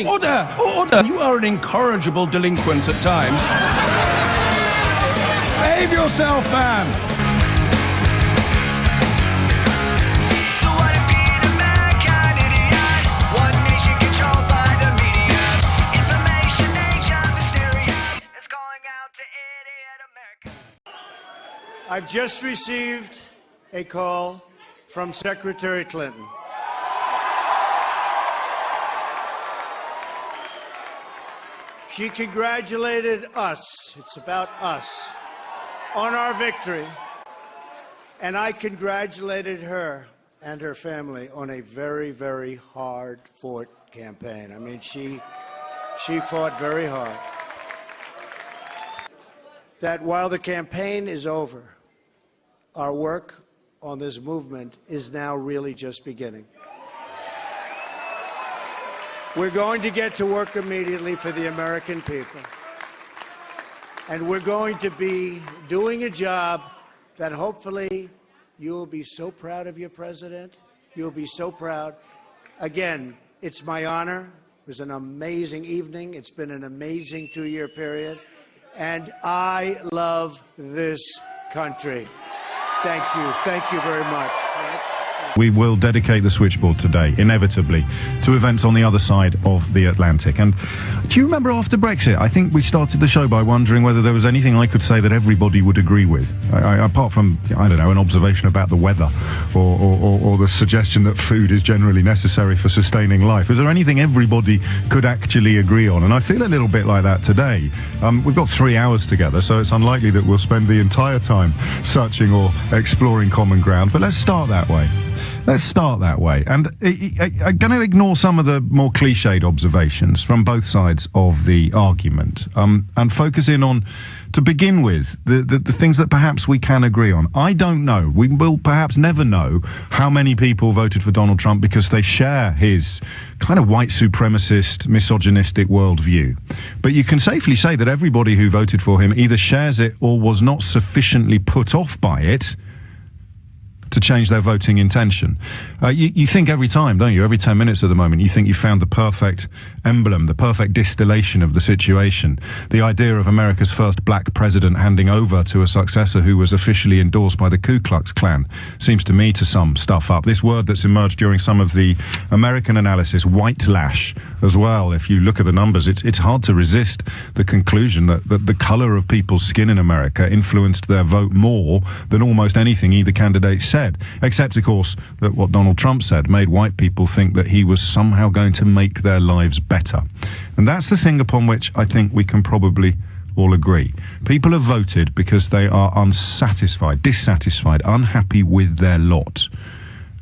Order! Order! You are an incorrigible delinquent at times. Behave yourself, man! So what if being American idiot? One nation controlled by the media. Information age of hysteria. It's going out to idiot America. I've just received a call from Secretary Clinton. She congratulated us, it's about us, on our victory. And I congratulated her and her family on a very, very hard-fought campaign. I mean, she fought very hard. That while the campaign is over, our work on this movement is now really just beginning. We're going to get to work immediately for the American people. And we're going to be doing a job that hopefully you will be so proud of your president. You'll be so proud. Again, it's my honor. It was an amazing evening. It's been an amazing 2-year period. And I love this country. Thank you. Thank you very much. We will dedicate the switchboard today, inevitably, to events on the other side of the Atlantic. And do you remember after Brexit, I think we started the show by wondering whether there was anything I could say that everybody would agree with, apart from, I don't know, an observation about the weather or the suggestion that food is generally necessary for sustaining life. Is there anything everybody could actually agree on? And I feel a little bit like that today. We've got 3 hours together, so it's unlikely that we'll spend the entire time searching or exploring common ground, but let's start that way. Let's start that way. And I'm going to ignore some of the more cliched observations from both sides of the argument and focus in on, to begin with, the things that perhaps we can agree on. I don't know. We will perhaps never know how many people voted for Donald Trump because they share his kind of white supremacist, misogynistic worldview. But you can safely say that everybody who voted for him either shares it or was not sufficiently put off by it to change their voting intention. You think every time, don't you? Every 10 minutes at the moment, you think you found the perfect emblem, the perfect distillation of the situation. The idea of America's first black president handing over to a successor who was officially endorsed by the Ku Klux Klan seems to me to sum stuff up. This word that's emerged during some of the American analysis, white lash, as well. If you look at the numbers, it's hard to resist the conclusion that the color of people's skin in America influenced their vote more than almost anything either candidate said. Except, of course, that what Donald Trump said made white people think that he was somehow going to make their lives better. And that's the thing upon which I think we can probably all agree. People have voted because they are unsatisfied, dissatisfied, unhappy with their lot.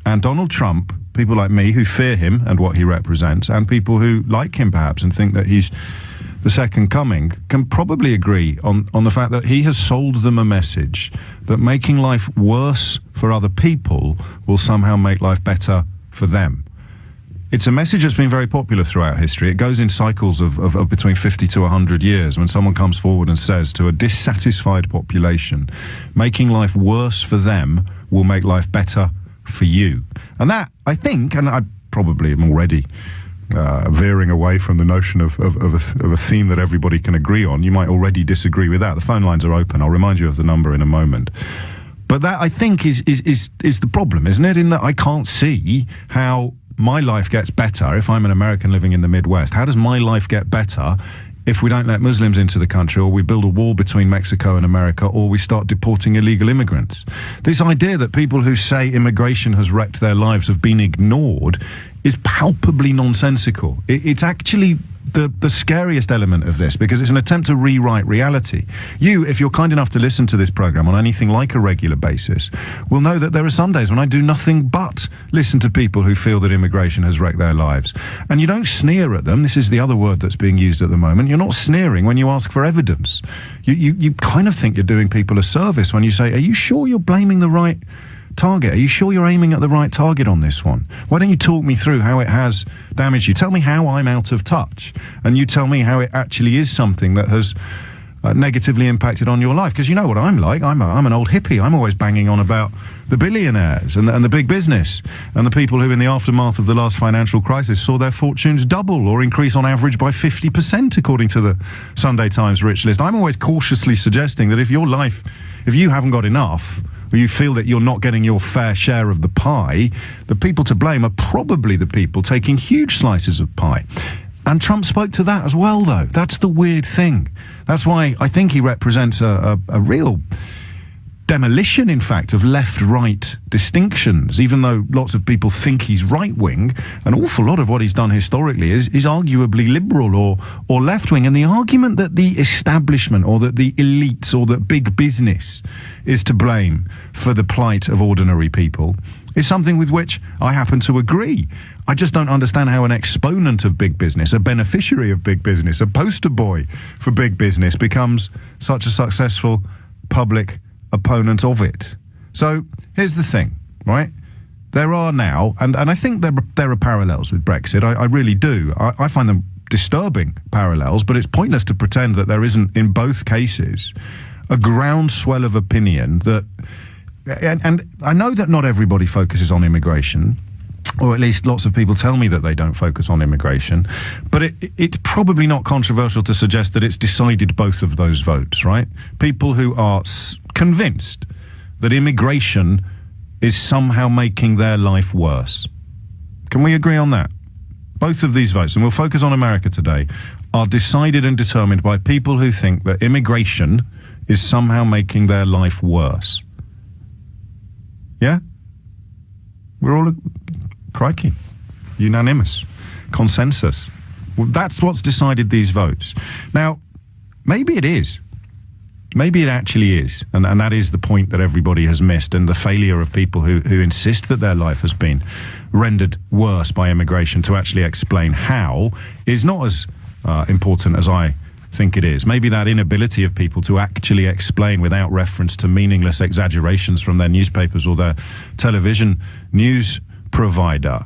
And Donald Trump, people like me who fear him and what he represents, and people who like him perhaps and think that he's the second coming, can probably agree on the fact that he has sold them a message that making life worse for other people will somehow make life better for them. It's a message that's been very popular throughout history. It goes in cycles of between 50 to 100 years when someone comes forward and says to a dissatisfied population, making life worse for them will make life better for you. And that, I think, and I probably am already veering away from the notion of a theme that everybody can agree on. You might already disagree with that. The phone lines are open. I'll remind you of the number in a moment. But that, I think, is the problem, isn't it? In that I can't see how my life gets better if I'm an American living in the Midwest. How does my life get better if we don't let Muslims into the country, or we build a wall between Mexico and America, or we start deporting illegal immigrants? This idea that people who say immigration has wrecked their lives have been ignored is palpably nonsensical. It's actually the scariest element of this, because it's an attempt to rewrite reality. You, if you're kind enough to listen to this program on anything like a regular basis, will know that there are some days when I do nothing but listen to people who feel that immigration has wrecked their lives. And you don't sneer at them. This is the other word that's being used at the moment. You're not sneering when you ask for evidence. You kind of think you're doing people a service when you say, are you sure you're blaming the right target? Are you sure you're aiming at the right target on this one? Why don't you talk me through how it has damaged you? Tell me how I'm out of touch, and you tell me how it actually is something that has negatively impacted on your life? Because you know what I'm like. I'm an old hippie. I'm always banging on about the billionaires and the big business and the people who in the aftermath of the last financial crisis saw their fortunes double or increase on average by 50% according to the Sunday Times Rich List. I'm always cautiously suggesting that if you haven't got enough, or you feel that you're not getting your fair share of the pie, the people to blame are probably the people taking huge slices of pie. And Trump spoke to that as well, though. That's the weird thing. That's why I think he represents a real demolition, in fact, of left-right distinctions. Even though lots of people think he's right-wing, an awful lot of what he's done historically is arguably liberal or left-wing. And the argument that the establishment or that the elites or that big business is to blame for the plight of ordinary people is something with which I happen to agree. I just don't understand how an exponent of big business, a beneficiary of big business, a poster boy for big business becomes such a successful public opponent of it. So here's the thing, right? There are now, and I think there are parallels with Brexit. I really do. I find them disturbing parallels, but it's pointless to pretend that there isn't, in both cases, a groundswell of opinion that, and I know that not everybody focuses on immigration, or at least lots of people tell me that they don't focus on immigration, but it's probably not controversial to suggest that it's decided both of those votes, right? People who are convinced that immigration is somehow making their life worse. Can we agree on that? Both of these votes, and we'll focus on America today, are decided and determined by people who think that immigration is somehow making their life worse. Yeah? We're all... Crikey. Unanimous. Consensus. Well, that's what's decided these votes. Now, maybe it is. Maybe it actually is. And that is the point that everybody has missed, and the failure of people who insist that their life has been rendered worse by immigration to actually explain how is not as important as I think it is. Maybe that inability of people to actually explain without reference to meaningless exaggerations from their newspapers or their television news provider,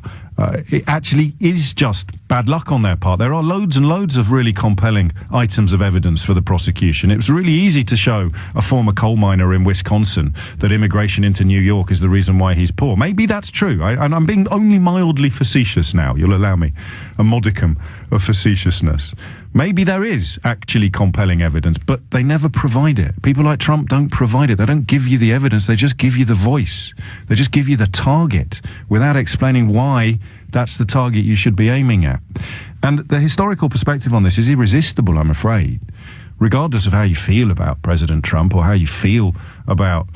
it actually is just bad luck on their part. There are loads and loads of really compelling items of evidence for the prosecution. It was really easy to show a former coal miner in Wisconsin that immigration into New York is the reason why he's poor. Maybe that's true. And I'm being only mildly facetious now. You'll allow me a modicum of facetiousness. Maybe there is actually compelling evidence, but they never provide it. People like Trump don't provide it. They don't give you the evidence. They just give you the voice. They just give you the target without explaining why that's the target you should be aiming at. And the historical perspective on this is irresistible, I'm afraid. Regardless of how you feel about President Trump or how you feel about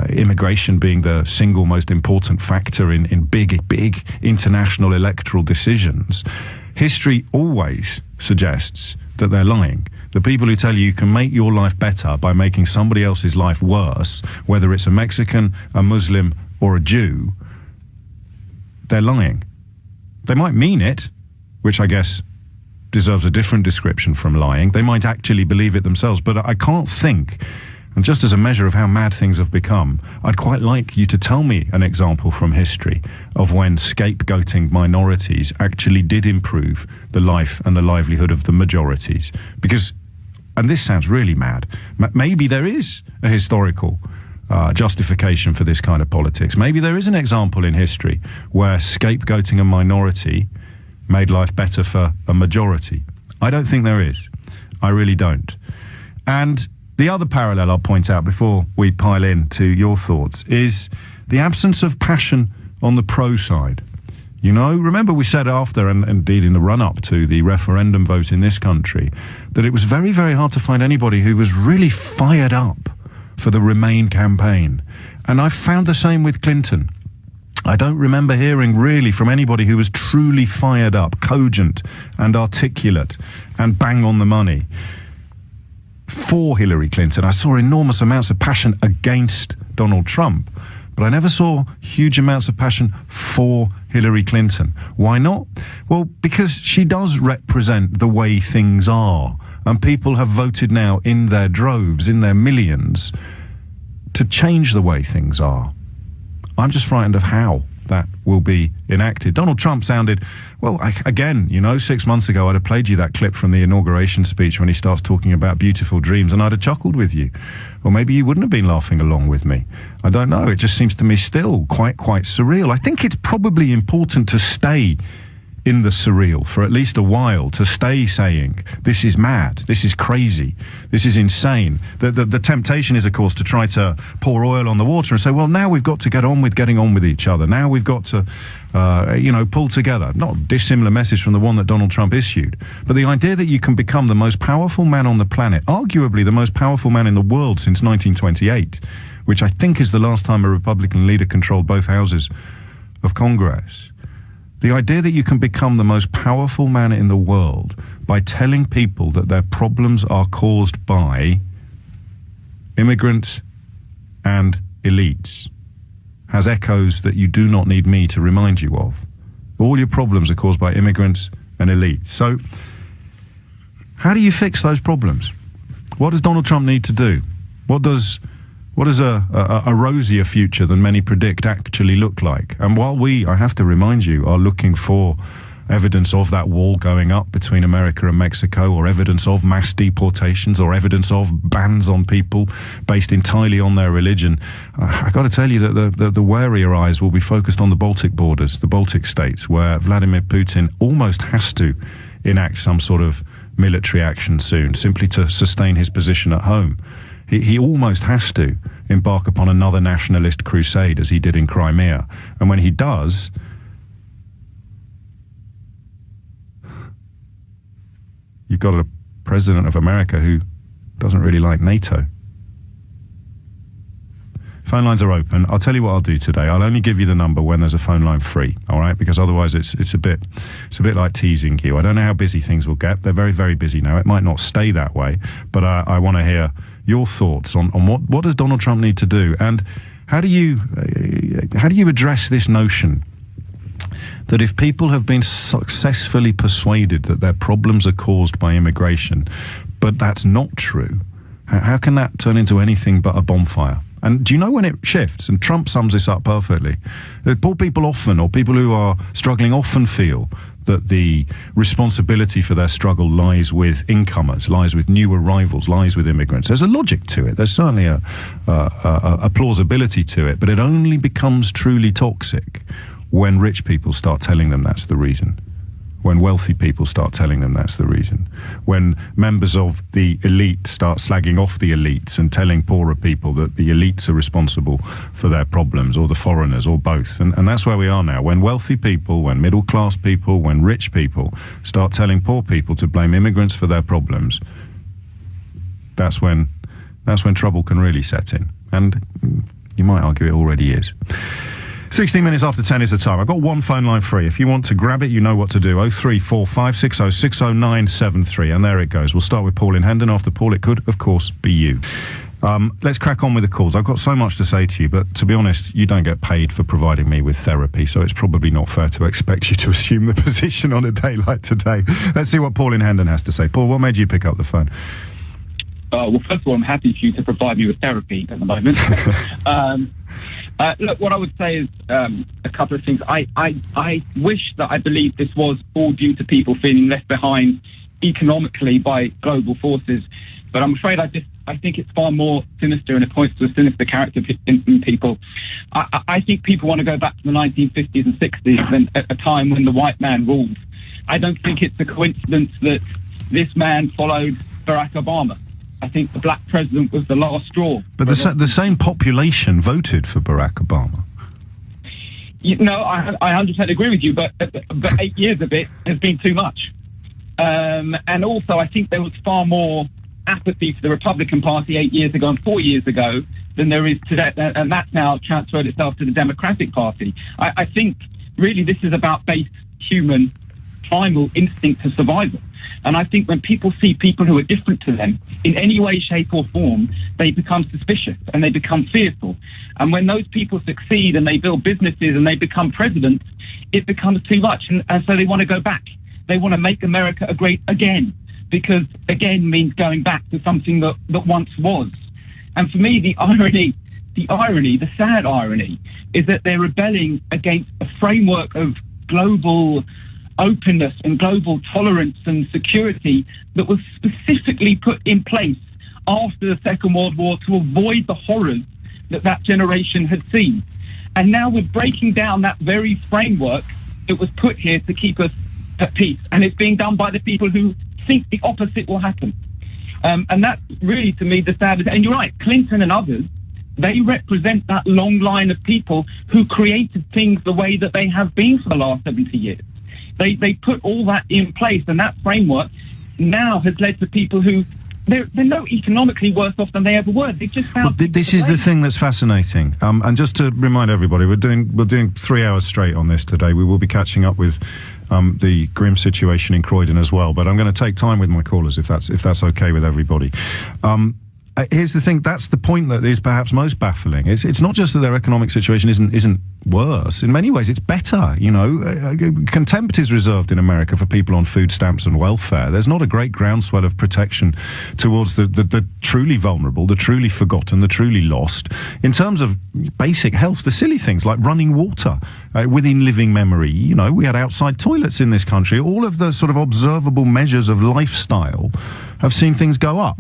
immigration being the single most important factor in big international electoral decisions, history always suggests that they're lying. The people who tell you can make your life better by making somebody else's life worse, whether it's a Mexican, a Muslim, or a Jew, they're lying. They might mean it, which I guess deserves a different description from lying. They might actually believe it themselves, but I can't think, and just as a measure of how mad things have become, I'd quite like you to tell me an example from history of when scapegoating minorities actually did improve the life and the livelihood of the majorities. Because, and this sounds really mad, maybe there is a historical justification for this kind of politics. Maybe there is an example in history where scapegoating a minority made life better for a majority. I don't think there is. I really don't. And the other parallel I'll point out before we pile in to your thoughts is the absence of passion on the pro side. You know, remember we said after, and indeed in the run-up to the referendum vote in this country, that it was very, very hard to find anybody who was really fired up for the Remain campaign. And I found the same with Clinton. I don't remember hearing really from anybody who was truly fired up, cogent and articulate and bang on the money for Hillary Clinton. I saw enormous amounts of passion against Donald Trump, but I never saw huge amounts of passion for Hillary Clinton. Why not? Well, because she does represent the way things are, and people have voted now in their droves, in their millions, to change the way things are. I'm just frightened of how that will be enacted. Donald Trump sounded, well, again, 6 months ago, I'd have played you that clip from the inauguration speech when he starts talking about beautiful dreams, and I'd have chuckled with you. Or maybe you wouldn't have been laughing along with me. I don't know. It just seems to me still quite surreal. I think it's probably important to stay in the surreal for at least a while, to stay saying, this is mad, this is crazy, this is insane. The temptation is, of course, to try to pour oil on the water and say, well, now we've got to get on with getting on with each other. Now we've got to, pull together. Not a dissimilar message from the one that Donald Trump issued. But the idea that you can become the most powerful man on the planet, arguably the most powerful man in the world since 1928, which I think is the last time a Republican leader controlled both houses of Congress. The idea that you can become the most powerful man in the world by telling people that their problems are caused by immigrants and elites has echoes that you do not need me to remind you of. All your problems are caused by immigrants and elites. So, how do you fix those problems? What does Donald Trump need to do? What does a rosier future than many predict actually look like? And while we, I have to remind you, are looking for evidence of that wall going up between America and Mexico, or evidence of mass deportations, or evidence of bans on people based entirely on their religion, I got to tell you that the warier eyes will be focused on the Baltic borders, the Baltic states, where Vladimir Putin almost has to enact some sort of military action soon, simply to sustain his position at home. He almost has to embark upon another nationalist crusade, as he did in Crimea. And when he does, you've got a president of America who doesn't really like NATO. Phone lines are open. I'll tell you what I'll do today. I'll only give you the number when there's a phone line free, all right? Because otherwise it's a bit like teasing you. I don't know how busy things will get. They're very, very busy now. It might not stay that way, but I want to hear your thoughts on what does Donald Trump need to do, and how do you address this notion that if people have been successfully persuaded that their problems are caused by immigration, but that's not true, how can that turn into anything but a bonfire? And do you know when it shifts? And Trump sums this up perfectly. Poor people often, or people who are struggling often, feel that the responsibility for their struggle lies with incomers, lies with new arrivals, lies with immigrants. There's a logic to it. There's certainly a plausibility to it, but it only becomes truly toxic when rich people start telling them that's the reason. When wealthy people start telling them that's the reason. When members of the elite start slagging off the elites and telling poorer people that the elites are responsible for their problems, or the foreigners, or both. And that's where we are now. When wealthy people, when middle class people, when rich people start telling poor people to blame immigrants for their problems, that's when trouble can really set in. And you might argue it already is. 16 minutes after 10 is the time. I've got one phone line free. If you want to grab it, you know what to do. 03456060973. And there it goes. We'll start with Paul in Hendon. After Paul, it could, of course, be you. Let's crack on with the calls. I've got so much to say to you, but to be honest, you don't get paid for providing me with therapy, so it's probably not fair to expect you to assume the position on a day like today. Let's see what Paul in Hendon has to say. Paul, what made you pick up the phone? Well, first of all, I'm happy for you to provide me with therapy at the moment. Look, what I would say is a couple of things. I wish that I believed this was all due to people feeling left behind economically by global forces, but I'm afraid I think it's far more sinister, and it points to a sinister character in people. I think people want to go back to the 1950s and 60s, and at a time when the white man ruled. I don't think it's a coincidence that this man followed Barack Obama. I think the black president was the last straw. But the same population voted for Barack Obama. I 100% agree with you, but 8 years of it has been too much. And also, I think there was far more apathy for the Republican Party 8 years ago and 4 years ago than there is today, and that's now transferred itself to the Democratic Party. I think, really, this is about base human primal instinct to survival. And I think when people see people who are different to them in any way, shape or form, they become suspicious and they become fearful. And when those people succeed and they build businesses and they become presidents, it becomes too much. And so they want to go back. They want to make America great again, because again means going back to something that once was. And for me, the irony the irony, the sad irony, is that they're rebelling against a framework of global openness and global tolerance and security that was specifically put in place after the Second World War to avoid the horrors that generation had seen. And now we're breaking down that very framework that was put here to keep us at peace. And it's being done by the people who think the opposite will happen. And that's really, to me, the saddest. And you're right, Clinton and others, they represent that long line of people who created things the way that they have been for the last 70 years. They put all that in place, and that framework now has led to people who they're no economically worse off than they ever were. They just found this is the thing that's fascinating. And just to remind everybody, we're doing 3 hours straight on this today. We will be catching up with the grim situation in Croydon as well. But I'm going to take time with my callers if that's okay with everybody. Here's the thing. That's the point that is perhaps most baffling. It's not just that their economic situation isn't worse. In many ways, it's better. You know, contempt is reserved in America for people on food stamps and welfare. There's not a great groundswell of protection towards the truly vulnerable, the truly forgotten, the truly lost. In terms of basic health, the silly things like running water within living memory. You know, we had outside toilets in this country. All of the sort of observable measures of lifestyle have seen things go up.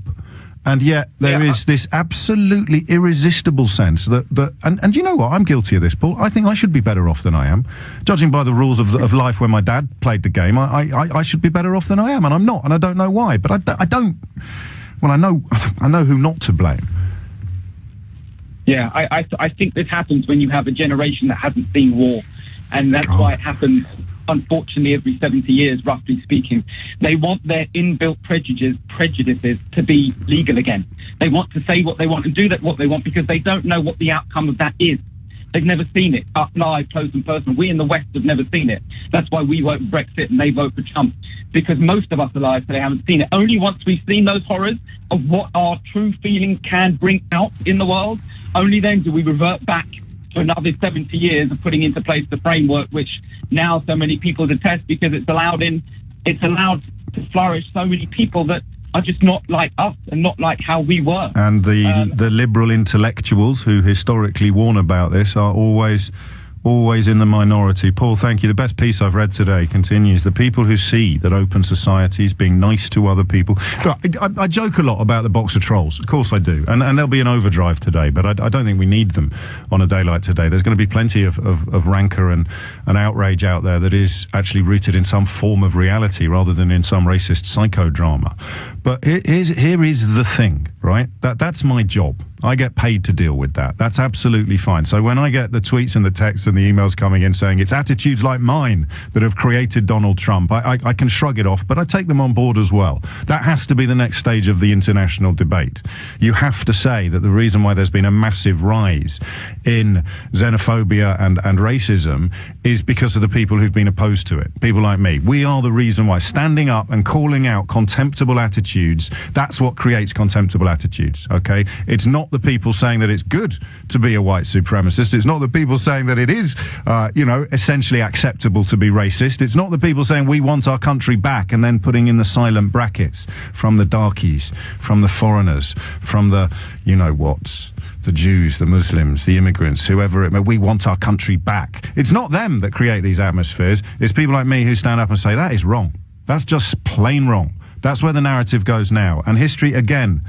And yet there is this absolutely irresistible sense that and you know what? I'm guilty of this, Paul. I think I should be better off than I am. Judging by the rules of life when my dad played the game, I should be better off than I am, and I'm not, and I don't know why. But I don't. Well, I know who not to blame. Yeah, I think this happens when you have a generation that hasn't seen war, and that's why it happens, unfortunately, every 70 years, roughly speaking. They want their inbuilt prejudices to be legal again. They want to say what they want and do what they want because they don't know what the outcome of that is. They've never seen it up live, close and personal. We in the West have never seen it. That's why we vote for Brexit and they vote for Trump, because most of us alive today haven't seen it. Only once we've seen those horrors of what our true feelings can bring out in the world, only then do we revert back to another 70 years of putting into place the framework which now so many people detest because it's allowed to flourish so many people that are just not like us and not like how we were. And the liberal intellectuals who historically warn about this are always in the minority. Paul, thank you. The best piece I've read today continues. The people who see that open societies, being nice to other people. I joke a lot about the box of trolls. Of course I do. And there'll be an overdrive today, but I don't think we need them on a day like today. There's going to be plenty of rancor and outrage out there that is actually rooted in some form of reality rather than in some racist psychodrama. But here is the thing, right? That's my job. I get paid to deal with that. That's absolutely fine. So when I get the tweets and the texts and the emails coming in saying it's attitudes like mine that have created Donald Trump, I can shrug it off, but I take them on board as well. That has to be the next stage of the international debate. You have to say that the reason why there's been a massive rise in xenophobia and racism is because of the people who've been opposed to it. People like me. We are the reason why. Standing up and calling out contemptible attitudes, that's what creates contemptible attitudes, okay? It's not the people saying that it's good to be a white supremacist. It's not the people saying that it is, essentially acceptable to be racist. It's not the people saying we want our country back and then putting in the silent brackets from the darkies, from the foreigners, from the you-know-whats, the Jews, the Muslims, the immigrants, whoever it may be. We want our country back. It's not them that create these atmospheres. It's people like me who stand up and say that is wrong. That's just plain wrong. That's where the narrative goes now. And history, again,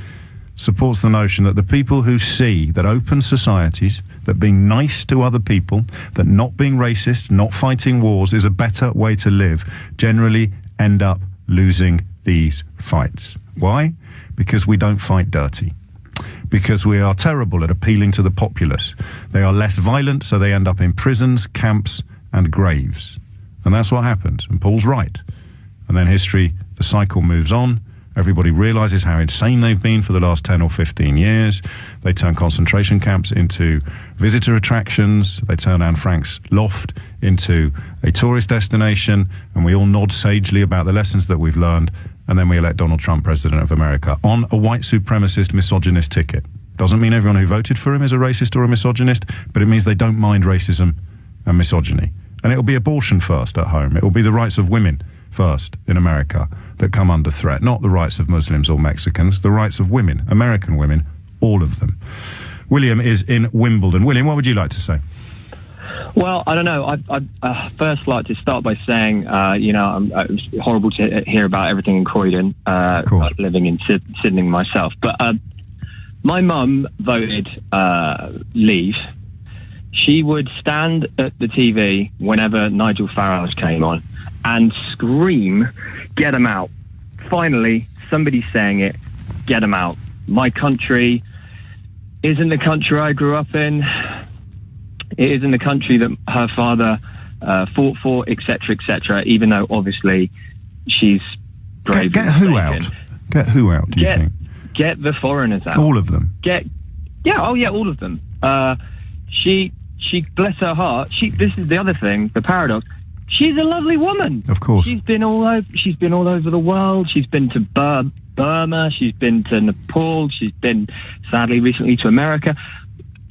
supports the notion that the people who see that open societies, that being nice to other people, that not being racist, not fighting wars is a better way to live, generally end up losing these fights. Why? Because we don't fight dirty. Because we are terrible at appealing to the populace. They are less violent, so they end up in prisons, camps, and graves. And that's what happens. And Paul's right. And then history, the cycle moves on. Everybody realizes how insane they've been for the last 10 or 15 years. They turn concentration camps into visitor attractions. They turn Anne Frank's loft into a tourist destination. And we all nod sagely about the lessons that we've learned. And then we elect Donald Trump president of America on a white supremacist, misogynist ticket. Doesn't mean everyone who voted for him is a racist or a misogynist, but it means they don't mind racism and misogyny. And it'll be abortion first at home. It will be the rights of women first in America that come under threat, not the rights of Muslims or Mexicans, the rights of women, American women, all of them. William is in Wimbledon. William, what would you like to say? Well, I don't know. I'd first like to start by saying, it's horrible to hear about everything in Croydon, living in Sydney myself. But my mum voted leave. She would stand at the TV whenever Nigel Farage came on and scream, "Get him out." Finally, somebody's saying it, "Get him out." My country isn't the country I grew up in. It isn't the country that her father fought for, etc., etc., even though, obviously, she's brave. Get who out? Get who out, do you think? Get the foreigners out. All of them? All of them. She, bless her heart, this is the other thing, the paradox, she's a lovely woman. Of course. She's been all over the world. She's been to Burma, she's been to Nepal, she's been, sadly, recently to America.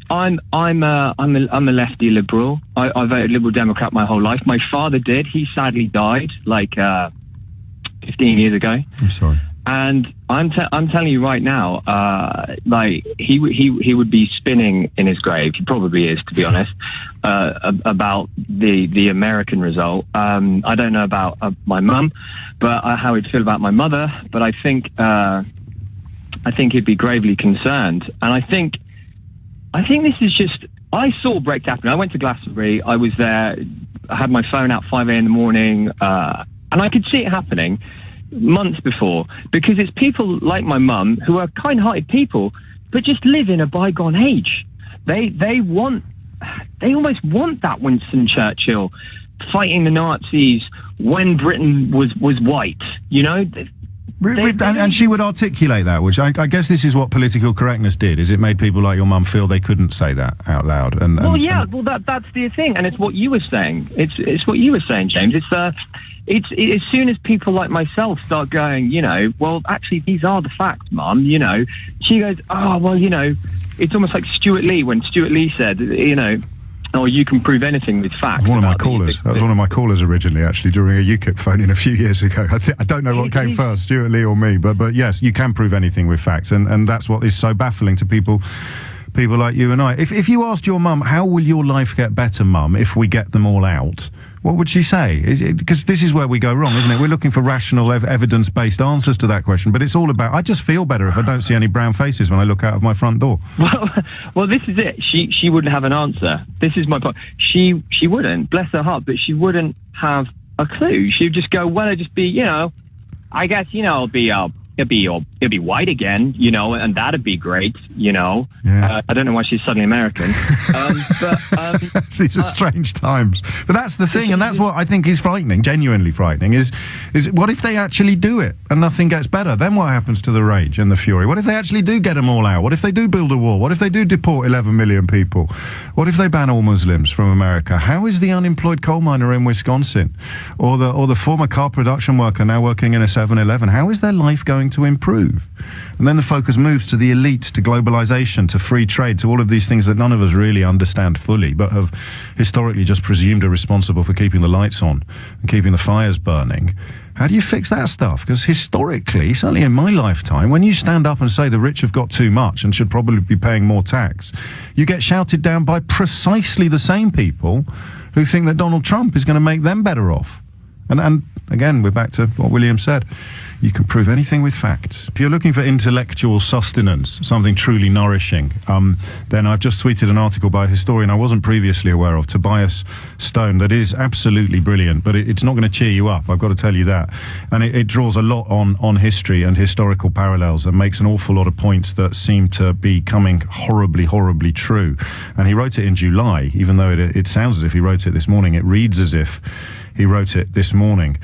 I'm a lefty liberal. I voted Liberal Democrat my whole life. My father did. He sadly died 15 years ago. I'm sorry. And I'm telling you right now, he would be spinning in his grave. He probably is, to be honest, about the American result. I don't know about my mum, but how he'd feel about my mother. But I think he'd be gravely concerned. And I think this is just. I saw Brexit happen. I went to Glastonbury. I was there. I had my phone out 5 a.m. in the morning, and I could see it happening months before, because it's people like my mum who are kind-hearted people, but just live in a bygone age. They almost want that Winston Churchill fighting the Nazis when Britain was white, you know. And she would articulate that, which I guess this is what political correctness did, is it made people like your mum feel they couldn't say that out loud. That's the thing, and it's what you were saying. It's what you were saying, James. It's as soon as people like myself start going, well, actually, these are the facts, Mum, she goes, oh, well, it's almost like Stuart Lee, when Stuart Lee said, oh, you can prove anything with facts. One of my callers. That was one of my callers originally, actually, during a UKIP phone-in a few years ago. I don't know what came first, Stuart Lee or me, but yes, you can prove anything with facts, and that's what is so baffling to people like you and I. If you asked your mum, how will your life get better, Mum, if we get them all out, what would she say? Because this is where we go wrong, isn't it? We're looking for rational, evidence-based answers to that question, but it's all about, I just feel better if I don't see any brown faces when I look out of my front door. Well, this is it. She wouldn't have an answer. This is my point. She wouldn't, bless her heart, but she wouldn't have a clue. She'd just go, well, it'd just be, I guess, it'll be white again, and that'd be great, Yeah. I don't know why she's suddenly American. These are strange times. But that's the thing, and that's what I think is frightening, genuinely frightening, is what if they actually do it and nothing gets better? Then what happens to the rage and the fury? What if they actually do get them all out? What if they do build a wall? What if they do deport 11 million people? What if they ban all Muslims from America? How is the unemployed coal miner in Wisconsin, or the former car production worker now working in a 7-Eleven, how is their life going to improve? And then the focus moves to the elites, to globalization, to free trade, to all of these things that none of us really understand fully, but have historically just presumed are responsible for keeping the lights on and keeping the fires burning. How do you fix that stuff? Because historically, certainly in my lifetime, when you stand up and say the rich have got too much and should probably be paying more tax, you get shouted down by precisely the same people who think that Donald Trump is going to make them better off. And again, we're back to what William said. You can prove anything with facts. If you're looking for intellectual sustenance, something truly nourishing, then I've just tweeted an article by a historian I wasn't previously aware of, Tobias Stone, that is absolutely brilliant, but it's not going to cheer you up, I've got to tell you that. And it draws a lot on history and historical parallels and makes an awful lot of points that seem to be coming horribly, horribly true. And he wrote it in July, even though it sounds as if he wrote it this morning. It reads as if he wrote it this morning.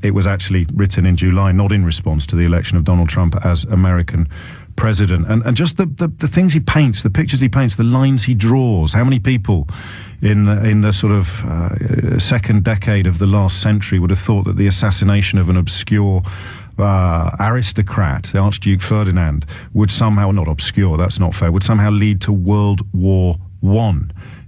It was actually written in July, not in response to the election of Donald Trump as American president. And just the things he paints, the pictures he paints, the lines he draws, how many people in the sort of second decade of the last century would have thought that the assassination of an obscure aristocrat, the Archduke Ferdinand, would somehow, not obscure, that's not fair, would somehow lead to World War I.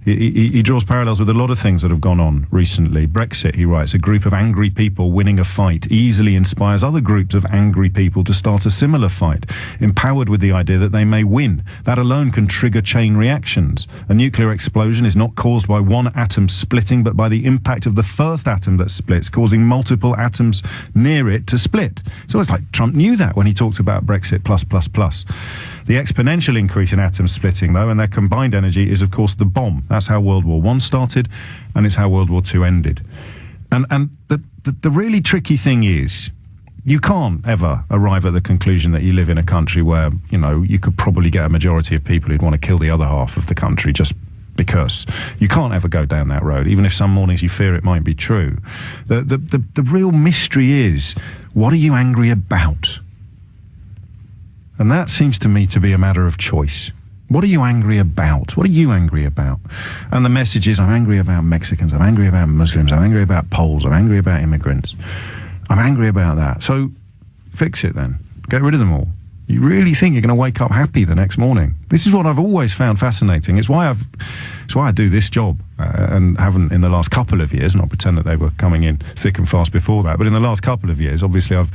He draws parallels with a lot of things that have gone on recently. Brexit, he writes, a group of angry people winning a fight easily inspires other groups of angry people to start a similar fight, empowered with the idea that they may win. That alone can trigger chain reactions. A nuclear explosion is not caused by one atom splitting, but by the impact of the first atom that splits, causing multiple atoms near it to split. So it's like Trump knew that when he talked about Brexit plus, plus, plus. The exponential increase in atom splitting, though, and their combined energy is, of course, the bomb. That's how World War I started, and it's how World War II ended. And the really tricky thing is, you can't ever arrive at the conclusion that you live in a country where, you know, you could probably get a majority of people who'd want to kill the other half of the country just because. You can't ever go down that road, even if some mornings you fear it might be true. The real mystery is, what are you angry about? And that seems to me to be a matter of choice. What are you angry about? What are you angry about? And the message is, I'm angry about Mexicans, I'm angry about Muslims, I'm angry about Poles, I'm angry about immigrants. I'm angry about that. So fix it then. Get rid of them all. You really think you're going to wake up happy the next morning? This is what I've always found fascinating. It's why I do this job and haven't in the last couple of years, not pretend that they were coming in thick and fast before that, but in the last couple of years, obviously I've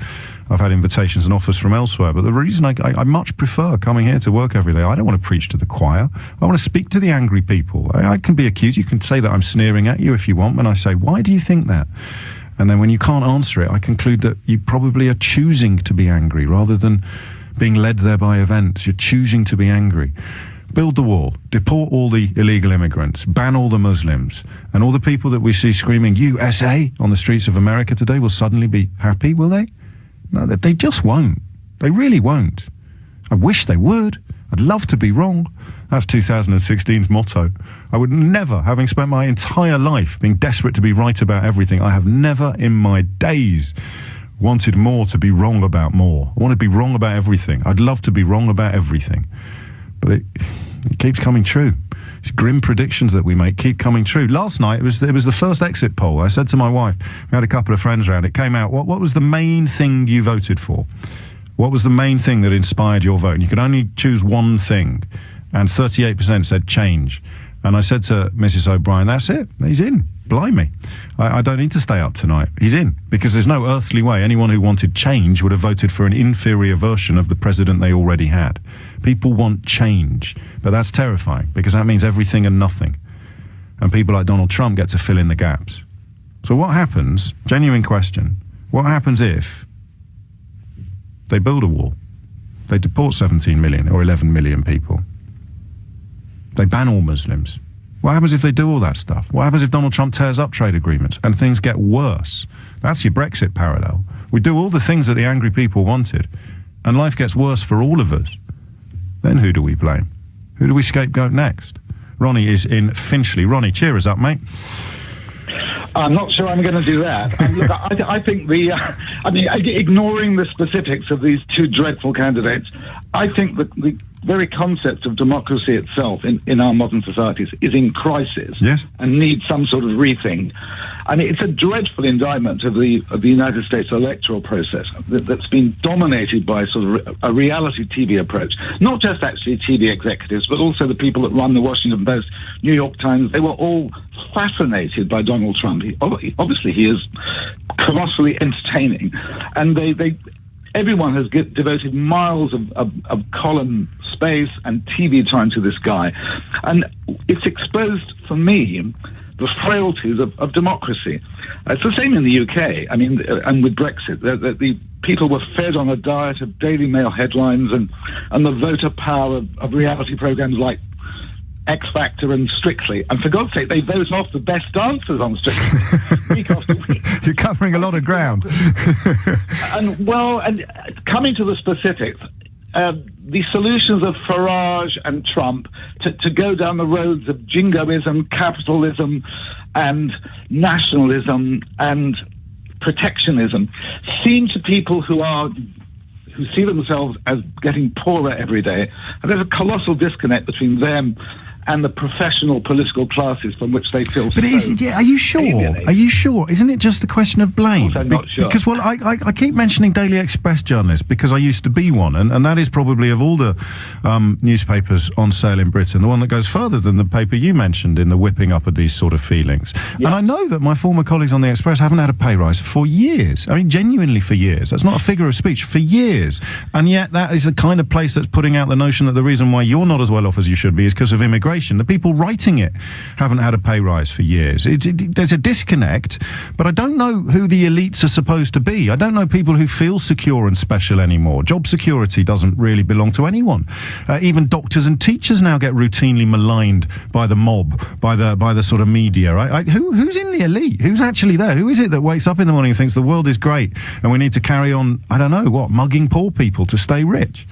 had invitations and offers from elsewhere, but the reason I much prefer coming here to work every day, I don't want to preach to the choir. I want to speak to the angry people. I can be accused. You can say that I'm sneering at you if you want when I say, why do you think that? And then when you can't answer it, I conclude that you probably are choosing to be angry rather than being led there by events. You're choosing to be angry. Build the wall, deport all the illegal immigrants, ban all the Muslims, and all the people that we see screaming USA on the streets of America today will suddenly be happy, will they? No, they just won't. They really won't. I wish they would. I'd love to be wrong. That's 2016's motto. I would never, having spent my entire life being desperate to be right about everything, I have never in my days wanted more to be wrong about more. I want to be wrong about everything. I'd love to be wrong about everything. But it keeps coming true. These grim predictions that we make keep coming true. Last night, it was the first exit poll. I said to my wife, we had a couple of friends around, it came out, what was the main thing you voted for? What was the main thing that inspired your vote? And you could only choose one thing. And 38% said change. And I said to Mrs. O'Brien, that's it. He's in. Blimey. I don't need to stay up tonight. He's in. Because there's no earthly way anyone who wanted change would have voted for an inferior version of the president they already had. People want change. But that's terrifying, because that means everything and nothing. And people like Donald Trump get to fill in the gaps. So what happens, genuine question, what happens if they build a wall? They deport 17 million or 11 million people. They ban all Muslims. What happens if they do all that stuff? What happens if Donald Trump tears up trade agreements and things get worse? That's your Brexit parallel. We do all the things that the angry people wanted, and life gets worse for all of us. Then who do we blame? Who do we scapegoat next? Ronnie is in Finchley. Ronnie, cheer us up, mate. I'm not sure I'm going to do that. Look, I think ignoring the specifics of these two dreadful candidates, I think that the very concept of democracy itself in our modern societies is in crisis. Yes. And needs some sort of rethink. I mean, it's a dreadful indictment of the United States electoral process that's been dominated by sort of a reality TV approach. Not just actually TV executives, but also the people that run the Washington Post, New York Times. They were all fascinated by Donald Trump. Obviously, he is colossally entertaining, and everyone has devoted miles of column space and TV time to this guy, and it's exposed for me the frailties of democracy. It's the same in the UK. I mean, and with Brexit, the people were fed on a diet of Daily Mail headlines and the voter power of reality programs like X Factor and Strictly. And for God's sake, they vote off the best dancers on Strictly week after week. You're covering a lot of ground. and coming to the specifics, the solutions of Farage and Trump to go down the roads of jingoism, capitalism, and nationalism and protectionism seem to people who see themselves as getting poorer every day. And there's a colossal disconnect between them and the professional political classes from which they feel But are you sure? alienated. Are you sure? Isn't it just a question of blame? Of course I'm not sure. Because, well, I keep mentioning Daily Express journalists because I used to be one, and that is probably of all the newspapers on sale in Britain, the one that goes further than the paper you mentioned in the whipping up of these sort of feelings. Yeah. And I know that my former colleagues on the Express haven't had a pay rise for years. I mean, genuinely for years. That's not a figure of speech, for years. And yet that is the kind of place that's putting out the notion that the reason why you're not as well off as you should be is because of immigration. The people writing it haven't had a pay rise for years. There's a disconnect, but I don't know who the elites are supposed to be. I don't know people who feel secure and special anymore. Job security doesn't really belong to anyone. Even doctors and teachers now get routinely maligned by the mob, by the sort of media. Right? Who's in the elite? Who's actually there? Who is it that wakes up in the morning and thinks the world is great and we need to carry on, I don't know, mugging poor people to stay rich?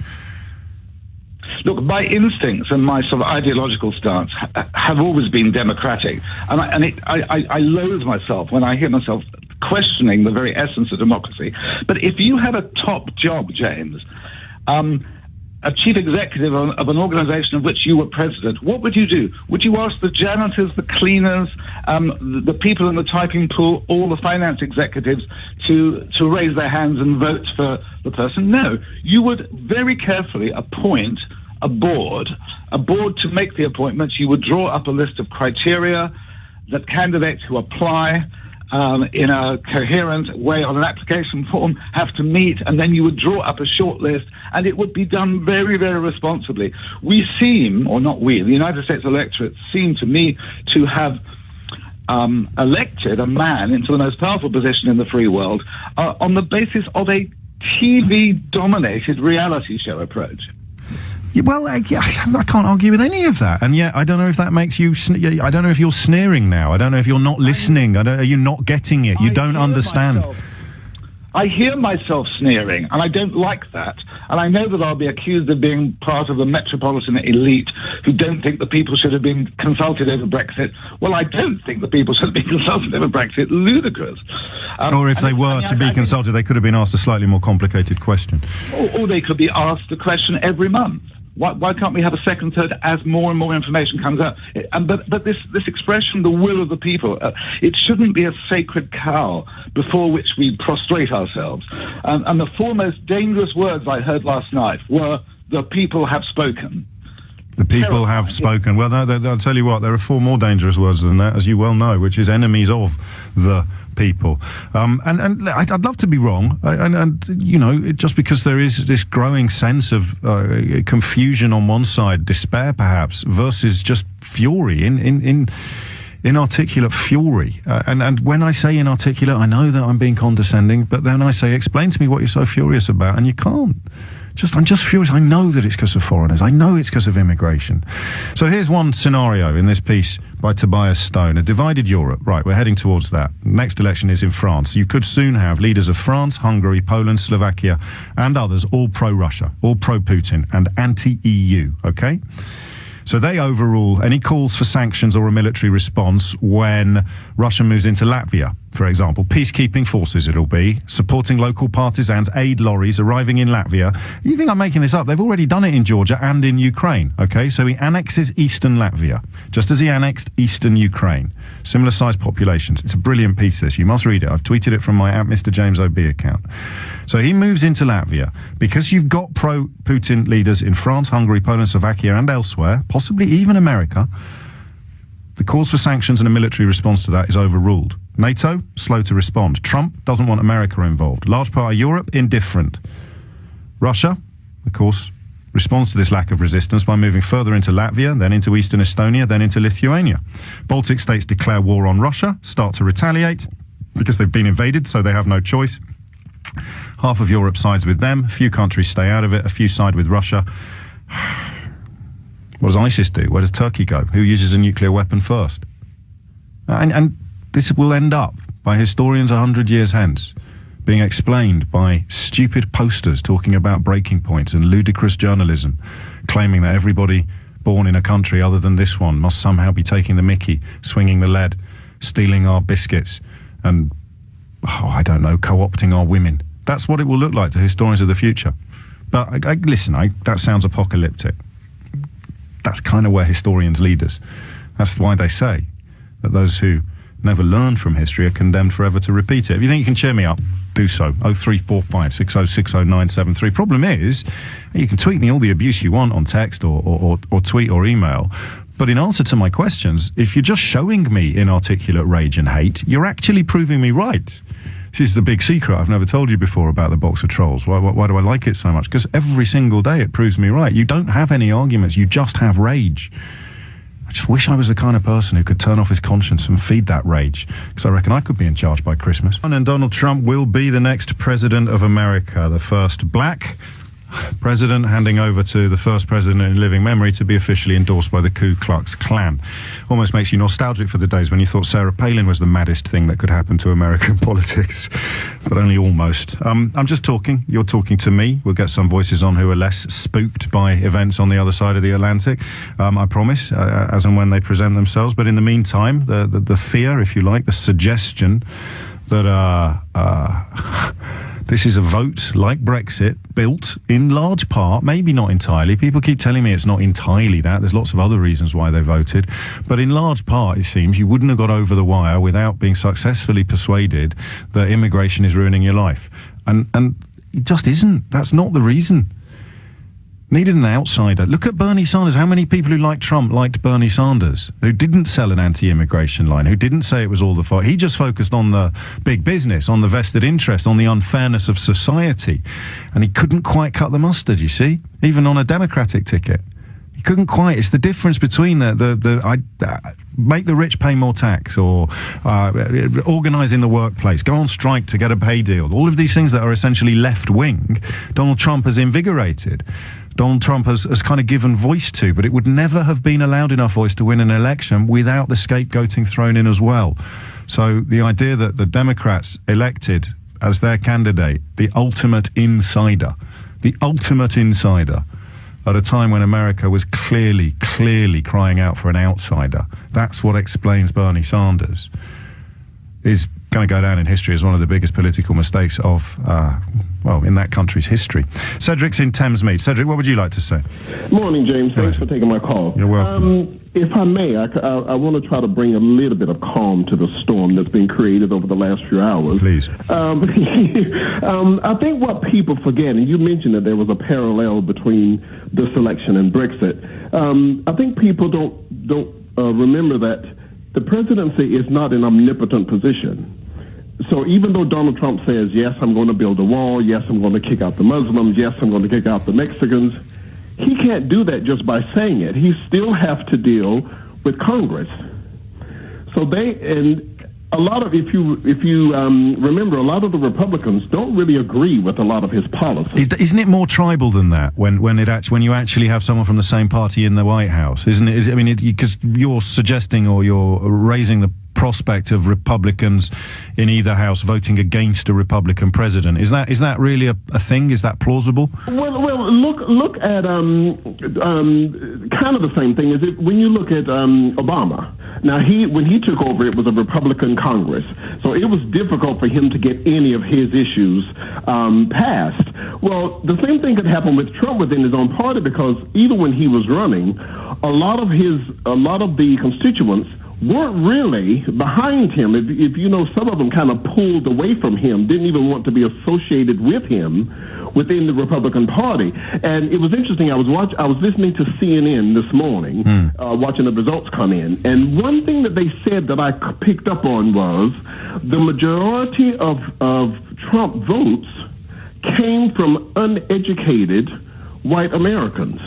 Look, my instincts and my sort of ideological stance have always been democratic, and I loathe myself when I hear myself questioning the very essence of democracy. But if you had a top job, James, a chief executive of an organization of which you were president, what would you do? Would you ask the janitors, the cleaners, the people in the typing pool, all the finance executives to raise their hands and vote for the person? No. You would very carefully appoint a board to make the appointments. You would draw up a list of criteria that candidates who apply in a coherent way on an application form have to meet, and then you would draw up a short list, and it would be done very, very responsibly. We seem, or not we, the United States electorate seem to me to have elected a man into the most powerful position in the free world on the basis of a TV-dominated reality show approach. Well, I can't argue with any of that, and yet I don't know if that makes you. I don't know if you're sneering now. I don't know if you're not listening. Are you not getting it? You don't understand. I hear myself sneering, and I don't like that. And I know that I'll be accused of being part of the metropolitan elite who don't think the people should have been consulted over Brexit. Well, I don't think the people should have been consulted over Brexit. Ludicrous. Or if they were to be consulted, they could have been asked a slightly more complicated question. Or they could be asked a question every month. Why can't we have a second, third, as more and more information comes out? But this expression, the will of the people, it shouldn't be a sacred cow before which we prostrate ourselves. And the four most dangerous words I heard last night were, "The people have spoken." The people have spoken. Well, no, I'll tell you what, there are four more dangerous words than that, as you well know, which is enemies of the people. And I'd love to be wrong. And you know, just because there is this growing sense of confusion on one side, despair perhaps, versus just fury, inarticulate fury. And when I say inarticulate, I know that I'm being condescending, but then I say, explain to me what you're so furious about, and you can't. I'm just furious. I know that it's because of foreigners. I know it's because of immigration. So here's one scenario in this piece by Tobias Stone. A divided Europe. Right, we're heading towards that. Next election is in France. You could soon have leaders of France, Hungary, Poland, Slovakia, and others, all pro-Russia, all pro-Putin, and anti-EU, okay? So they overrule any calls for sanctions or a military response when Russia moves into Latvia, for example. Peacekeeping forces it'll be, supporting local partisans, aid lorries arriving in Latvia. You think I'm making this up? They've already done it in Georgia and in Ukraine, okay? So he annexes eastern Latvia, just as he annexed eastern Ukraine. Similar sized populations. It's a brilliant piece, this. You must read it. I've tweeted it from my Mr. James OB account. So he moves into Latvia because you've got pro-Putin leaders in France, Hungary, Poland, Slovakia, and elsewhere, possibly even America. The calls for sanctions and a military response to that is overruled. NATO, slow to respond. Trump doesn't want America involved. Large part of Europe, indifferent. Russia, of course, responds to this lack of resistance by moving further into Latvia, then into eastern Estonia, then into Lithuania. Baltic states declare war on Russia, start to retaliate because they've been invaded, so they have no choice. Half of Europe sides with them, a few countries stay out of it, a few side with Russia. What does ISIS do? Where does Turkey go? Who uses a nuclear weapon first? And this will end up, by historians 100 years hence, being explained by stupid posters talking about breaking points and ludicrous journalism, claiming that everybody born in a country other than this one must somehow be taking the mickey, swinging the lead, stealing our biscuits, and, I don't know, co-opting our women. That's what it will look like to historians of the future. But listen, that sounds apocalyptic. that's kind of where historians lead us. That's why they say that those who never learn from history are condemned forever to repeat it. If you think you can cheer me up, do so. 0345 6060973. Problem is, you can tweet me all the abuse you want on text or tweet or email. But in answer to my questions, if you're just showing me inarticulate rage and hate, you're actually proving me right. This is the big secret I've never told you before about the box of trolls. Why do I like it so much? Because every single day it proves me right. You don't have any arguments, you just have rage. I just wish I was the kind of person who could turn off his conscience and feed that rage, because I reckon I could be in charge by Christmas. And Donald Trump will be the next president of America, the first black president, handing over to the first president in living memory to be officially endorsed by the Ku Klux Klan. Almost makes you nostalgic for the days when you thought Sarah Palin was the maddest thing that could happen to American politics, but only almost. I'm just talking. You're talking to me. We'll get some voices on who are less spooked by events on the other side of the Atlantic, I promise, as and when they present themselves. But in the meantime, the fear, if you like, the suggestion that this is a vote like Brexit, built in large part, maybe not entirely. People keep telling me it's not entirely that. There's lots of other reasons why they voted. But in large part, it seems, you wouldn't have got over the wire without being successfully persuaded that immigration is ruining your life. And it just isn't. That's not the reason. Needed an outsider. Look at Bernie Sanders. How many people who liked Trump liked Bernie Sanders, who didn't sell an anti-immigration line, who didn't say it was all the fault? He just focused on the big business, on the vested interest, on the unfairness of society. And he couldn't quite cut the mustard, you see, even on a Democratic ticket. He couldn't quite. It's the difference between make the rich pay more tax, or organising the workplace, go on strike to get a pay deal. All of these things that are essentially left-wing, Donald Trump has invigorated. Donald Trump has kind of given voice to, but it would never have been allowed enough voice to win an election without the scapegoating thrown in as well. So the idea that the Democrats elected as their candidate the ultimate insider at a time when America was clearly crying out for an outsider, that's what explains Bernie Sanders, is going to go down in history as one of the biggest political mistakes of, in that country's history. Cedric's in Thamesmead. Cedric, what would you like to say? Morning, James. Thanks for taking my call. You're welcome. If I may, I want to try to bring a little bit of calm to the storm that's been created over the last few hours. Please. I think what people forget, and you mentioned that there was a parallel between this election and Brexit. I think people don't remember that the presidency is not an omnipotent position. So even though Donald Trump says, yes, I'm going to build a wall, yes, I'm going to kick out the Muslims, yes, I'm going to kick out the Mexicans, he can't do that just by saying it. He still have to deal with Congress. So a lot of, if you remember, a lot of the Republicans don't really agree with a lot of his policies. Isn't it more tribal than that when you actually have someone from the same party in the White House? Isn't it? Because you're suggesting, or you're raising the prospect of Republicans in either house voting against a Republican president. Is that really a thing? Is that plausible? Well, look at kind of the same thing. Is it when you look at Obama? Now, when he took over, it was a Republican Congress, so it was difficult for him to get any of his issues passed. Well, the same thing could happen with Trump within his own party, because even when he was running, a lot of the constituents weren't really behind him. If you know, some of them kind of pulled away from him, didn't even want to be associated with him within the Republican Party. And it was interesting. I was listening to CNN this morning, watching the results come in. And one thing that they said that I picked up on was the majority of Trump votes came from uneducated white Americans.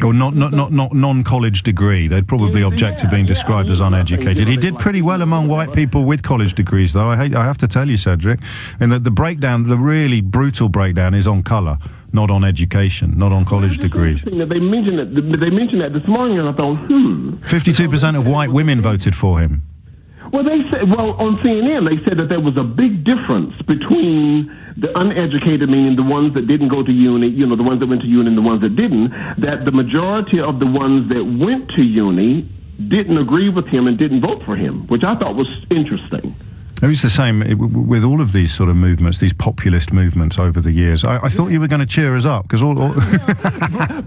Or not non-college degree. They'd probably object to being described as uneducated. He did pretty well among white people with college degrees, though. I have to tell you, Cedric, and the breakdown, the really brutal breakdown, is on colour, not on education, not on college degrees. They mentioned that this morning, and I thought, 52% of white women voted for him. Well, on CNN, they said that there was a big difference between the uneducated, meaning the ones that didn't go to uni, the ones that went to uni and the ones that didn't, that the majority of the ones that went to uni didn't agree with him and didn't vote for him, which I thought was interesting. It was the same with all of these sort of movements, these populist movements over the years. I thought you were going to cheer us up because all. but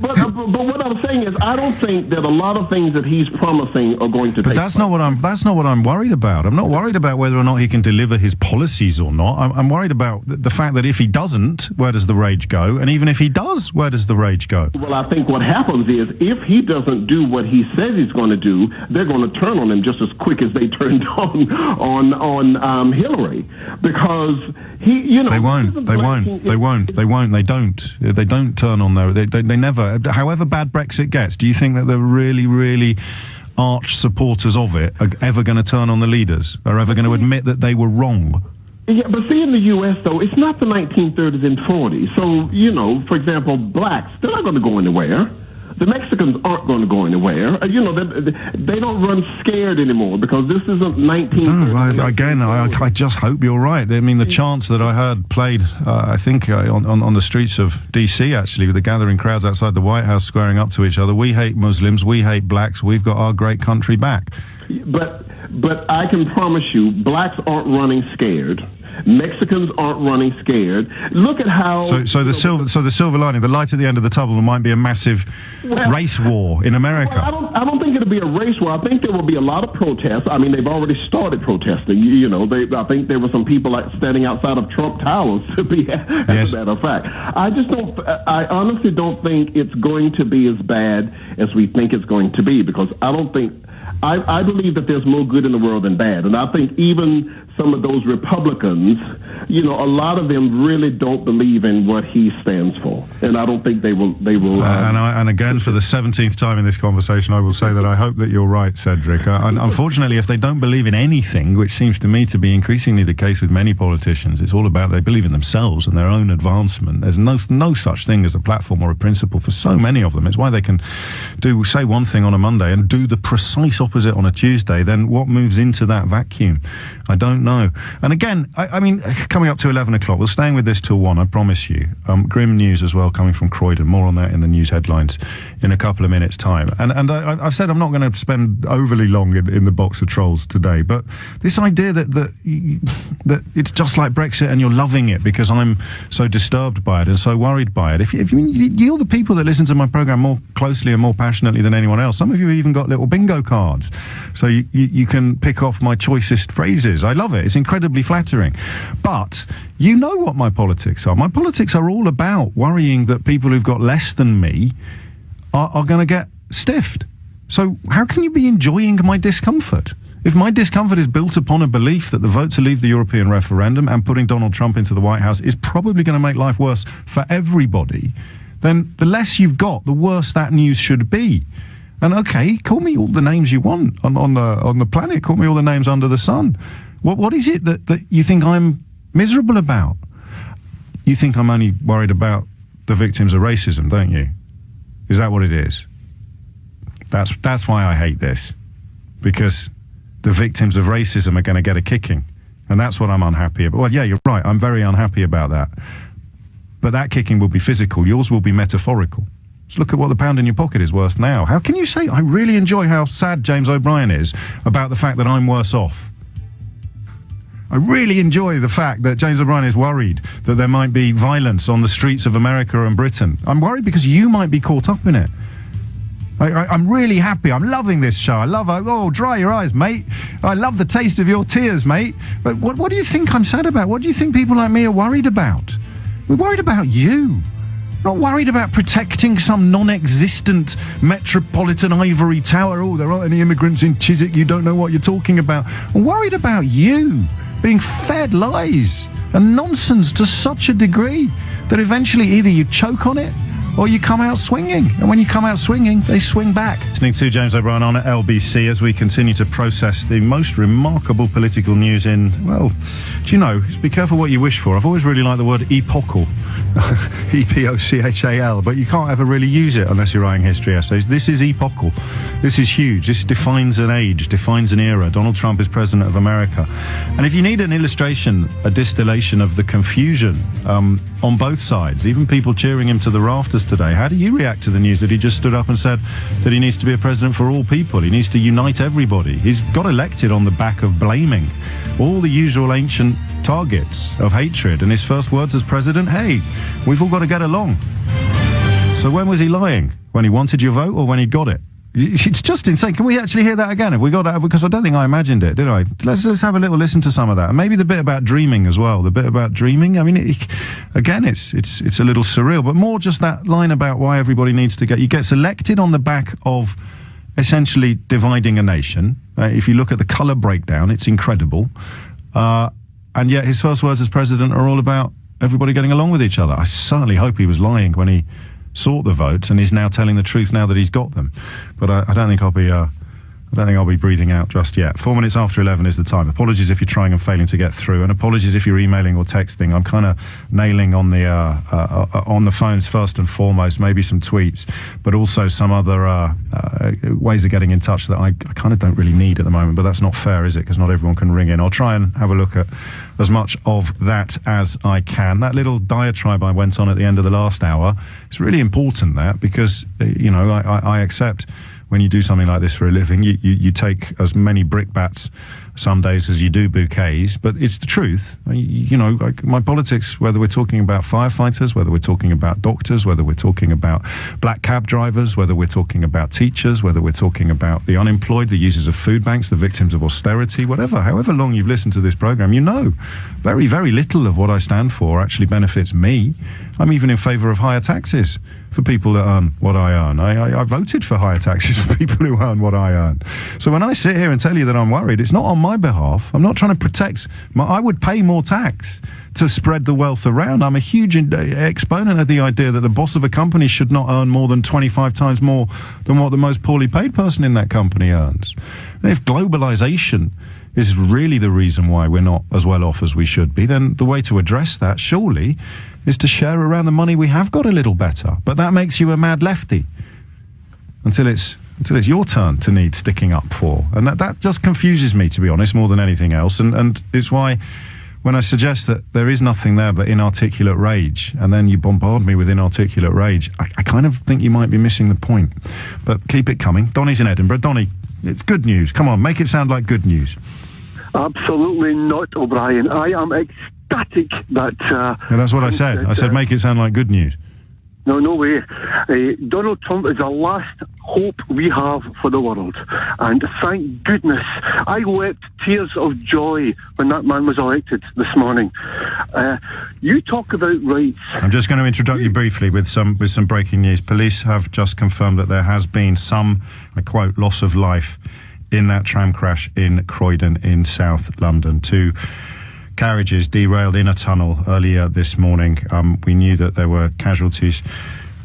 what I'm saying is, I don't think that a lot of things that he's promising are going to. But that's not what I'm worried about. I'm not worried about whether or not he can deliver his policies or not. I'm worried about the fact that if he doesn't, where does the rage go? And even if he does, where does the rage go? Well, I think what happens is if he doesn't do what he says he's going to do, they're going to turn on him just as quick as they turned on Hillary, because he, they won't. They don't turn on their. They never. However bad Brexit gets, do you think that the really arch supporters of it are ever going to turn on the leaders? Are ever going to admit that they were wrong? Yeah, but see, in the U.S., though, it's not the 1930s and 40s. So, for example, blacks, they're not going to go anywhere. The Mexicans aren't going to go anywhere. They don't run scared anymore because this isn't 1930s. I just hope you're right. I mean, the chants that I heard played, I think, on the streets of D.C., actually, with the gathering crowds outside the White House squaring up to each other. We hate Muslims. We hate blacks. We've got our great country back. But I can promise you, blacks aren't running scared. Mexicans aren't running scared. Look at how. So the silver lining, the light at the end of the tunnel, might be a massive race war in America. Well, I don't think it'll be a race war. I think there will be a lot of protests. I mean, they've already started protesting. I think there were some people standing outside of Trump Towers. To be as a matter of fact, I honestly don't think it's going to be as bad as we think it's going to be, because I believe that there's more good in the world than bad. And I think even some of those Republicans, a lot of them really don't believe in what he stands for. And I don't think they will. And again, for the 17th time in this conversation, I will say that I hope that you're right, Cedric. Unfortunately, if they don't believe in anything, which seems to me to be increasingly the case with many politicians, it's all about they believe in themselves and their own advancement. There's no such thing as a platform or a principle for so many of them. It's why they can say one thing on a Monday and do the precise opposite on a Tuesday. Then what moves into that vacuum? I don't know. And again, I mean, coming up to 11 o'clock, we're staying with this till 1, I promise you. Grim news as well coming from Croydon. More on that in the news headlines in a couple of minutes' time. And I've said I'm not going to spend overly long in the box of trolls today, but this idea that it's just like Brexit and you're loving it because I'm so disturbed by it and so worried by it. If you're the people that listen to my programme more closely and more passionately than anyone else, some of you have even got little bingo cards, so you can pick off my choicest phrases. I love it. It's incredibly flattering. But you know what my politics are. My politics are all about worrying that people who've got less than me are going to get stiffed. So how can you be enjoying my discomfort? If my discomfort is built upon a belief that the vote to leave the European referendum and putting Donald Trump into the White House is probably going to make life worse for everybody, then the less you've got, the worse that news should be. And okay, call me all the names you want on the planet. Call me all the names under the sun. What is it that you think I'm miserable about? You think I'm only worried about the victims of racism, don't you? Is that what it is? That's why I hate this. Because the victims of racism are going to get a kicking. And that's what I'm unhappy about. Well, yeah, you're right. I'm very unhappy about that. But that kicking will be physical. Yours will be metaphorical. Just look at what the pound in your pocket is worth now. How can you say, I really enjoy how sad James O'Brien is about the fact that I'm worse off? I really enjoy the fact that James O'Brien is worried that there might be violence on the streets of America and Britain. I'm worried because you might be caught up in it. I'm really happy. I'm loving this show. Dry your eyes, mate. I love the taste of your tears, mate. But what do you think I'm sad about? What do you think people like me are worried about? We're worried about you. Not worried about protecting some non-existent metropolitan ivory tower. Oh, there aren't any immigrants in Chiswick. You don't know what you're talking about. I'm worried about you being fed lies and nonsense to such a degree that eventually either you choke on it or you come out swinging. And when you come out swinging, they swing back. Listening to James O'Brien on at LBC as we continue to process the most remarkable political news in, well, do you know, just be careful what you wish for. I've always really liked the word epochal, E-P-O-C-H-A-L, but you can't ever really use it unless you're writing history essays. This is epochal. This is huge. This defines an age, defines an era. Donald Trump is president of America. And if you need an illustration, a distillation of the confusion on both sides, even people cheering him to the rafters today. How do you react to the news that he just stood up and said that he needs to be a president for all people? He needs to unite everybody. He's got elected on the back of blaming all the usual ancient targets of hatred. And his first words as president, hey, we've all got to get along. So when was he lying? When he wanted your vote or when he got it? It's just insane. Can we actually hear that again? Have we got that? Because I don't think I imagined it, did I? Let's have a little listen to some of that. And maybe the bit about dreaming as well. The bit about dreaming. I mean, it's a little surreal, but more just that line about why everybody needs to he gets elected on the back of essentially dividing a nation. If you look at the colour breakdown, it's incredible. And yet his first words as president are all about everybody getting along with each other. I certainly hope he was lying when he sought the votes and is now telling the truth now that he's got them. But I don't think I'll be breathing out just yet. 4 minutes after 11 is the time. Apologies if you're trying and failing to get through, and apologies if you're emailing or texting. I'm kind of nailing on the phones first and foremost, maybe some tweets, but also some other ways of getting in touch that I kind of don't really need at the moment. But that's not fair, is it? Because not everyone can ring in. I'll try and have a look at as much of that as I can. That little diatribe I went on at the end of the last hour, it's really important, that, because, I accept when you do something like this for a living, you take as many brickbats some days as you do bouquets, but it's the truth. Like my politics, whether we're talking about firefighters, whether we're talking about doctors, whether we're talking about black cab drivers, whether we're talking about teachers, whether we're talking about the unemployed, the users of food banks, the victims of austerity, however long you've listened to this program, very, very little of what I stand for actually benefits me. I'm even in favour of higher taxes for people that earn what I earn. I voted for higher taxes for people who earn what I earn. So when I sit here and tell you that I'm worried, it's not on my behalf. I'm not trying to protect. I would pay more tax to spread the wealth around. I'm a huge exponent of the idea that the boss of a company should not earn more than 25 times more than what the most poorly paid person in that company earns. And if globalization is really the reason why we're not as well off as we should be, then the way to address that, surely, is to share around the money we have got a little better. But that makes you a mad lefty until it's your turn to need sticking up for. And that just confuses me, to be honest, more than anything else. And it's why when I suggest that there is nothing there but inarticulate rage, and then you bombard me with inarticulate rage, I kind of think you might be missing the point. But keep it coming. Donnie's in Edinburgh. Donnie, it's good news. Come on, make it sound like good news. Absolutely not, O'Brien. I am ecstatic that... yeah, that's what I said. I said make it sound like good news. No way. Donald Trump is the last hope we have for the world. And thank goodness, I wept tears of joy when that man was elected this morning. You talk about rights. I'm just going to introduce you briefly with some breaking news. Police have just confirmed that there has been some, I quote, loss of life in that tram crash in Croydon in South London. 2 carriages derailed in a tunnel earlier this morning. We knew that there were casualties.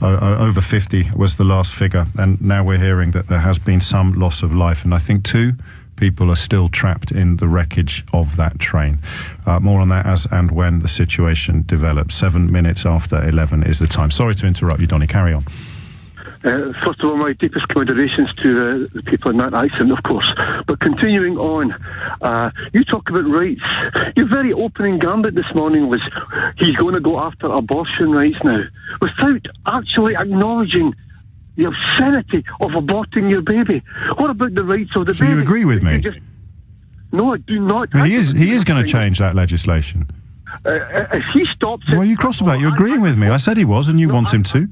Over 50 was the last figure, and now we're hearing that there has been some loss of life, and I think 2 people are still trapped in the wreckage of that train. More on that as and when the situation develops. 7 minutes after 11 is the time. Sorry to interrupt you, Donnie. Carry on. First of all, my deepest commiserations to the people in that accident, of course. But continuing on, you talk about rights. Your very opening gambit this morning was he's going to go after abortion rights now, without actually acknowledging the obscenity of aborting your baby. What about the rights of the baby? So you agree with me? No, I do not. He is going to change that legislation. If he stops it... Well, you cross about. You're agreeing with me. I said he was, and you want him to.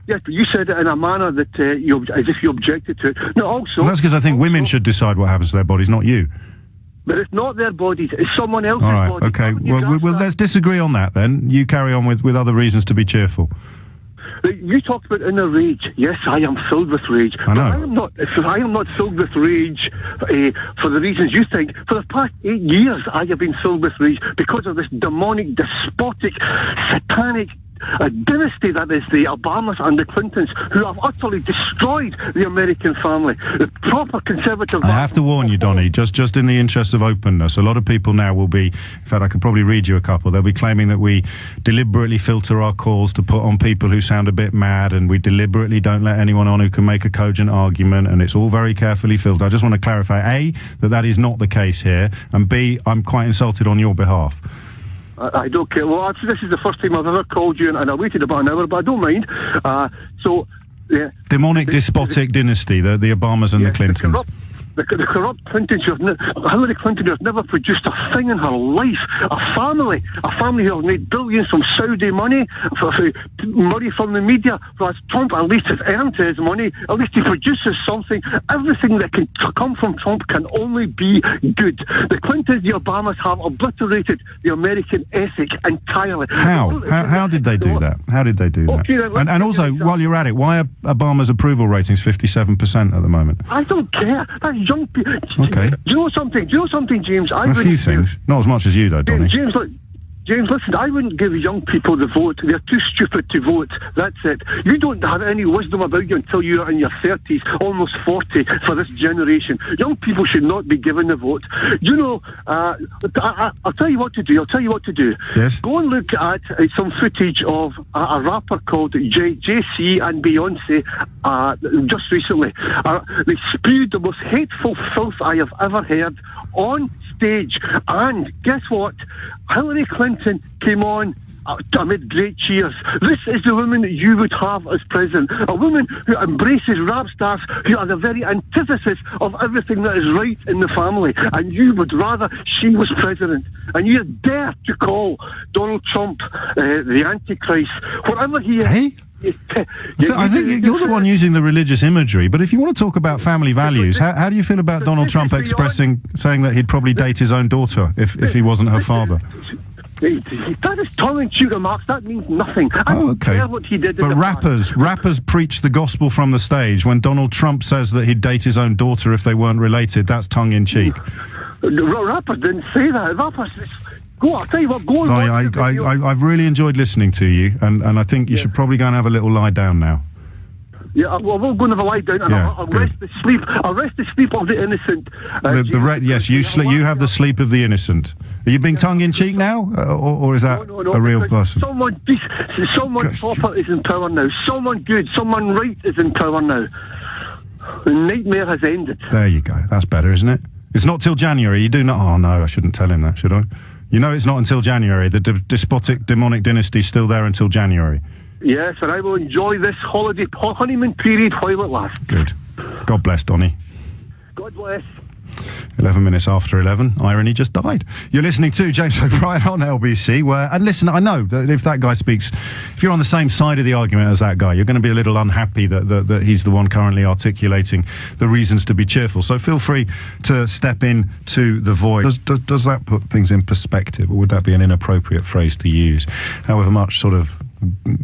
Yes, but you said it in a manner that as if you objected to it. No, also... Well, that's because I think women should decide what happens to their bodies, not you. But it's not their bodies, it's someone else's body. All right, okay. Well, let's disagree on that then. You carry on with other reasons to be cheerful. You talked about inner rage. Yes, I am filled with rage. I know. But I am not filled with rage for the reasons you think. For the past 8 years, I have been filled with rage because of this demonic, despotic, satanic dynasty that is the Obamas and the Clintons, who have utterly destroyed the American family. The proper conservative... I have to warn you, Donnie, just in the interest of openness, a lot of people now will be, in fact, I could probably read you a couple, they'll be claiming that we deliberately filter our calls to put on people who sound a bit mad, and we deliberately don't let anyone on who can make a cogent argument, and it's all very carefully filtered. I just want to clarify, A, that is not the case here, and B, I'm quite insulted on your behalf. I don't care. Well, actually, this is the first time I've ever called you, and I waited about an hour, but I don't mind. Yeah. Demonic, despotic dynasty, the Obamas and the Clintons. The corrupt Clintons, Hillary Clinton has never produced a thing in her life. A family who have made billions from Saudi money, money from the media, whereas Trump at least has earned his money, at least he produces something. Everything that can come from Trump can only be good. The Clintons, the Obamas have obliterated the American ethic entirely. How did they do that? How did they do that? And also, while you're at it, why are Obama's approval ratings 57% at the moment? I don't care. That's young people. Okay. Do you know something, James? A few things. Not as much as you, though, Donny. James, listen, I wouldn't give young people the vote. They're too stupid to vote. That's it. You don't have any wisdom about you until you're in your 30s, almost 40 for this generation. Young people should not be given the vote. You know, I'll tell you what to do. Yes. Go and look at some footage of a rapper called JC and Beyonce just recently. They spewed the most hateful filth I have ever heard on stage. And guess what? Hillary Clinton came on amid great cheers. This is the woman that you would have as president. A woman who embraces rap stars who are the very antithesis of everything that is right in the family. And you would rather she was president. And you dare to call Donald Trump the Antichrist. Whatever he is. Hey? I think you're the one using the religious imagery, but if you want to talk about family values, how do you feel about Donald Trump saying that he'd probably date his own daughter if he wasn't her father? That is tongue-in-cheek remarks. That means nothing. I don't care what he did. But rappers preach the gospel from the stage. When Donald Trump says that he'd date his own daughter if they weren't related, that's tongue-in-cheek. Rappers didn't say that. Rappers... Go on, I'll tell you what, go on. Sorry, I've really enjoyed listening to you, and I think you should probably go and have a little lie down now. Yeah, well, we'll go and have a lie down, and I'll rest the sleep. I'll rest the sleep of the innocent. Yes, you have the sleep of the innocent. Are you being tongue-in-cheek now, or is that a real person? Someone proper is in power now. Someone good, someone right is in power now. The nightmare has ended. There you go. That's better, isn't it? It's not till January. You do not... Oh, no, I shouldn't tell him that, should I? You know it's not until January. The despotic, demonic dynasty is still there until January. Yes, and I will enjoy this holiday honeymoon period while it lasts. Good. God bless, Donny. God bless. 11 minutes after 11, Irony just died. You're listening to James O'Brien on LBC, and listen, I know that if that guy speaks, if you're on the same side of the argument as that guy, you're going to be a little unhappy that he's the one currently articulating the reasons to be cheerful. So feel free to step in to the void. Does that put things in perspective, or would that be an inappropriate phrase to use? However much sort of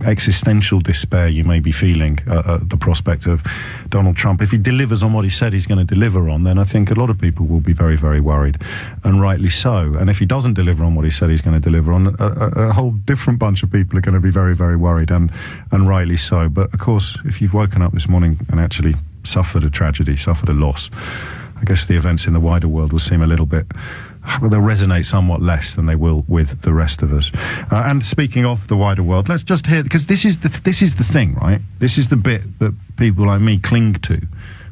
existential despair you may be feeling at the prospect of Donald Trump, if he delivers on what he said he's going to deliver on, then I think a lot of people will be very, very worried, and rightly so. And if he doesn't deliver on what he said he's going to deliver on, a whole different bunch of people are going to be very, very worried, and rightly so. But of course, if you've woken up this morning and actually suffered a tragedy, suffered a loss, I guess the events in the wider world will seem a little bit... Well, they'll resonate somewhat less than they will with the rest of us. And speaking of the wider world, let's just hear, because this is the thing, right? This is the bit that people like me cling to,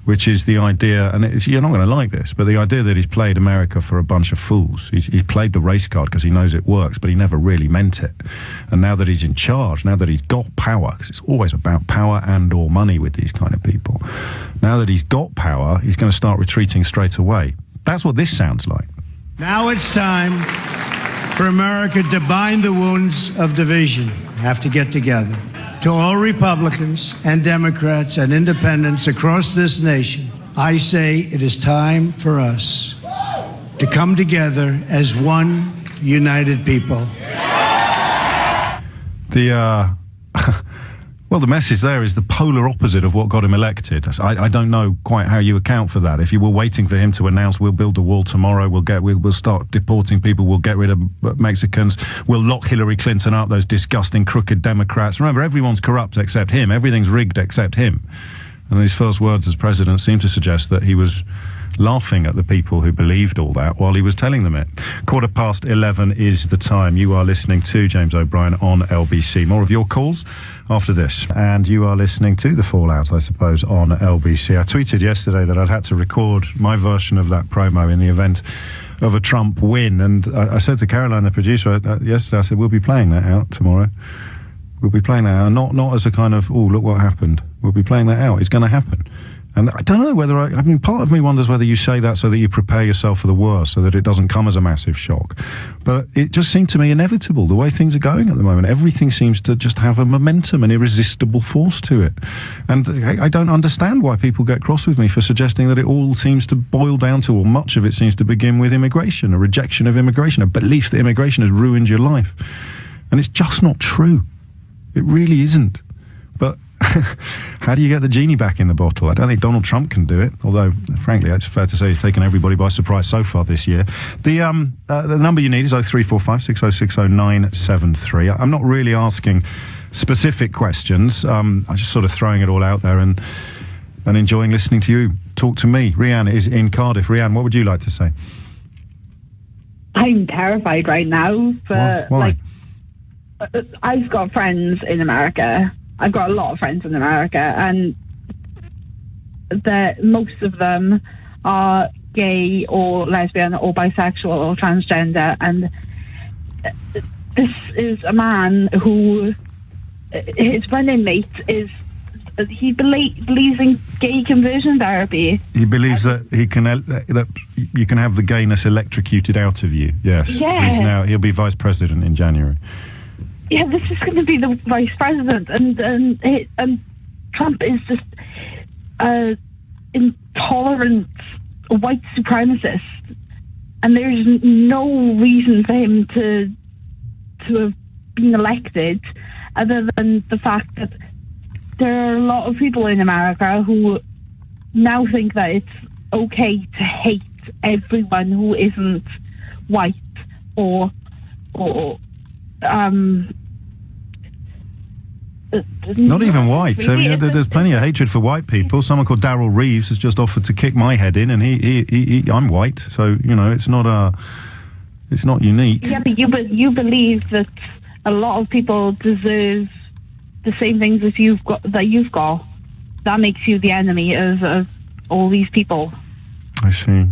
which is the idea, and you're not going to like this, but the idea that he's played America for a bunch of fools. He's played the race card because he knows it works, but he never really meant it. And now that he's in charge, now that he's got power, because it's always about power and or money with these kind of people. Now that he's got power, he's going to start retreating straight away. That's what this sounds like. Now it's time for America to bind the wounds of division. Have to get together. To all Republicans and Democrats and independents across this nation, I say it is time for us to come together as one united people. Well, the message there is the polar opposite of what got him elected. I don't know quite how you account for that. If you were waiting for him to announce, we'll build the wall tomorrow, we'll start deporting people, we'll get rid of Mexicans, we'll lock Hillary Clinton up, those disgusting crooked Democrats. Remember, everyone's corrupt except him. Everything's rigged except him. And his first words as president seem to suggest that he was laughing at the people who believed all that while he was telling them it. 11:15 is the time. You are listening to James O'Brien on LBC. More of your calls after this. And you are listening to The Fallout, I suppose, on LBC. I tweeted yesterday that I'd had to record my version of that promo in the event of a Trump win. And I said to Caroline, the producer, yesterday, I said, we'll be playing that out tomorrow. We'll be playing that out, not as a kind of, oh, look what happened. We'll be playing that out. It's going to happen. And I don't know whether I mean, part of me wonders whether you say that so that you prepare yourself for the worst, so that it doesn't come as a massive shock. But it just seemed to me inevitable, the way things are going at the moment. Everything seems to just have a momentum, an irresistible force to it. And I don't understand why people get cross with me for suggesting that it all seems to boil down to, or much of it seems to begin with immigration, a rejection of immigration, a belief that immigration has ruined your life. And it's just not true. It really isn't. But how do you get the genie back in the bottle? I don't think Donald Trump can do it, although, frankly, it's fair to say he's taken everybody by surprise so far this year. The number you need is 0345 6060 973. I'm not really asking specific questions. I'm just sort of throwing it all out there and enjoying listening to you talk to me. Rianne is in Cardiff. Rianne, what would you like to say? I'm terrified right now. Why? I've got friends in America. I've got a lot of friends in America, and most of them are gay or lesbian or bisexual or transgender, and this is a man who, his running mate he believes in gay conversion therapy. He believes that that you can have the gayness electrocuted out of you. Yes. Yeah. He'll be vice president in January. Yeah, this is going to be the vice president, and Trump is just intolerant white supremacist, and there's no reason for him to have been elected, other than the fact that there are a lot of people in America who now think that it's okay to hate everyone who isn't white or not even white. I mean, there's plenty of hatred for white people. Someone called Darryl Reeves has just offered to kick my head in, and I'm white, so it's not unique. Yeah, but you believe that a lot of people deserve the same things as you've got. That makes you the enemy of all these people. I see.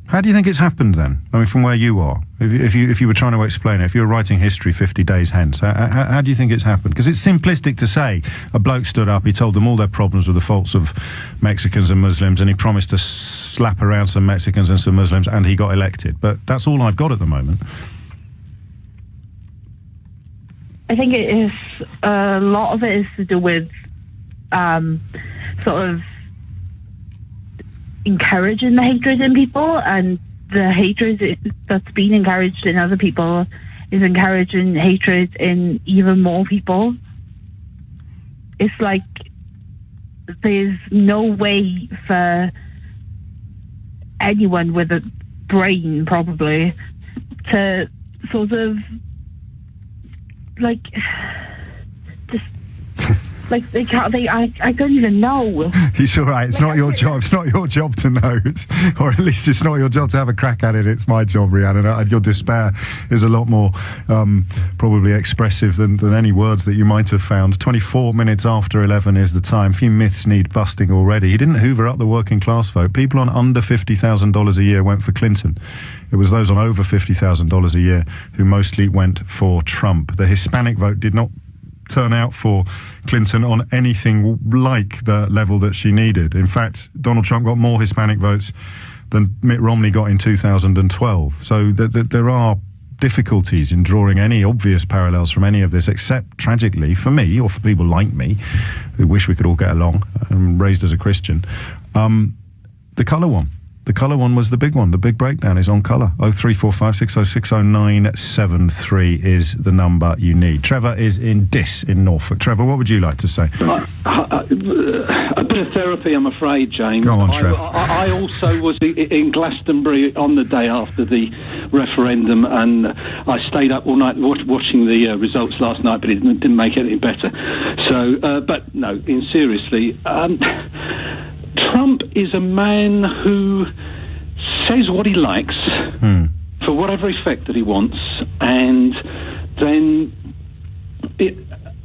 How do you think it's happened then? I mean, from where you are, if you were trying to explain it, if you were writing history 50 days hence, how do you think it's happened? Because it's simplistic to say a bloke stood up, he told them all their problems were the faults of Mexicans and Muslims, and he promised to slap around some Mexicans and some Muslims, and he got elected. But that's all I've got at the moment. I think it is a lot of it is to do with sort of encouraging the hatred in people, and the hatred that's been encouraged in other people is encouraging hatred in even more people. It's like there's no way for anyone with a brain probably to sort of like just like they can't. I don't even know. It's all right. It's not your job. It's not your job to know, or at least it's not your job to have a crack at it. It's my job, Rihanna. And your despair is a lot more probably expressive than any words that you might have found. 24 minutes after 11 is the time. A few myths need busting already. He didn't hoover up the working class vote. People on under $50,000 a year went for Clinton. It was those on over $50,000 a year who mostly went for Trump. The Hispanic vote did not turn out for Clinton on anything like the level that she needed. In fact, Donald Trump got more Hispanic votes than Mitt Romney got in 2012. So there are difficulties in drawing any obvious parallels from any of this, except, tragically, for me, or for people like me, who wish we could all get along, raised as a Christian, the colour one. The colour one was the big one. The big breakdown is on colour. 0345 6060 973 is the number you need. Trevor is in Diss in Norfolk. Trevor, what would you like to say? A bit of therapy, I'm afraid, James. Go on, Trevor. I also was in Glastonbury on the day after the referendum, and I stayed up all night watching the results last night, but it didn't make it any better. So, but no, seriously, Trump is a man who says what he likes for whatever effect that he wants, and then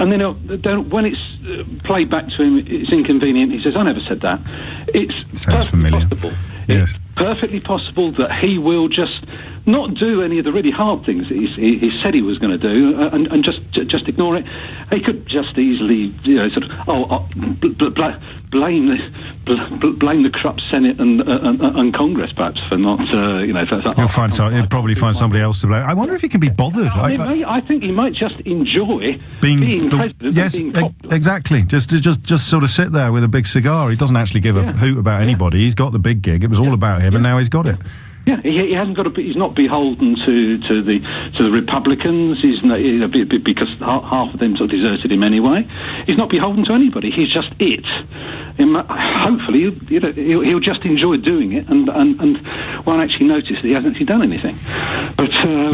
when it's played back to him, it's inconvenient. He says, "I never said that." It's sounds familiar. possible. Yes. perfectly possible that he will just not do any of the really hard things that he said he was going to do, and just ignore it. He could just easily, sort of, blame the corrupt Senate and Congress, perhaps, for not, He'll probably find somebody else to blame. I wonder if he can be bothered. I think he might just enjoy being president. Yes, and being popular. exactly. Just sort of sit there with a big cigar. He doesn't actually give a hoot about anybody. He's got the big gig. It was all about him, and now he's got it. Yeah, he hasn't got to. He's not beholden to the Republicans. He's not, because half of them sort of deserted him anyway. He's not beholden to anybody. He's just it. Hopefully, he'll just enjoy doing it and won't actually notice that he hasn't actually done anything. But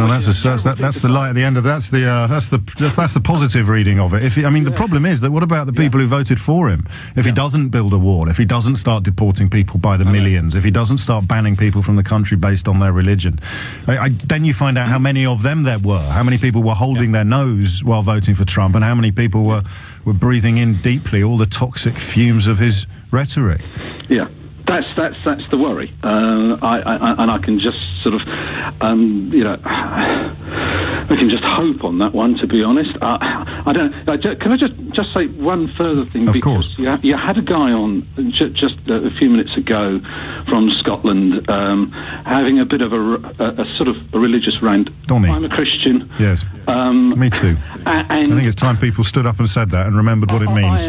that's the light at the end of that's the positive reading of it. The problem is that what about the people who voted for him? If he doesn't build a wall, if he doesn't start deporting people by the millions, if he doesn't start banning people from the country based on their religion, then you find out how many of them there were, how many people were holding their nose while voting for Trump, and how many people were breathing in deeply all the toxic fumes of his rhetoric. Yeah. That's the worry, and I can just sort of, I can just hope on that one. To be honest, I don't. Can I just say one further thing? Of course. You had a guy on just a few minutes ago from Scotland, having a bit of a sort of a religious rant. Donny. I'm a Christian. Yes. Me too. And I think it's time people stood up and said that and remembered what it means.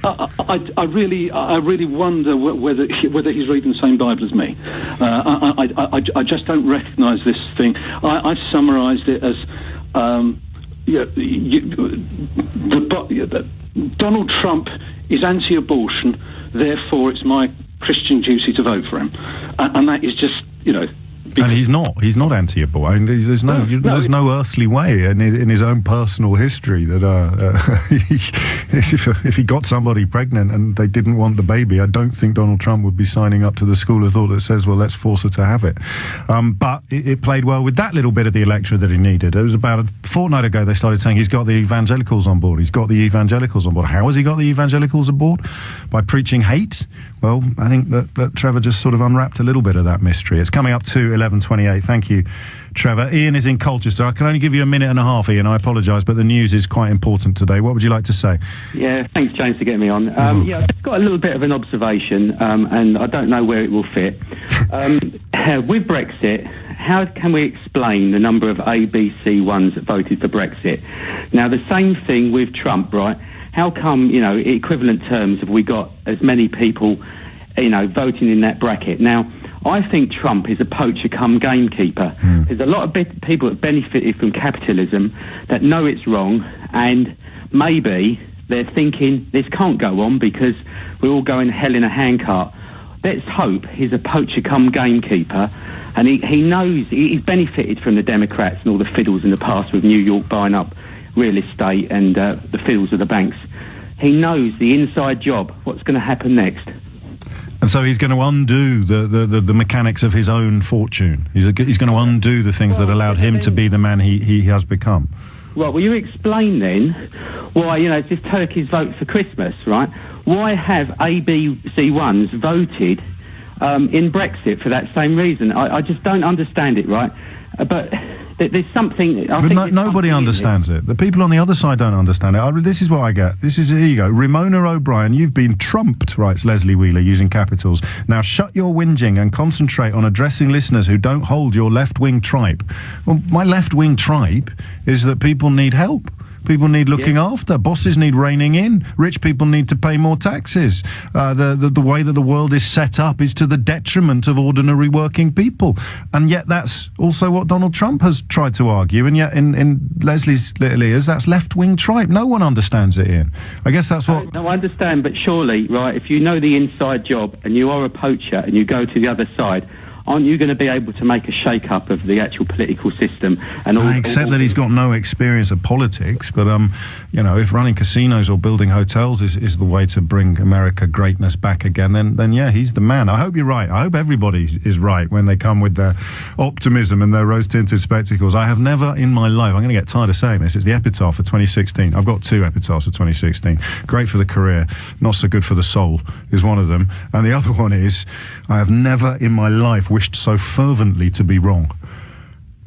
I really wonder whether he's reading the same Bible as me. I just don't recognise this thing. I've summarised it as Donald Trump is anti-abortion, therefore it's my Christian duty to vote for him, and that is just And he's not anti-abortion. There's no earthly way in his own personal history that if he got somebody pregnant and they didn't want the baby, I don't think Donald Trump would be signing up to the school of thought that says, well, let's force her to have it. But it played well with that little bit of the electorate that he needed. It was about a fortnight ago they started saying he's got the evangelicals on board. He's got the evangelicals on board. How has he got the evangelicals on board? By preaching hate? Well, I think that Trevor just sort of unwrapped a little bit of that mystery. It's coming up to 11:28. Thank you, Trevor. Ian is in Colchester. I can only give you a minute and a half, Ian. I apologise, but the news is quite important today. What would you like to say? Yeah, thanks, James, for getting me on. I've just got a little bit of an observation, and I don't know where it will fit. With Brexit, how can we explain the number of ABC ones that voted for Brexit? Now, the same thing with Trump, right? How come, equivalent terms, have we got as many people, voting in that bracket? Now, I think Trump is a poacher come gamekeeper. There's a lot of people that benefited from capitalism that know it's wrong, and maybe they're thinking this can't go on because we're all going hell in a handcart. Let's hope he's a poacher come gamekeeper, and he knows he's benefited from the Democrats and all the fiddles in the past with New York buying up real estate and the fiddles of the banks. He knows the inside job, what's going to happen next. And so he's going to undo the mechanics of his own fortune. He's going to undo the things that allowed him to be the man he has become. Right, will you explain then why, it's this Turkey's vote for Christmas, right? Why have ABC1s voted in Brexit for that same reason? I just don't understand it, right? But there's something... nobody understands it. The people on the other side don't understand it. This is what I get. Here you go. Ramona O'Brien, you've been trumped, writes Leslie Wheeler, using capitals. Now shut your whinging and concentrate on addressing listeners who don't hold your left-wing tripe. Well, my left-wing tripe is that people need help. People need looking after. Bosses need reining in. Rich people need to pay more taxes. The way that the world is set up is to the detriment of ordinary working people. And yet that's also what Donald Trump has tried to argue. And yet in Leslie's little ears, that's left-wing tripe. No one understands it, Ian. I guess that's what... No, I understand, but surely, right, if you know the inside job and you are a poacher and you go to the other side, aren't you going to be able to make a shake-up of the actual political system? And I accept that he's got no experience of politics, but you know, if running casinos or building hotels is the way to bring America greatness back again, then yeah, he's the man. I hope you're right. I hope everybody is right when they come with their optimism and their rose-tinted spectacles. I have never in my life, I'm going to get tired of saying this, it's the epitaph for 2016. I've got 2 epitaphs for 2016. Great for the career, not so good for the soul is one of them. And the other one is, I have never in my life wished so fervently to be wrong.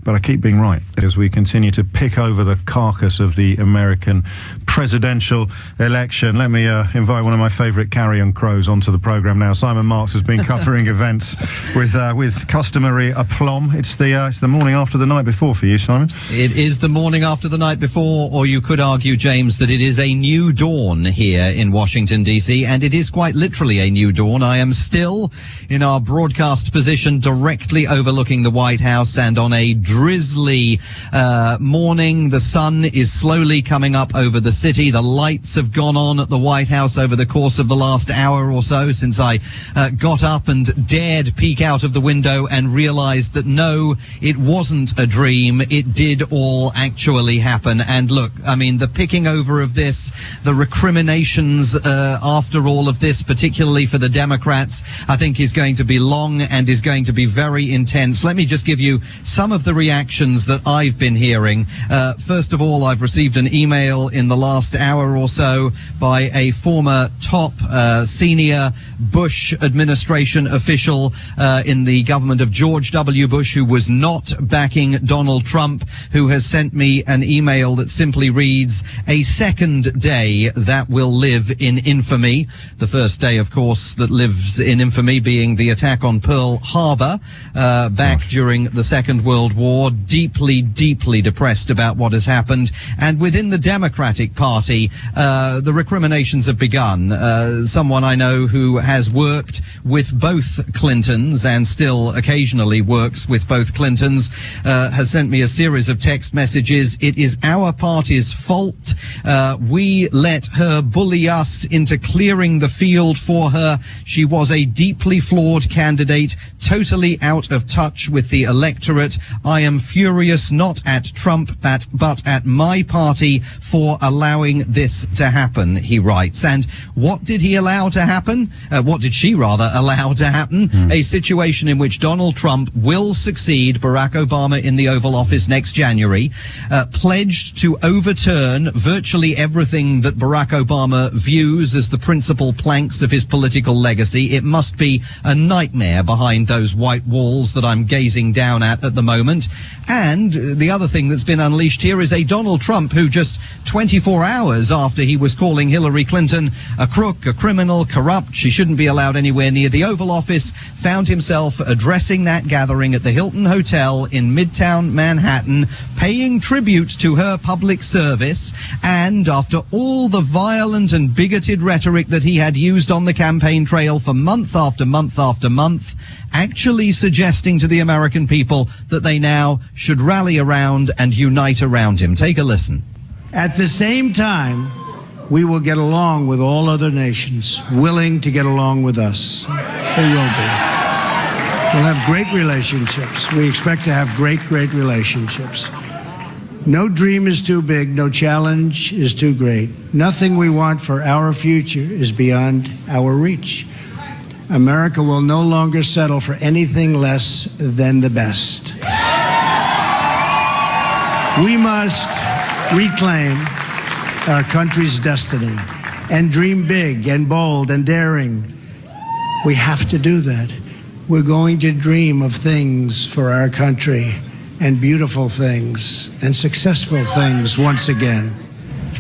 But I keep being right as we continue to pick over the carcass of the American presidential election. Let me invite one of my favourite carrion crows onto the programme now. Simon Marks has been covering events with customary aplomb. It's the morning after the night before for you, Simon. It is the morning after the night before, or you could argue, James, that it is a new dawn here in Washington, D.C., and it is quite literally a new dawn. I am still in our broadcast position directly overlooking the White House, and on a drizzly morning, the sun is slowly coming up over the city. The lights have gone on at the White House over the course of the last hour or so since I got up and dared peek out of the window and realized that no, it wasn't a dream. It did all actually happen. And look, I mean, the picking over of this, the recriminations after all of this, particularly for the Democrats, I think is going to be long and is going to be very intense. Let me just give you some of the reactions that I've been hearing. First of all, I've received an email in the last hour or so by a former top senior Bush administration official in the government of George W. Bush, who was not backing Donald Trump, who has sent me an email that simply reads, "A second day that will live in infamy." The first day, of course, that lives in infamy being the attack on Pearl Harbor back during the Second World War. Deeply, deeply depressed about what has happened. And within the Democratic Party, the recriminations have begun. Someone I know who has worked with both Clintons and still occasionally works with both Clintons has sent me a series of text messages. "It is our party's fault. We let her bully us into clearing the field for her. She was a deeply flawed candidate, totally out of touch with the electorate. I am furious not at Trump, but at my party for allowing this to happen," he writes. And what did he allow to happen? What did she rather allow to happen? A situation in which Donald Trump will succeed Barack Obama in the Oval Office next January, pledged to overturn virtually everything that Barack Obama views as the principal planks of his political legacy. It must be a nightmare behind those white walls that I'm gazing down at the moment. And the other thing that's been unleashed here is a Donald Trump who just 24 hours after he was calling Hillary Clinton a crook, a criminal, corrupt, she shouldn't be allowed anywhere near the Oval Office, found himself addressing that gathering at the Hilton Hotel in Midtown Manhattan, paying tribute to her public service, and after all the violent and bigoted rhetoric that he had used on the campaign trail for month after month after month, actually suggesting to the American people that they now should rally around and unite around him. Take a listen. At the same time, we will get along with all other nations willing to get along with us. We will be. We'll have great relationships. We expect to have great relationships. No dream is too big. No challenge is too great. Nothing we want for our future is beyond our reach. America will no longer settle for anything less than the best. We must reclaim our country's destiny and dream big and bold and daring. We have to do that. We're going to dream of things for our country, and beautiful things and successful things once again.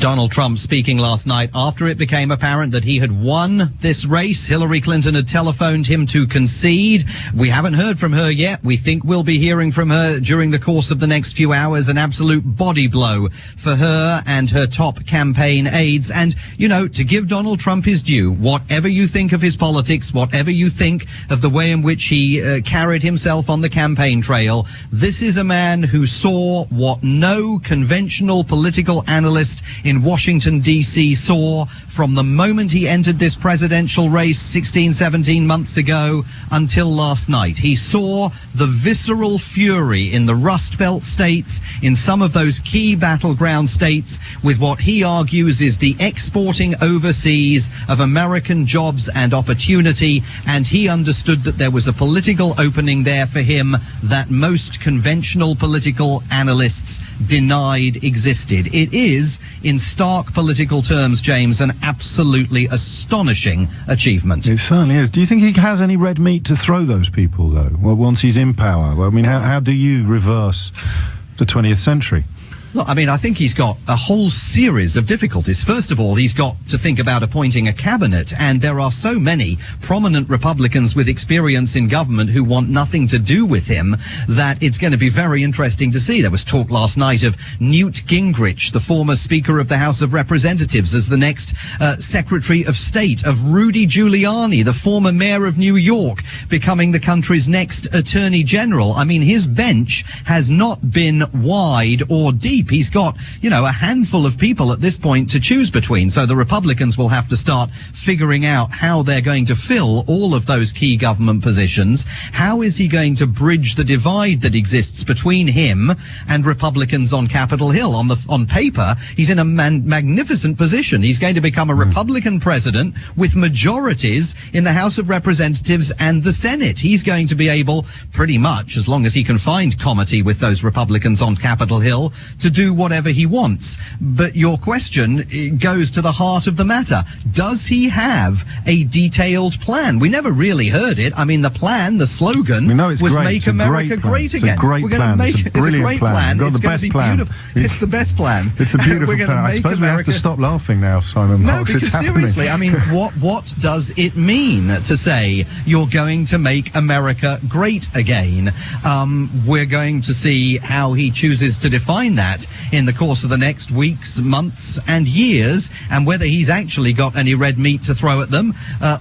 Donald Trump speaking last night after it became apparent that he had won this race. Hillary Clinton had telephoned him to concede. We haven't heard from her yet. We think we'll be hearing from her during the course of the next few hours. An absolute body blow for her and her top campaign aides. And, you know, to give Donald Trump his due, whatever you think of his politics, whatever you think of the way in which he carried himself on the campaign trail, this is a man who saw what no conventional political analyst in Washington, D.C. saw from the moment he entered this presidential race 16, 17 months ago until last night. He saw the visceral fury in the Rust Belt states, in some of those key battleground states, with what he argues is the exporting overseas of American jobs and opportunity, and he understood that there was a political opening there for him that most conventional political analysts denied existed. It is, in stark political terms, James, an absolutely astonishing achievement. It certainly is. Do you think he has any red meat to throw those people, though? Well, once he's in power, well, I mean, how do you reverse the 20th century? Look, I mean, I think he's got a whole series of difficulties. First of all, he's got to think about appointing a cabinet, and there are so many prominent Republicans with experience in government who want nothing to do with him that it's going to be very interesting to see. There was talk last night of Newt Gingrich, the former Speaker of the House of Representatives, as the next Secretary of State, of Rudy Giuliani, the former mayor of New York, becoming the country's next Attorney General. I mean, his bench has not been wide or deep. He's got, you know, a handful of people at this point to choose between. So the Republicans will have to start figuring out how they're going to fill all of those key government positions. How is he going to bridge the divide that exists between him and Republicans on Capitol Hill? On paper, he's in a magnificent position. He's going to become a Republican president with majorities in the House of Representatives and the Senate. He's going to be able, pretty much, as long as he can find comity with those Republicans on Capitol Hill, to do whatever he wants. But your question goes to the heart of the matter. Does he have a detailed plan? We never really heard it. I mean, the plan, the slogan, was great. Make America great again. It's a great plan. It's a brilliant plan. It's going to be beautiful. It's the best plan. It's a beautiful plan. I suppose we have to stop laughing now, Simon Marks. No, because seriously, I mean, what does it mean to say you're going to make America great again? We're going to see how he chooses to define that in the course of the next weeks, months and years, and whether he's actually got any red meat to throw at them,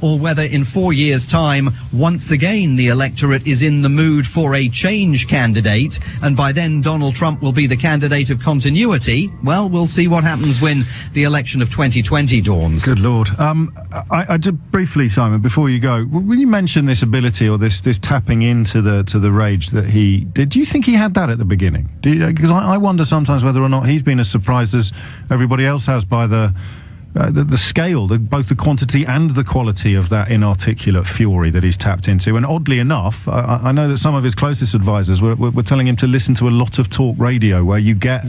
or whether in 4 years' time, once again, the electorate is in the mood for a change candidate, and by then Donald Trump will be the candidate of continuity. Well, we'll see what happens when the election of 2020 dawns. Good Lord. I just briefly, Simon, before you go, when you mentioned this ability or this tapping into the rage that he did, do you think he had that at the beginning? Because I wonder sometimes whether or not he's been as surprised as everybody else has by the scale, both the quantity and the quality of that inarticulate fury that he's tapped into. And oddly enough, I know that some of his closest advisors were telling him to listen to a lot of talk radio, where you get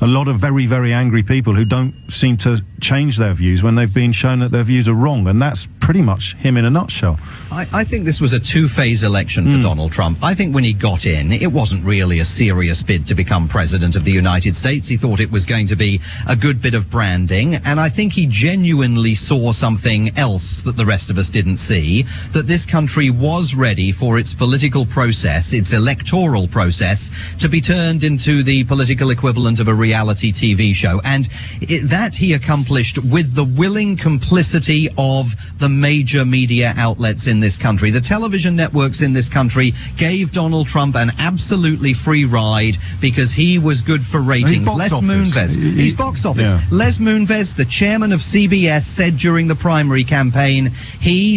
a lot of very, very angry people who don't seem to change their views when they've been shown that their views are wrong. And that's pretty much him in a nutshell. I think this was a two-phase election for Donald Trump. I think when he got in, it wasn't really a serious bid to become president of the United States. He thought it was going to be a good bit of branding, and I think he genuinely saw something else that the rest of us didn't see, that this country was ready for its political process, its electoral process, to be turned into the political equivalent of a reality TV show. And that he accomplished with the willing complicity of the major media outlets in this country. The television networks in this country gave Donald Trump an absolutely free ride because he was good for ratings. Les Moonves, he's box office. Yeah. Les Moonves, the chairman of CBS, said during the primary campaign,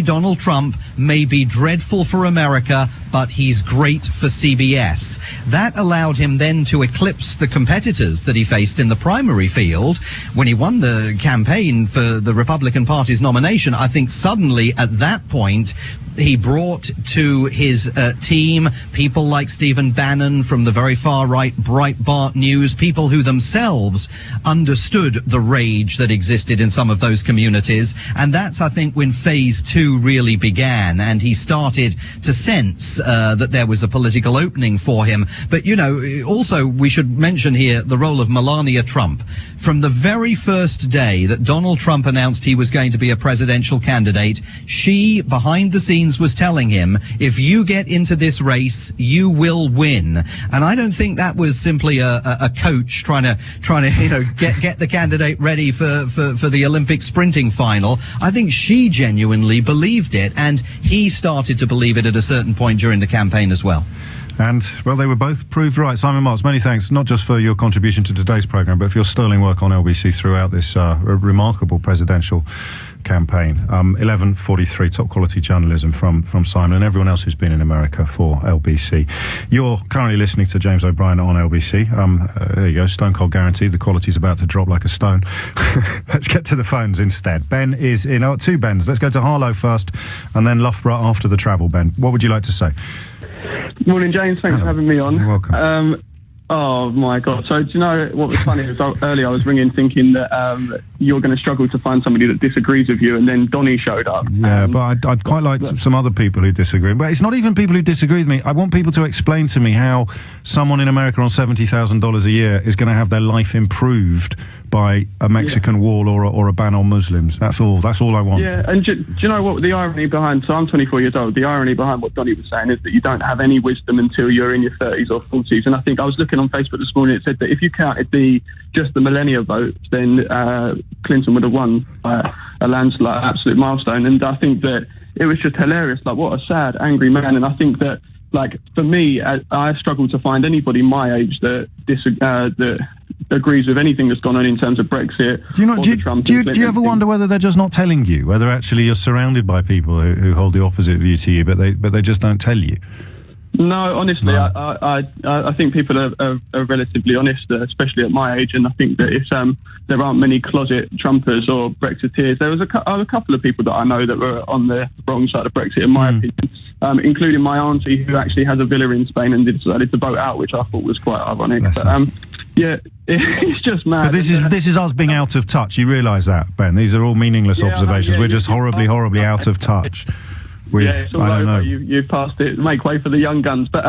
Donald Trump, may be dreadful for America, but he's great for CBS. That allowed him then to eclipse the competitors that he faced in the primary field. When he won the campaign for the Republican Party's nomination, I think suddenly at that point, he brought to his team people like Stephen Bannon from the very far right Breitbart News, people who themselves understood the rage that existed in some of those communities. And that's, I think, when phase two really began, and he started to sense that there was a political opening for him. But, you know, also we should mention here the role of Melania Trump. From the very first day that Donald Trump announced he was going to be a presidential candidate, she, behind the scenes, was telling him, if you get into this race, you will win. And I don't think that was simply a coach trying to get the candidate ready for the Olympic sprinting final. I think she genuinely believed it, and he started to believe it at a certain point during the campaign as well. And, well, they were both proved right. Simon Marks, many thanks, not just for your contribution to today's programme, but for your sterling work on LBC throughout this remarkable presidential campaign. 11:43, top quality journalism from Simon and everyone else who's been in America for LBC. You're currently listening to James O'Brien on LBC. There you go, stone cold guaranteed. The quality's about to drop like a stone. Let's get to the phones instead. Ben is in. Oh, two Bens. Let's go to Harlow first and then Loughborough after the travel. Ben, what would you like to say? Morning, James. Thanks for having me on. You're welcome. Oh, my God. So, do you know what was funny? Earlier I was ringing thinking that you're going to struggle to find somebody that disagrees with you, and then Donny showed up. Yeah, but I'd quite like some other people who disagree. But it's not even people who disagree with me. I want people to explain to me how someone in America on $70,000 a year is going to have their life improved by a Mexican wall or a ban on Muslims. That's all I want. Yeah, and do you know what the irony behind... So I'm 24 years old. The irony behind what Donny was saying is that you don't have any wisdom until you're in your 30s or 40s. And I think I was looking on Facebook this morning, it said that if you counted just the millennia votes, then Clinton would have won a landslide, absolute milestone. And I think that it was just hilarious. Like, what a sad, angry man. And I think that, like, for me, I struggle to find anybody my age that agrees with anything that's gone on in terms of Brexit. Do you ever wonder whether they're just not telling you, whether actually you're surrounded by people who hold the opposite view to you, but they just don't tell you? No, honestly, no. I think people are relatively honest, especially at my age, and I think that if there aren't many closet Trumpers or Brexiteers. There was a couple of people that I know that were on the wrong side of Brexit, in my opinion, including my auntie, who actually has a villa in Spain and decided to vote out, which I thought was quite ironic. But yeah, it's just mad. But this is us being out of touch. You realise that, Ben? These are all meaningless observations. We're just horribly out of touch. It's all over. You've passed it. Make way for the young guns. But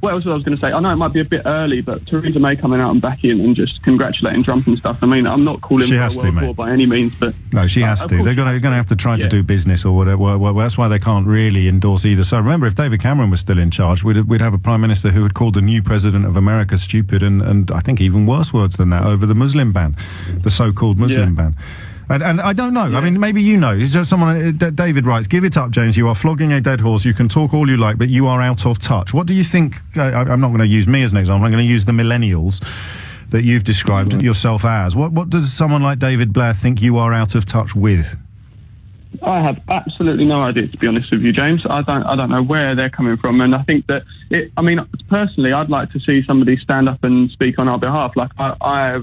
what else was I was going to say? I know it might be a bit early, but Theresa May coming out and backing and just congratulating Trump and stuff. I mean, I'm not calling for a world war by any means, but no, she has to. They're going to have to try to do business or whatever. Well, that's why they can't really endorse either. So remember, if David Cameron was still in charge, we'd have a prime minister who had called the new president of America stupid and I think even worse words than that over the Muslim ban, the so-called Muslim ban. And I don't know. I mean, maybe you know. Is there someone? David writes, "Give it up, James. You are flogging a dead horse. You can talk all you like, but you are out of touch." What do you think? I'm not going to use me as an example. I'm going to use the millennials that you've described yourself as. What does someone like David Blair think you are out of touch with? I have absolutely no idea, to be honest with you, James. I don't know where they're coming from, and I think that personally, I'd like to see somebody stand up and speak on our behalf. Like I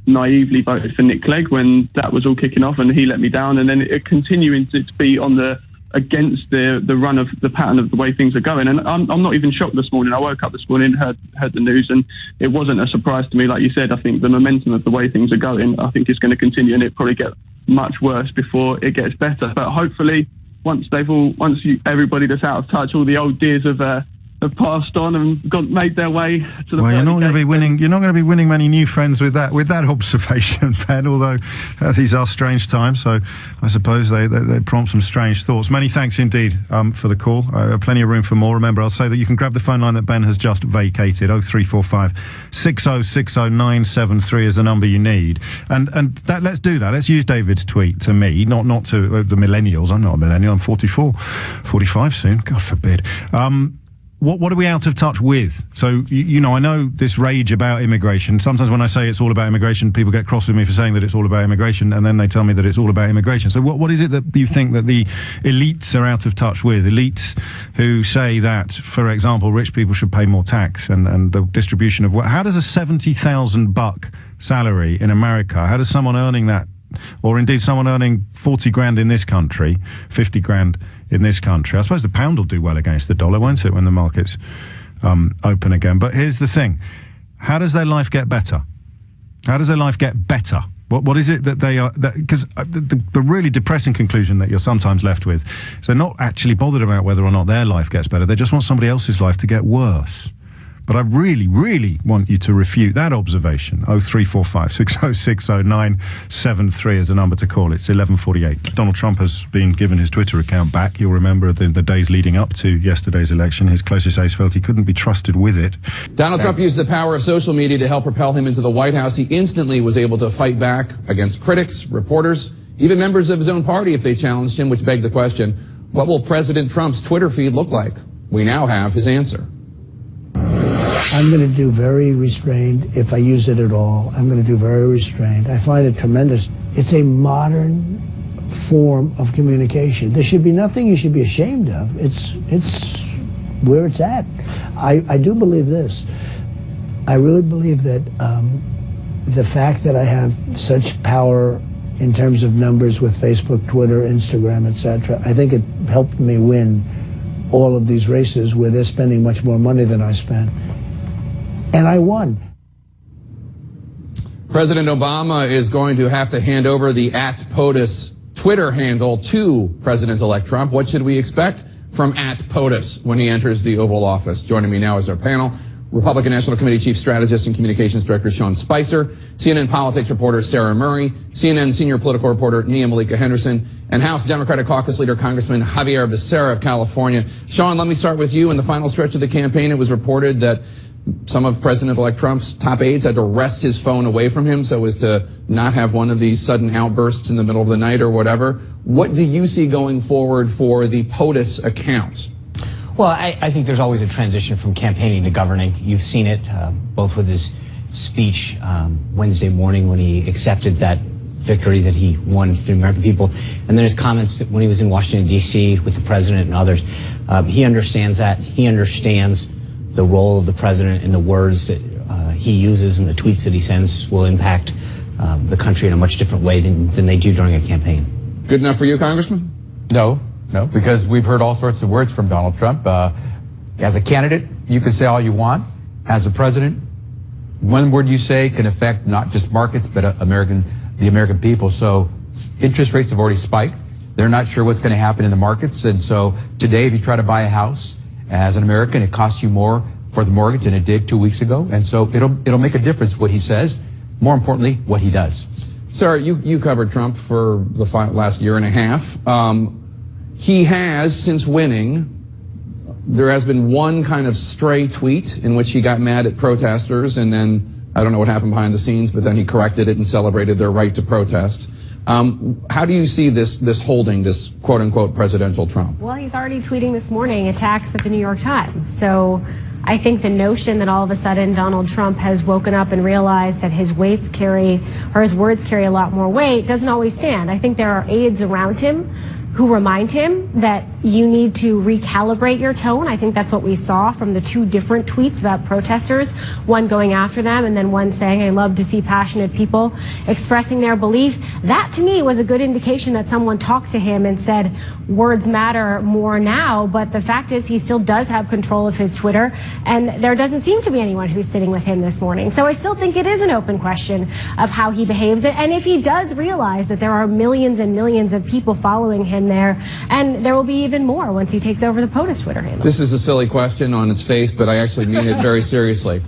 naively voted for Nick Clegg when that was all kicking off, and he let me down, and then it continuing to be against the run of the pattern of the way things are going. And I'm not even shocked this morning. I woke up this morning, heard the news, and it wasn't a surprise to me. Like you said, I think the momentum of the way things are going, I think it's going to continue, and it probably get much worse before it gets better. But hopefully, once everybody that's out of touch, all the old dears have passed on and made their way to the. Well, you're not going to be winning. You're not going to be winning many new friends with that observation, Ben. Although these are strange times, so I suppose they prompt some strange thoughts. Many thanks indeed for the call. Plenty of room for more. Remember, I'll say that you can grab the phone line that Ben has just vacated. 0345 6060 973 is the number you need. And that, let's do that. Let's use David's tweet to me, not to the millennials. I'm not a millennial. I'm 44, 45 soon. God forbid. What are we out of touch with? So, I know this rage about immigration. Sometimes when I say it's all about immigration, people get cross with me for saying that it's all about immigration, and then they tell me that it's all about immigration. So what is it that you think that the elites are out of touch with? Elites who say that, for example, rich people should pay more tax and the distribution of how does a $70,000 salary in America, how does someone earning that, or indeed someone earning 40 grand in this country, 50 grand in this country. I suppose the pound will do well against the dollar, won't it, when the markets open again? But here's the thing. How does their life get better? How does their life get better? What is it that they are... Because the really depressing conclusion that you're sometimes left with is they're not actually bothered about whether or not their life gets better. They just want somebody else's life to get worse. But I really, really want you to refute that observation. 0345 6060 973 is the number to call. It's 11:48. Donald Trump has been given his Twitter account back. You'll remember the days leading up to yesterday's election. His closest aides felt he couldn't be trusted with it. Donald Trump used the power of social media to help propel him into the White House. He instantly was able to fight back against critics, reporters, even members of his own party if they challenged him, which begged the question, what will President Trump's Twitter feed look like? We now have his answer. I'm going to do very restrained. If I use it at all, I'm going to do very restrained. I find it tremendous. It's a modern form of communication. There should be nothing you should be ashamed of. It's where it's at. I do believe this. I really believe that the fact that I have such power in terms of numbers with Facebook, Twitter, Instagram, etc., I think it helped me win all of these races where they're spending much more money than I spend. And I won. President Obama is going to have to hand over the @POTUS Twitter handle to President-elect Trump. What should we expect from @POTUS when he enters the Oval Office? Joining me now is our panel. Republican National Committee Chief Strategist and Communications Director Sean Spicer, CNN politics reporter Sarah Murray, CNN senior political reporter Nia Malika Henderson, and House Democratic Caucus Leader Congressman Javier Becerra of California. Sean, let me start with you. In the final stretch of the campaign, it was reported that some of President-elect Trump's top aides had to wrest his phone away from him so as to not have one of these sudden outbursts in the middle of the night or whatever. What do you see going forward for the POTUS account? Well, I think there's always a transition from campaigning to governing. You've seen it both with his speech Wednesday morning when he accepted that victory that he won for the American people, and then his comments when he was in Washington, D.C. with the president and others. He understands that. He understands the role of the president and the words that he uses and the tweets that he sends will impact the country in a much different way than they do during a campaign. Good enough for you, Congressman? No, because we've heard all sorts of words from Donald Trump. As a candidate, you can say all you want. As a president, one word you say can affect not just markets, but the American people. So interest rates have already spiked. They're not sure what's going to happen in the markets. And so today, if you try to buy a house as an American, it costs you more for the mortgage than it did 2 weeks ago. And so it'll make a difference what he says. More importantly, what he does. Sarah, you covered Trump for the last year and a half. He has, since winning, there has been one kind of stray tweet in which he got mad at protesters, and then I don't know what happened behind the scenes, but then he corrected it and celebrated their right to protest. How do you see this holding, this quote-unquote presidential Trump? Well, he's already tweeting this morning attacks at the New York Times. So I think the notion that all of a sudden Donald Trump has woken up and realized that his words carry a lot more weight doesn't always stand. I think there are aides around him who remind him that you need to recalibrate your tone. I think that's what we saw from the two different tweets about protesters, one going after them and then one saying, I love to see passionate people expressing their belief. That to me was a good indication that someone talked to him and said, words matter more now, but the fact is he still does have control of his Twitter, and there doesn't seem to be anyone who's sitting with him this morning. So I still think it is an open question of how he behaves, and if he does realize that there are millions and millions of people following him there, and there will be even more once he takes over the POTUS Twitter handle. This is a silly question on its face, but I actually mean it very seriously.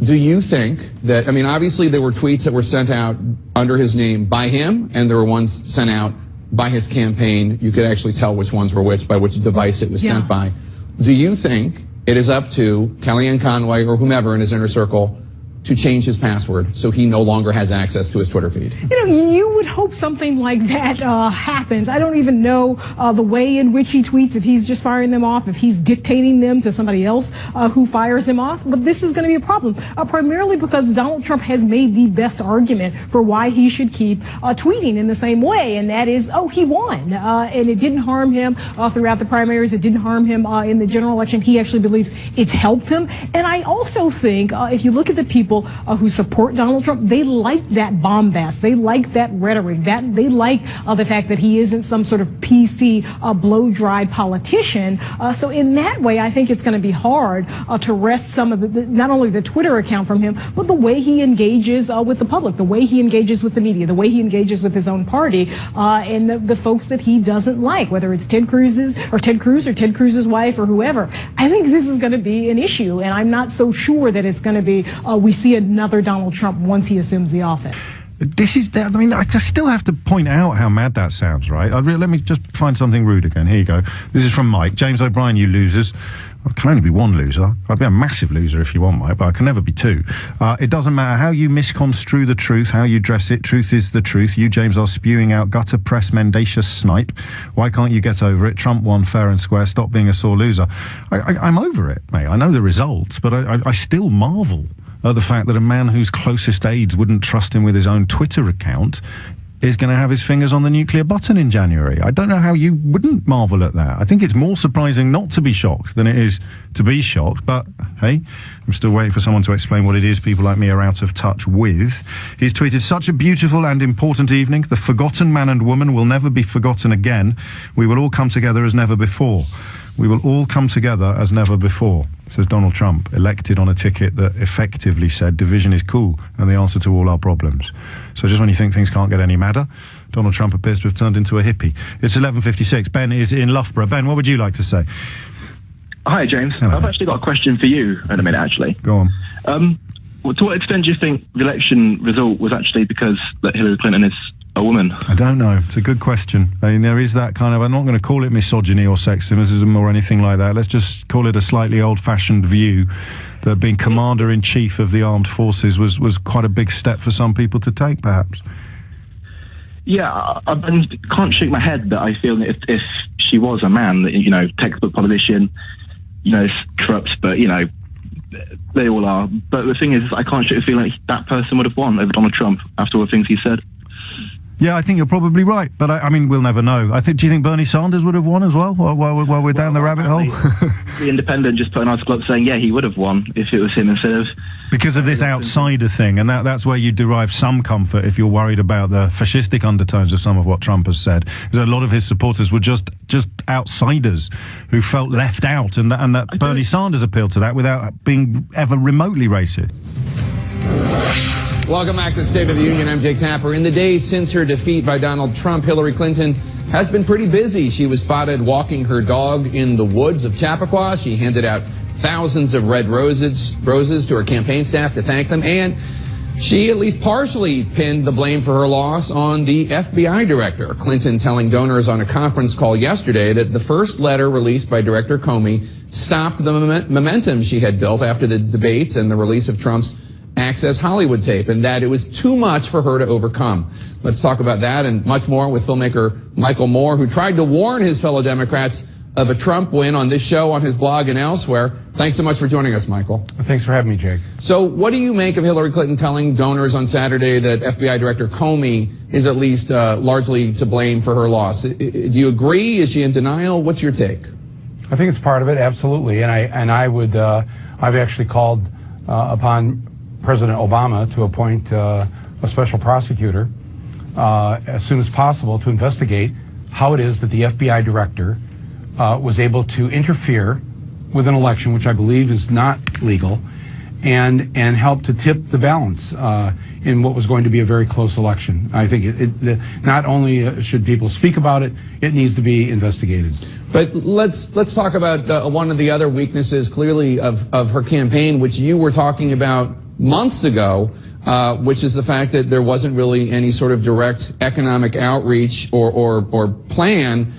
Do you think that, I mean, obviously there were tweets that were sent out under his name by him, and there were ones sent out by his campaign. You could actually tell which ones were which by which device it was sent by. Do you think it is up to Kellyanne Conway or whomever in his inner circle to change his password so he no longer has access to his Twitter feed? You know, you would hope something like that happens. I don't even know the way in which he tweets, if he's just firing them off, if he's dictating them to somebody else who fires them off. But this is going to be a problem, primarily because Donald Trump has made the best argument for why he should keep tweeting in the same way, and that is, he won. And it didn't harm him throughout the primaries. It didn't harm him in the general election. He actually believes it's helped him. And I also think if you look at the people who support Donald Trump, they like that bombast. They like that rhetoric. They like the fact that he isn't some sort of PC blow-dry politician. So in that way, I think it's going to be hard to wrest some of not only the Twitter account from him, but the way he engages with the public, the way he engages with the media, the way he engages with his own party, and the folks that he doesn't like, whether it's Ted Cruz or Ted Cruz's wife or whoever. I think this is going to be an issue, and I'm not so sure that it's going to be we see another Donald Trump once he assumes the office. I mean, I still have to point out how mad that sounds, right? Let me just find something rude again. Here you go. This is from Mike. James O'Brien, you losers. I can only be one loser. I'd be a massive loser if you want, Mike, but I can never be two. It doesn't matter how you misconstrue the truth, how you dress it. Truth is the truth. You, James, are spewing out gutter press mendacious snipe. Why can't you get over it? Trump won fair and square. Stop being a sore loser. I'm over it, mate. I know the results, but I still marvel at the fact that a man whose closest aides wouldn't trust him with his own Twitter account is going to have his fingers on the nuclear button in January. I don't know how you wouldn't marvel at that. I think it's more surprising not to be shocked than it is to be shocked, but hey, I'm still waiting for someone to explain what it is people like me are out of touch with. He's tweeted, "Such a beautiful and important evening. The forgotten man and woman will never be forgotten again. We will all come together as never before. We will all come together as never before," says Donald Trump, elected on a ticket that effectively said division is cool and the answer to all our problems. So just when you think things can't get any madder, Donald Trump appears to have turned into a hippie. It's 11:56. Ben is in Loughborough. Ben, what would you like to say? Hi, James. Hello. I've actually got a question for you in a minute, actually. Go on. Well, to what extent do you think the election result was actually because that Hillary Clinton is a woman? I don't know. It's a good question. I mean, there is that kind of, I'm not going to call it misogyny or sexism or anything like that. Let's just call it a slightly old-fashioned view that being commander-in-chief of the armed forces was quite a big step for some people to take, perhaps. Yeah, I can't shake my head that I feel that if she was a man, that, textbook politician, corrupt, but, they all are. But the thing is, I can't shake the feeling that person would have won over Donald Trump after all the things he said. Yeah, I think you're probably right, but I mean, we'll never know. Do you think Bernie Sanders would have won as well, while we're down the rabbit hole? The Independent just put an article up saying, yeah, he would have won if it was him instead of... Because of this outsider thing, and that's where you derive some comfort if you're worried about the fascistic undertones of some of what Trump has said. Because a lot of his supporters were just outsiders who felt left out, and that Bernie Sanders appealed to that without being ever remotely racist. Welcome back to State of the Union. I'm Jake Tapper. In the days since her defeat by Donald Trump, Hillary Clinton has been pretty busy. She was spotted walking her dog in the woods of Chappaqua. She handed out thousands of red roses to her campaign staff to thank them, and she at least partially pinned the blame for her loss on the FBI director. Clinton telling donors on a conference call yesterday that the first letter released by Director Comey stopped the momentum she had built after the debates and the release of Trump's Access Hollywood tape, and that it was too much for her to overcome. Let's talk about that and much more with filmmaker Michael Moore, who tried to warn his fellow Democrats of a Trump win on this show, on his blog, and elsewhere. Thanks so much for joining us, Michael. Thanks for having me, Jake. So what do you make of Hillary Clinton telling donors on Saturday that FBI Director Comey is at least largely to blame for her loss? Do you agree? Is she in denial? What's your take? I think it's part of it, absolutely. And I would, I've actually called upon President Obama to appoint a special prosecutor as soon as possible to investigate how it is that the FBI director was able to interfere with an election, which I believe is not legal, and help to tip the balance in what was going to be a very close election. I think not only should people speak about it, it needs to be investigated. But let's talk about one of the other weaknesses, clearly, of her campaign, which you were talking about months ago, which is the fact that there wasn't really any sort of direct economic outreach or plan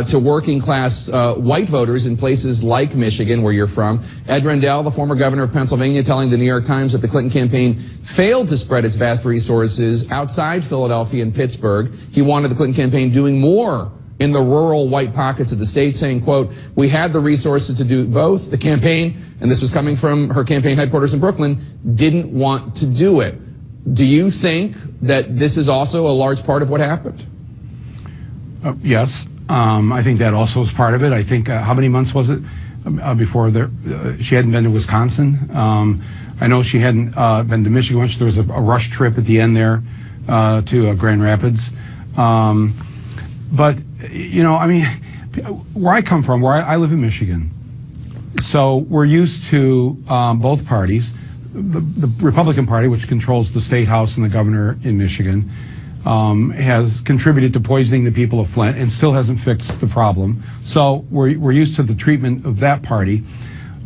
to working class white voters in places like Michigan, where you're from. Ed Rendell, the former governor of Pennsylvania, telling the New York Times that the Clinton campaign failed to spread its vast resources outside Philadelphia and Pittsburgh. He wanted the Clinton campaign doing more in the rural white pockets of the state, saying, quote, "We had the resources to do both. The campaign," and this was coming from her campaign headquarters in Brooklyn, "didn't want to do it." Do you think that this is also a large part of what happened? Yes. I think that also was part of it. I think, how many months was it before she hadn't been to Wisconsin? I know she hadn't been to Michigan once. There was a rush trip at the end there to Grand Rapids. But, I mean, where I come from, where I live in Michigan, so we're used to both parties. The Republican Party, which controls the state house and the governor in Michigan, has contributed to poisoning the people of Flint and still hasn't fixed the problem. So we're used to the treatment of that party.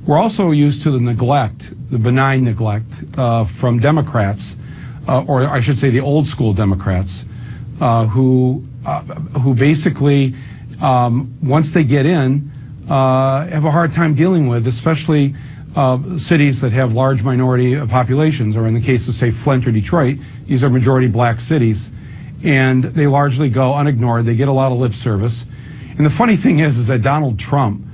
We're also used to the neglect, the benign neglect from Democrats, or I should say the old school Democrats, who basically, once they get in, have a hard time dealing with, especially cities that have large minority populations, or in the case of, say, Flint or Detroit, these are majority black cities, and they largely go unignored. They get a lot of lip service. And the funny thing is that Donald Trump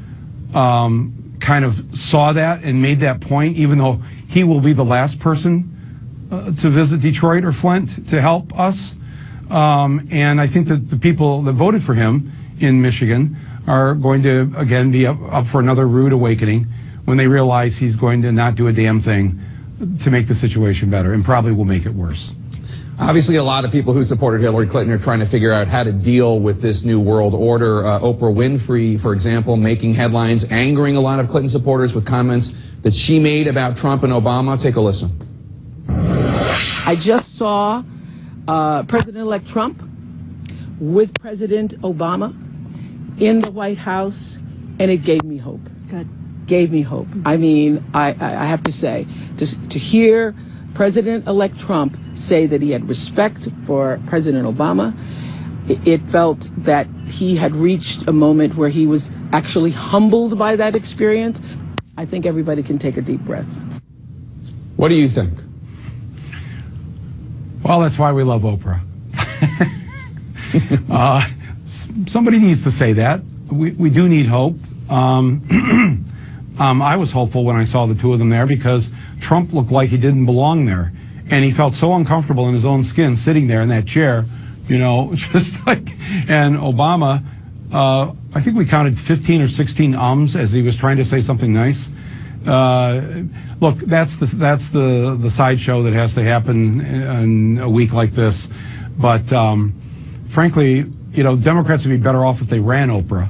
kind of saw that and made that point, even though he will be the last person to visit Detroit or Flint to help us. And I think that the people that voted for him in Michigan are going to, again, be up for another rude awakening when they realize he's going to not do a damn thing to make the situation better, and probably will make it worse. Obviously, a lot of people who supported Hillary Clinton are trying to figure out how to deal with this new world order. Oprah Winfrey, for example, making headlines, angering a lot of Clinton supporters with comments that she made about Trump and Obama. Take a listen. I just saw President-elect Trump with President Obama in the White House, and it gave me hope. Good. Gave me hope. I mean, I have to say, to hear President-elect Trump say that he had respect for President Obama, it felt that he had reached a moment where he was actually humbled by that experience. I think everybody can take a deep breath. What do you think? Well, that's why we love Oprah. Somebody needs to say that. We do need hope. I was hopeful when I saw the two of them there because Trump looked like he didn't belong there. And he felt so uncomfortable in his own skin sitting there in that chair, you know, just like, and Obama, I think we counted 15 or 16 ums as he was trying to say something nice. Look, that's the sideshow that has to happen in a week like this. But frankly, you know, Democrats would be better off if they ran Oprah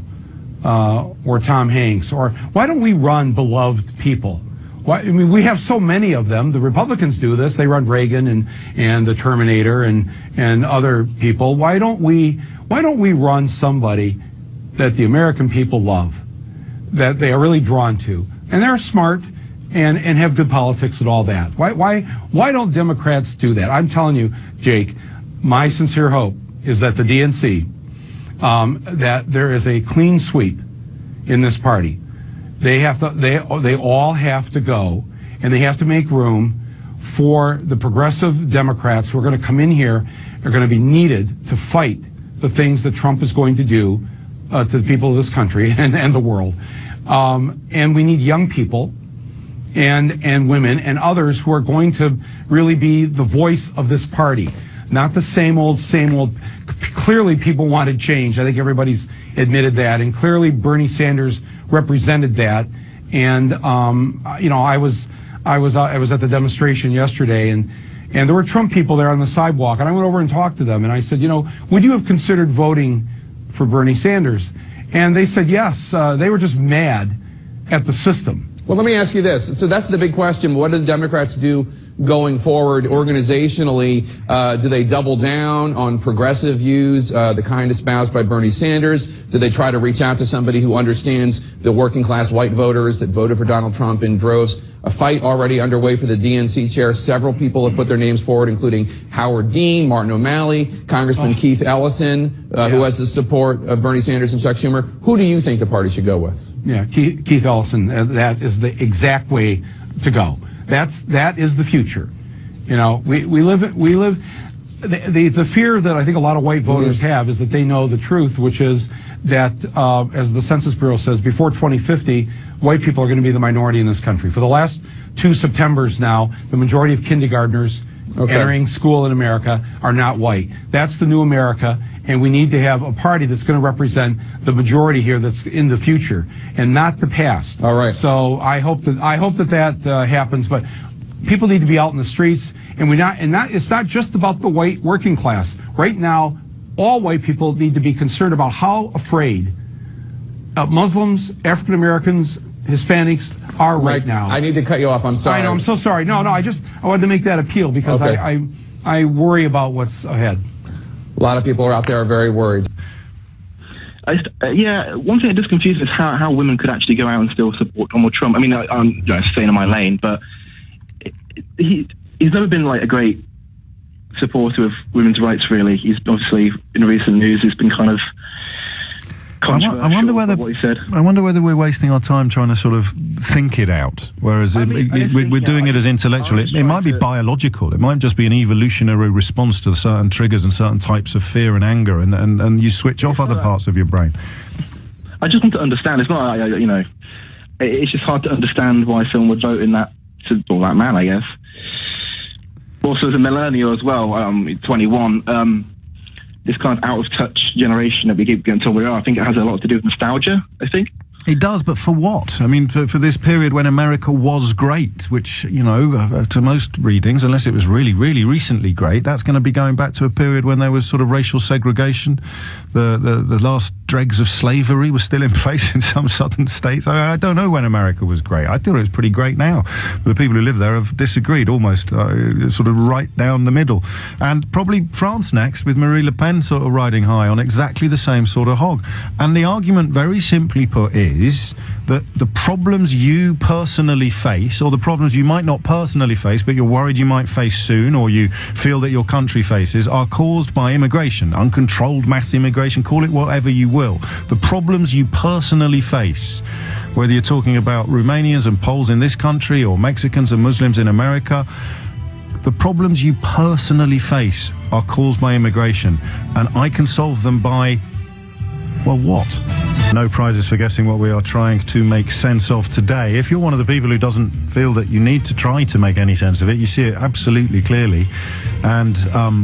or Tom Hanks. Or why don't we run beloved people? Why, I mean, we have so many of them. The Republicans do this. They run Reagan and the Terminator and other people. Why don't we run somebody that the American people love, that they are really drawn to, and they're smart and have good politics and all that? Why don't Democrats do that? I'm telling you, Jake, my sincere hope is that the DNC, that there is a clean sweep in this party. They all have to go, and they have to make room for the progressive Democrats who are going to come in here. They're going to be needed to fight the things that Trump is going to do to the people of this country and the world. And we need young people and women and others who are going to really be the voice of this party. Not the same old. Clearly, people wanted change. I think everybody's admitted that, and clearly Bernie Sanders represented that. And you know, I was at the demonstration yesterday, and there were Trump people there on the sidewalk, and I went over and talked to them, and I said, you know, would you have considered voting for Bernie Sanders? And they said yes. They were just mad at the system. Well, let me ask you this. So that's the big question. What do the Democrats do going forward organizationally? Do they double down on progressive views, the kind espoused by Bernie Sanders? Do they try to reach out to somebody who understands the working class white voters that voted for Donald Trump in droves? A fight already underway for the DNC chair. Several people have put their names forward, including Howard Dean, Martin O'Malley, Congressman Keith Ellison, who has the support of Bernie Sanders and Chuck Schumer. Who do you think the party should go with? Yeah, Keith Ellison. That is the exact way to go. That is the future. You know, we live the fear that I think a lot of white voters have is that they know the truth, which is that as the Census Bureau says, before 2050, white people are going to be the minority in this country. For the last 2 Septembers now, the majority of kindergartners entering school in America are not white. That's the new America, and we need to have a party that's going to represent the majority here that's in the future and not the past. All right. So I hope that happens, but people need to be out in the streets, and it's not just about the white working class. Right now, all white people need to be concerned about how afraid Muslims, African Americans, Hispanics are right now. I need to cut you off. I'm sorry. I know. I'm so sorry. No. I wanted to make that appeal because I worry about what's ahead. A lot of people out there are very worried. One thing that does confuse me is how women could actually go out and still support Donald Trump. I mean, I'm staying in my lane, but he's never been like a great supporter of women's rights, really. He's obviously, in recent news, he's been kind of controversial. I wonder whether what he said. I wonder whether we're wasting our time trying to sort of think it out, whereas we're doing it as intellectual. It might be biological. It might just be an evolutionary response to certain triggers and certain types of fear and anger, and you switch off other parts of your brain. I just want to understand. It's not, it's just hard to understand why someone would vote in that man, I guess. Also, as a millennial as well, 21. This kind of out-of-touch generation that we keep getting told we are, I think it has a lot to do with nostalgia, I think. It does, but for what? I mean, for this period when America was great, which, to most readings, unless it was really, really recently great, that's going to be going back to a period when there was sort of racial segregation. The last dregs of slavery was still in place in some southern states. I don't know when America was great. I thought it was pretty great now. But the people who live there have disagreed almost sort of right down the middle. And probably France next, with Marine Le Pen sort of riding high on exactly the same sort of hog. And the argument, very simply put, is that the problems you personally face, or the problems you might not personally face, but you're worried you might face soon, or you feel that your country faces, are caused by immigration, uncontrolled mass immigration, call it whatever you will. The problems you personally face, whether you're talking about Romanians and Poles in this country, or Mexicans and Muslims in America, the problems you personally face are caused by immigration, and I can solve them by, well, what? No prizes for guessing what we are trying to make sense of today. If you're one of the people who doesn't feel that you need to try to make any sense of it, you see it absolutely clearly, and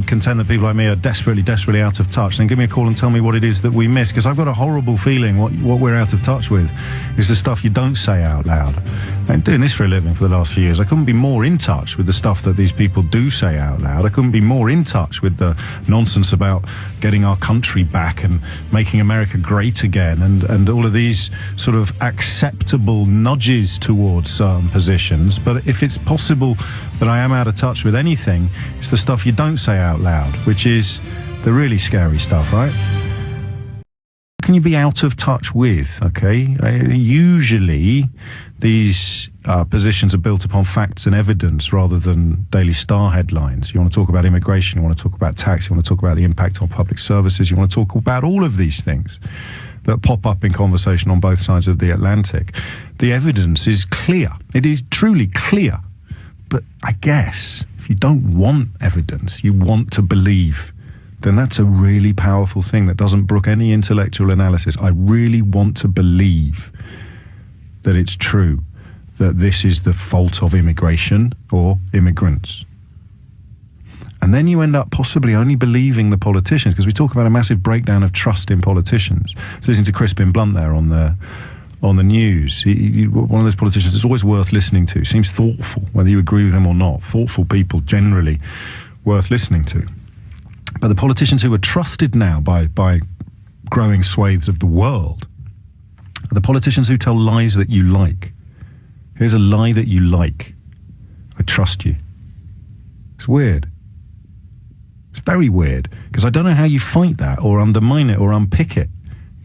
contend that people like me are desperately, desperately out of touch, then give me a call and tell me what it is that we miss, because I've got a horrible feeling what we're out of touch with is the stuff you don't say out loud. I've been doing this for a living for the last few years. I couldn't be more in touch with the stuff that these people do say out loud. I couldn't be more in touch with the nonsense about getting our country back and making America great again, and all of these sort of acceptable nudges towards certain positions. But if it's possible that I am out of touch with anything, it's the stuff you don't say out loud, which is the really scary stuff, right? What can you be out of touch with, okay? Usually these positions are built upon facts and evidence rather than Daily Star headlines. You want to talk about immigration, you want to talk about tax, you want to talk about the impact on public services, you want to talk about all of these things that pop up in conversation on both sides of the Atlantic. The evidence is clear. It is truly clear. But I guess if you don't want evidence, you want to believe, then that's a really powerful thing that doesn't brook any intellectual analysis. I really want to believe that it's true, that this is the fault of immigration or immigrants. And then you end up possibly only believing the politicians, because we talk about a massive breakdown of trust in politicians. So listening to Crispin Blunt there on the news, one of those politicians that's always worth listening to, seems thoughtful, whether you agree with him or not. Thoughtful people generally worth listening to. But the politicians who are trusted now by growing swathes of the world are the politicians who tell lies that you like. Here's a lie that you like. I trust you. It's weird. It's very weird, because I don't know how you fight that or undermine it or unpick it.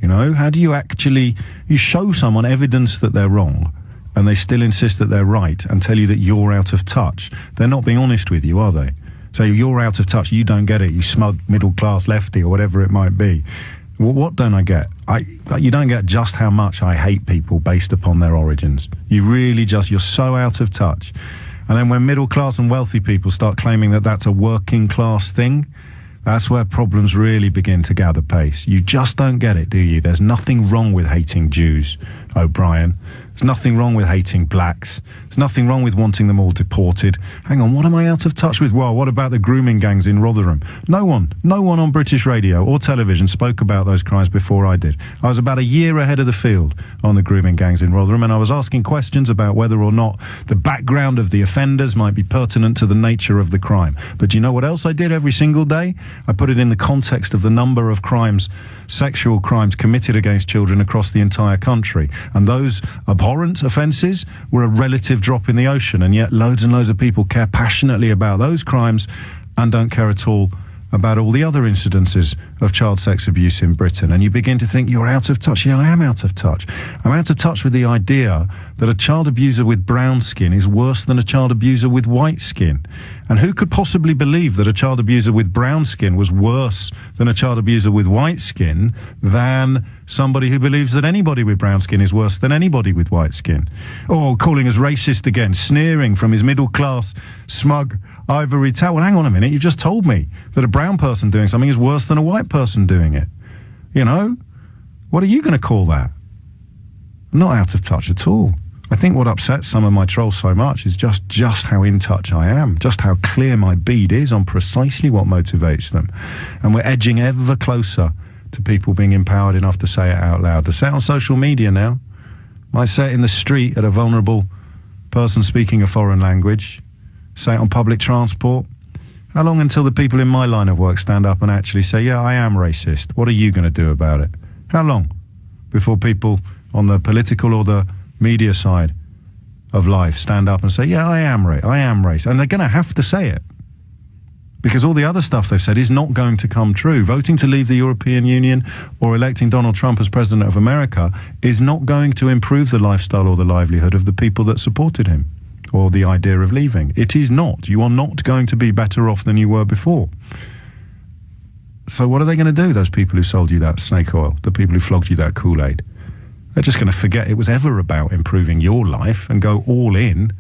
How do you show someone evidence that they're wrong and they still insist that they're right and tell you that you're out of touch? They're not being honest with you, are they? So you're out of touch, you don't get it, you smug middle-class lefty or whatever it might be. Well, what don't I get? You don't get just how much I hate people based upon their origins. You really you're so out of touch. And then when middle class and wealthy people start claiming that that's a working class thing, that's where problems really begin to gather pace. You just don't get it, do you? There's nothing wrong with hating Jews, O'Brien. There's nothing wrong with hating blacks. There's nothing wrong with wanting them all deported. Hang on, what am I out of touch with? Well, what about the grooming gangs in Rotherham? No one on British radio or television spoke about those crimes before I did. I was about a year ahead of the field on the grooming gangs in Rotherham, and I was asking questions about whether or not the background of the offenders might be pertinent to the nature of the crime. But do you know what else I did every single day? I put it in the context of the number of crimes, sexual crimes committed against children across the entire country. And those abhorrent offences were a relative drop in the ocean, and yet loads and loads of people care passionately about those crimes and don't care at all about all the other incidences of child sex abuse in Britain, and you begin to think you're out of touch. Yeah, I am out of touch. I'm out of touch with the idea that a child abuser with brown skin is worse than a child abuser with white skin. And who could possibly believe that a child abuser with brown skin was worse than a child abuser with white skin than somebody who believes that anybody with brown skin is worse than anybody with white skin? Or calling us racist again, sneering from his middle-class, smug ivory tower. Well, hang on a minute, you just told me that a brown person doing something is worse than a white person doing it. You know? What are you going to call that? I'm not out of touch at all. I think what upsets some of my trolls so much is just how in touch I am, just how clear my bead is on precisely what motivates them. And we're edging ever closer to people being empowered enough to say it out loud. To say it on social media now, might say it in the street at a vulnerable person speaking a foreign language, say it on public transport. How long until the people in my line of work stand up and actually say, yeah, I am racist. What are you going to do about it? How long before people on the political or the media side of life stand up and say, yeah, I am racist. And they're going to have to say it. Because all the other stuff they've said is not going to come true. Voting to leave the European Union or electing Donald Trump as President of America is not going to improve the lifestyle or the livelihood of the people that supported him, or the idea of leaving. It is not. You are not going to be better off than you were before. So what are they going to do, those people who sold you that snake oil, the people who flogged you that Kool-Aid? They're just going to forget it was ever about improving your life and go all in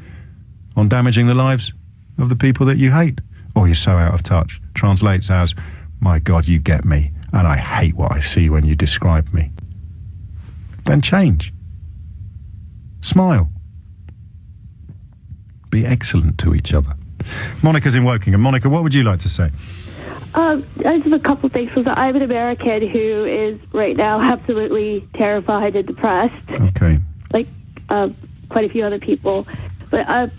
on damaging the lives of the people that you hate. Oh, you're so out of touch. Translates as, my God, you get me, and I hate what I see when you describe me. Then change. Smile. Be excellent to each other. Monica's in Wokingham. Monica, what would you like to say? I just have a couple things. So I'm an American who is right now absolutely terrified and depressed. Okay. Like quite a few other people. But I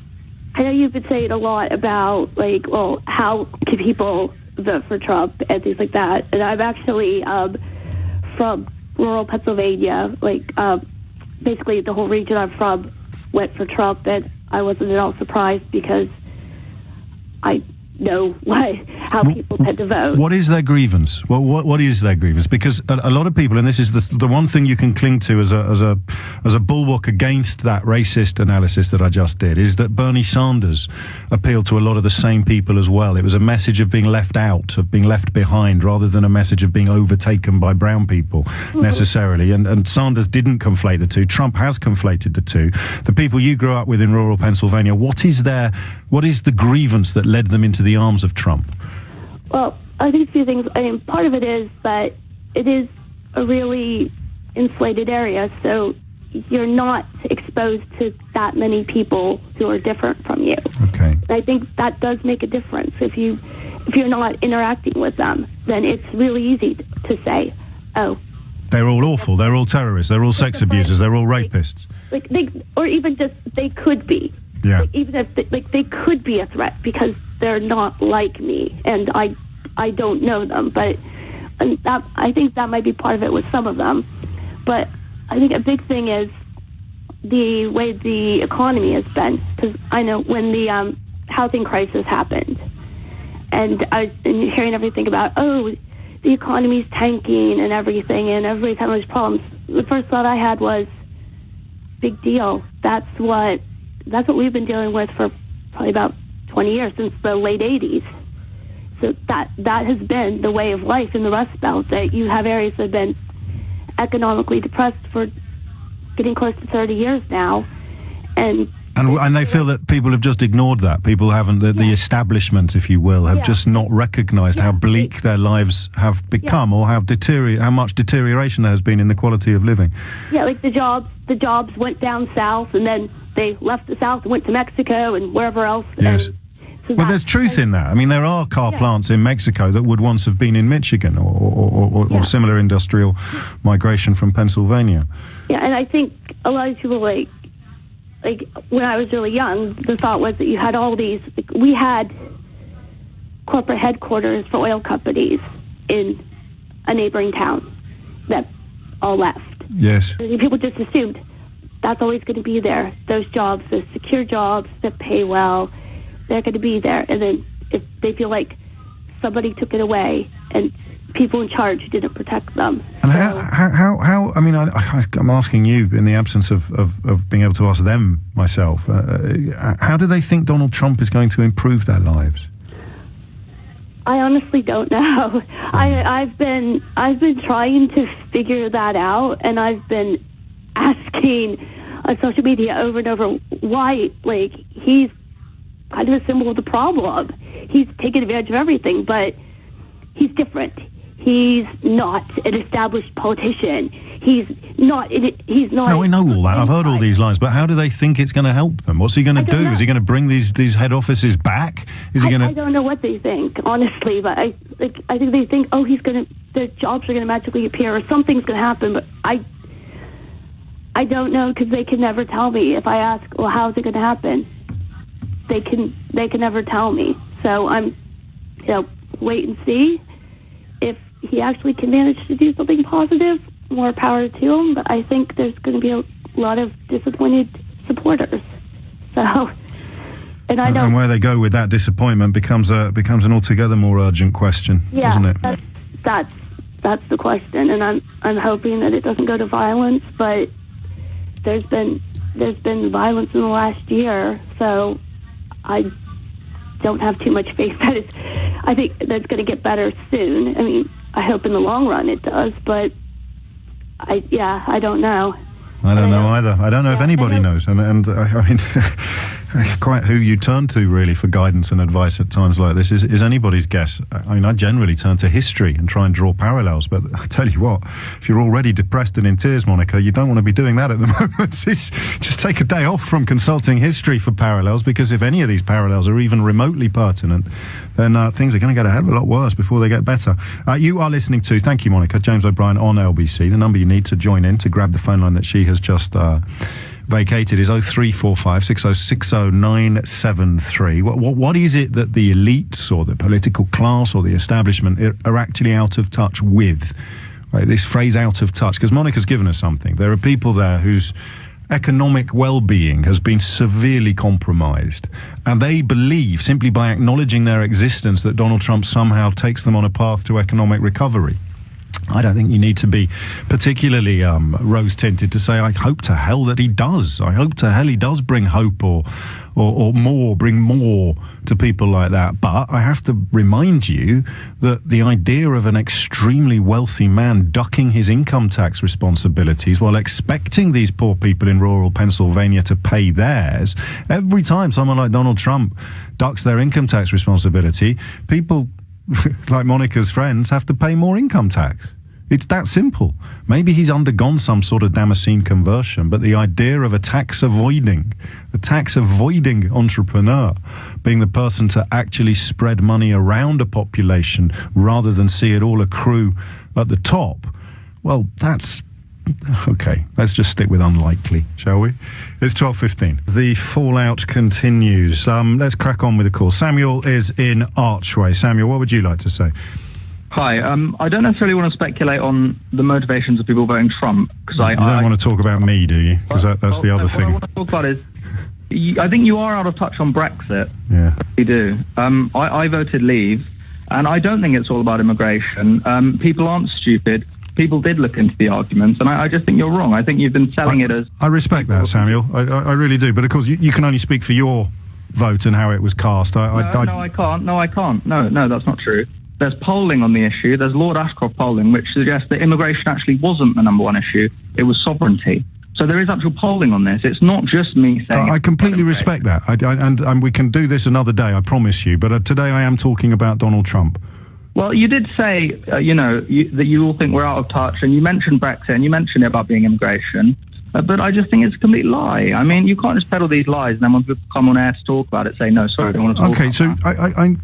know you've been saying a lot about, like, well, how can people vote for Trump and things like that. And I'm actually from rural Pennsylvania. Like, basically the whole region I'm from went for Trump, and I wasn't at all surprised because I know how people tend to vote. What is their grievance? Well, what is their grievance? Because a lot of people, and this is the one thing you can cling to as a bulwark against that racist analysis that I just did, is that Bernie Sanders appealed to a lot of the same people as well. It was a message of being left out, of being left behind, rather than a message of being overtaken by brown people necessarily. And Sanders didn't conflate the two. Trump has conflated the two. The people you grew up with in rural Pennsylvania, what is the grievance that led them into the arms of Trump? Well, I think a few things. I mean, part of it is that it is a really insulated area, so you're not exposed to that many people who are different from you. Okay. And I think that does make a difference. If you're not interacting with them, then it's really easy to say, oh, they're all awful, they're all terrorists, they're all sex abusers, they're all rapists. Or even just they could be. Yeah. Even if they could be a threat because they're not like me and I don't know them, I think that might be part of it with some of them. But I think a big thing is the way the economy has been, because I know when the housing crisis happened and I was hearing everything about, oh, the economy's tanking and everything and everybody's having these problems, the first thought I had was, big deal. That's what we've been dealing with for probably about 20 years, since the late 80s. So that has been the way of life in the Rust Belt, that you have areas that have been economically depressed for getting close to 30 years now. And they feel that people have just ignored that. People haven't, the establishment, if you will, have just not recognised how bleak their lives have become, or how much deterioration there has been in the quality of living. Yeah, like the jobs went down south, and then they left the south and went to Mexico and wherever else. Yes. Well, there's truth in that. I mean, there are car plants in Mexico that would once have been in Michigan, or similar industrial migration from Pennsylvania. Yeah, and I think a lot of people, like when I was really young, the thought was that you had all these, we had corporate headquarters for oil companies in a neighboring town that all left. Yes. And people just assumed that's always going to be there. Those jobs, those secure jobs that pay well, they're going to be there. And then if they feel like somebody took it away, and people in charge didn't protect them. And how I mean, I'm asking you in the absence of being able to ask them myself, how do they think Donald Trump is going to improve their lives? I honestly don't know. I've been trying to figure that out, and I've been asking on social media over and over why, like, he's kind of a symbol of the problem. He's taken advantage of everything, but he's different. He's not an established politician. He's not. No, I know all that. I've heard all these lines, but how do they think it's going to help them? What's he going to do? Is he going to bring these head offices back? Is he going to? I don't know what they think, honestly, but I think they think, oh, their jobs are going to magically appear, or something's going to happen. But I don't know, because they can never tell me. If I ask, well, how's it going to happen? They can never tell me. So I'm, wait and see if he actually can manage to do something positive. More power to him, but I think there's going to be a lot of disappointed supporters. So, and I know, and where they go with that disappointment becomes an altogether more urgent question, doesn't it? That's the question, and I'm hoping that it doesn't go to violence. But there's been violence in the last year, so I don't have too much faith that I think that's going to get better soon. I mean, I hope in the long run it does, but I don't know. I don't know either. I don't know if anybody knows, and I mean, quite who you turn to really for guidance and advice at times like this is anybody's guess. I mean, I generally turn to history and try and draw parallels, but I tell you what, if you're already depressed and in tears, Monica, you don't want to be doing that at the moment. Just take a day off from consulting history for parallels, because if any of these parallels are even remotely pertinent, then things are going to get a hell of a lot worse before they get better. You are listening to, thank you, Monica, James O'Brien on LBC. The number you need to join in to grab the phone line that she has just vacated is 0345 6060 973. What is it that the elites or the political class or the establishment are actually out of touch with? Right, this phrase "out of touch," because Monica's given us something. There are people there whose economic well-being has been severely compromised, and they believe, simply by acknowledging their existence, that Donald Trump somehow takes them on a path to economic recovery. I don't think you need to be particularly rose-tinted to say, I hope to hell that he does. I hope to hell he does bring hope or bring more to people like that. But I have to remind you that the idea of an extremely wealthy man ducking his income tax responsibilities while expecting these poor people in rural Pennsylvania to pay theirs, every time someone like Donald Trump ducks their income tax responsibility, people like Monica's friends have to pay more income tax. It's that simple. Maybe he's undergone some sort of Damascene conversion, but the idea of a tax-avoiding entrepreneur being the person to actually spread money around a population rather than see it all accrue at the top, well, that's... Okay, let's just stick with unlikely, shall we? It's 12:15. The fallout continues. Let's crack on with the call. Samuel is in Archway. Samuel, what would you like to say? Hi. I don't necessarily want to speculate on the motivations of people voting Trump, because I don't want to talk about me, do you? Because that's the other thing. What I want to talk about is, I think you are out of touch on Brexit. Yeah. You do. I voted Leave, and I don't think it's all about immigration. People aren't stupid. People did look into the arguments, and I just think you're wrong. I think you've been selling it as... I respect that, Samuel. I really do. But of course, you can only speak for your vote and how it was cast. No, I can't. No, that's not true. There's polling on the issue. There's Lord Ashcroft polling, which suggests that immigration actually wasn't the number one issue. It was sovereignty. So there is actual polling on this. It's not just me saying... I completely respect that. And we can do this another day, I promise you. But today I am talking about Donald Trump. Well, you did say, that you all think we're out of touch, and you mentioned Brexit, and you mentioned it about being immigration, but I just think it's a complete lie. I mean, you can't just peddle these lies, and then when people come on air to talk about it, say, no, sorry, I don't want to talk about that. Okay, so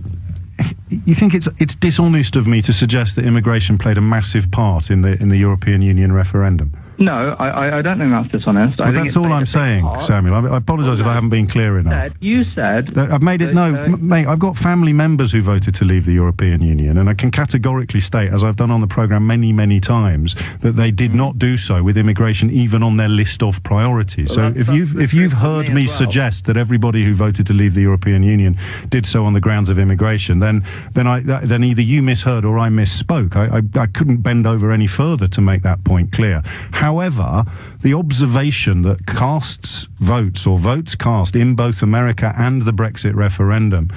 you think it's dishonest of me to suggest that immigration played a massive part in the European Union referendum? No, I don't think that's dishonest. I Well, think that's all I'm saying, Samuel. I apologise if I haven't been clear enough. You said... I've made it... No, mate, I've got family members who voted to leave the European Union, and I can categorically state, as I've done on the programme many, many times, that they did not do so with immigration even on their list of priorities. So if you've heard me suggest that everybody who voted to leave the European Union did so on the grounds of immigration, then either you misheard or I misspoke. I couldn't bend over any further to make that point clear. However, the observation that casts votes or votes cast in both America and the Brexit referendum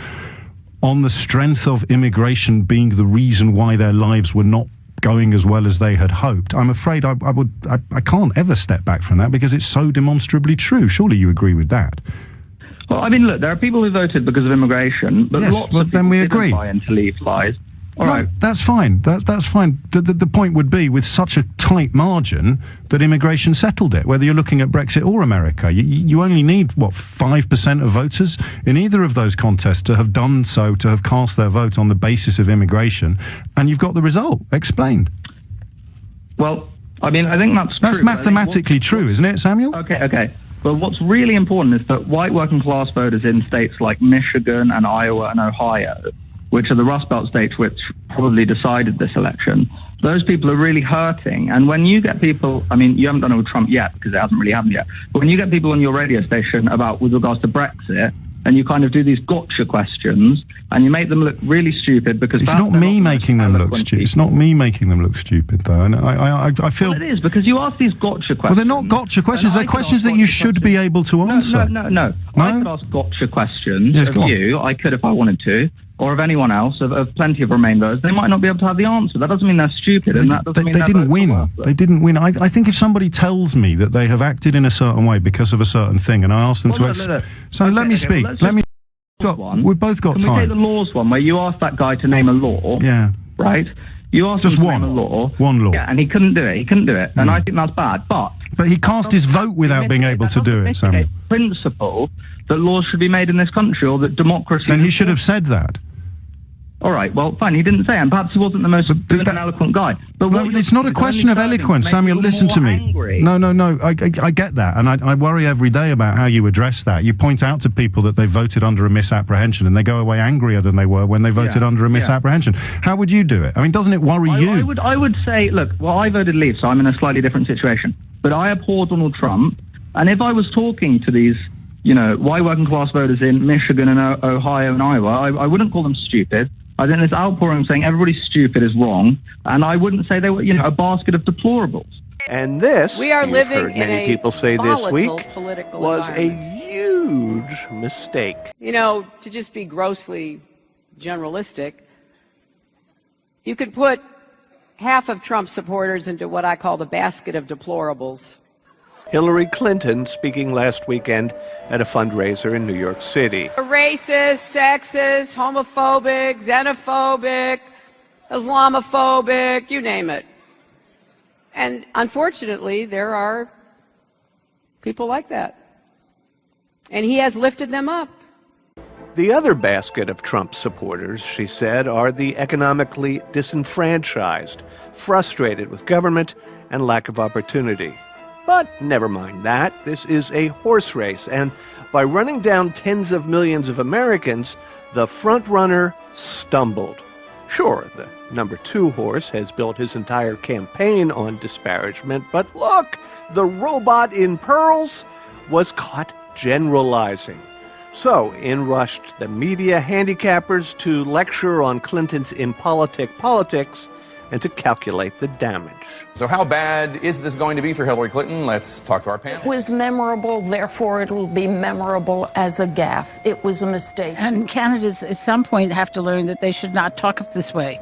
on the strength of immigration being the reason why their lives were not going as well as they had hoped, I'm afraid I can't ever step back from that because it's so demonstrably true. Surely you agree with that? Well, I mean, look, there are people who voted because of immigration, but yes, lots of people didn't buy into Leave lies. All right. That's fine. That's fine. The point would be, with such a tight margin, that immigration settled it, whether you're looking at Brexit or America. You only need, 5% of voters in either of those contests to have done so, to have cast their vote on the basis of immigration, and you've got the result. Explain. Well, I mean, I think that's true. That's mathematically true, isn't it, Samuel? Okay. But what's really important is that white working class voters in states like Michigan and Iowa and Ohio, which are the Rust Belt states which probably decided this election, those people are really hurting. And when you get people, I mean, you haven't done it with Trump yet because it hasn't really happened yet, but when you get people on your radio station with regards to Brexit, and you kind of do these gotcha questions, and you make them look really stupid because... It's not me making them look stupid. It's not me making them look stupid, though. And I feel... Well, it is, because you ask these gotcha questions... Well, they're not gotcha questions. They're questions that you should be able to answer. No. I could ask gotcha questions of you. I could if I wanted to. Or of anyone else, of plenty of Remain voters. They might not be able to have the answer. That doesn't mean they're stupid, and that doesn't mean they didn't win. They didn't win. I think if somebody tells me that they have acted in a certain way because of a certain thing, and I ask them let me speak. We've both got time. Can we take the laws one, where you asked that guy to name a law? Yeah. Right? You asked just him to one name a law. One law. Yeah, and he couldn't do it. And I think that's bad. But he cast his vote without being able to do it, Samuel. Principle that laws should be made in this country, or that democracy... Then he should have said that. All right, well, fine, he didn't say it, and perhaps he wasn't the most eloquent guy. But it's not a question of eloquence, Samuel, listen to me. Angry. No, I get that, and I worry every day about how you address that. You point out to people that they voted under a misapprehension, and they go away angrier than they were when they voted under a misapprehension. How would you do it? I mean, doesn't it worry you? I would say, look, well, I voted Leave, so I'm in a slightly different situation. But I abhor Donald Trump, and if I was talking to these, white working class voters in Michigan and Ohio and Iowa, I wouldn't call them stupid. I think this outpouring saying everybody's stupid is wrong, and I wouldn't say they were, a basket of deplorables. And this, we are you've living heard many people say this week, was a huge mistake. To just be grossly generalistic, you could put half of Trump supporters into what I call the basket of deplorables. Hillary Clinton speaking last weekend at a fundraiser in New York City. Racist, sexist, homophobic, xenophobic, Islamophobic, you name it. And unfortunately, there are people like that. And he has lifted them up. The other basket of Trump supporters, she said, are the economically disenfranchised, frustrated with government and lack of opportunity. But never mind that. This is a horse race, and by running down tens of millions of Americans, the front-runner stumbled. Sure, the number 2 horse has built his entire campaign on disparagement, but look, the robot in pearls was caught generalizing. So in rushed the media handicappers to lecture on Clinton's impolitic politics and to calculate the damage. So how bad is this going to be for Hillary Clinton? Let's talk to our panel. It was memorable, therefore it will be memorable as a gaffe. It was a mistake. And candidates at some point have to learn that they should not talk up this way.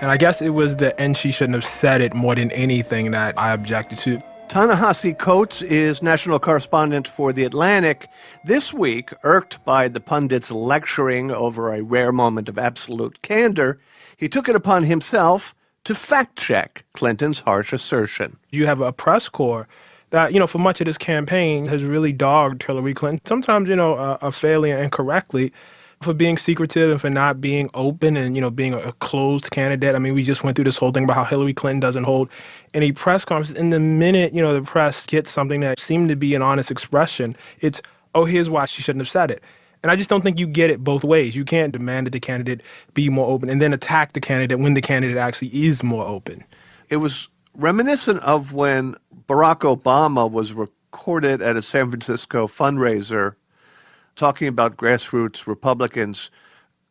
And I guess it was the "and she shouldn't have said it" more than anything that I objected to. Ta-Nehisi Coates is national correspondent for The Atlantic. This week, irked by the pundits lecturing over a rare moment of absolute candor, he took it upon himself to fact-check Clinton's harsh assertion. You have a press corps that, for much of this campaign has really dogged Hillary Clinton, sometimes, fairly and incorrectly, for being secretive and for not being open and, being a closed candidate. I mean, we just went through this whole thing about how Hillary Clinton doesn't hold any press conferences. And the minute, the press gets something that seemed to be an honest expression, it's, oh, here's why she shouldn't have said it. And I just don't think you get it both ways. You can't demand that the candidate be more open and then attack the candidate when the candidate actually is more open. It was reminiscent of when Barack Obama was recorded at a San Francisco fundraiser talking about grassroots Republicans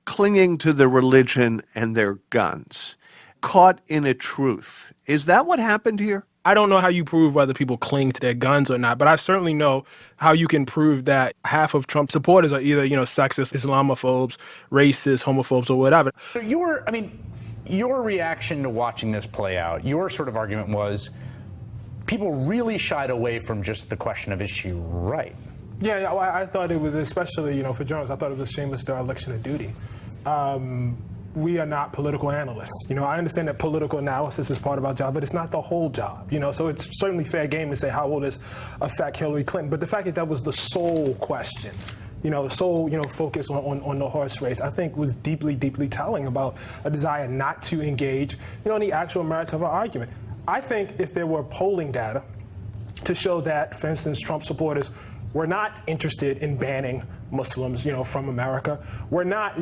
clinging to their religion and their guns, caught in a truth. Is that what happened here? I don't know how you prove whether people cling to their guns or not, but I certainly know how you can prove that half of Trump supporters are either, sexist, Islamophobes, racist, homophobes, or whatever. Your reaction to watching this play out, your sort of argument was people really shied away from just the question of, is she right? Yeah, I thought it was, especially, for journalists, I thought it was a shameless dereliction of duty. We are not political analysts. I understand that political analysis is part of our job, but it's not the whole job. So it's certainly fair game to say how will this affect Hillary Clinton. But the fact that was the sole question, the sole, focus on the horse race, I think was deeply, deeply telling about a desire not to engage, in the actual merits of our argument. I think if there were polling data to show that, for instance, Trump supporters were not interested in banning Muslims, from America. We're not,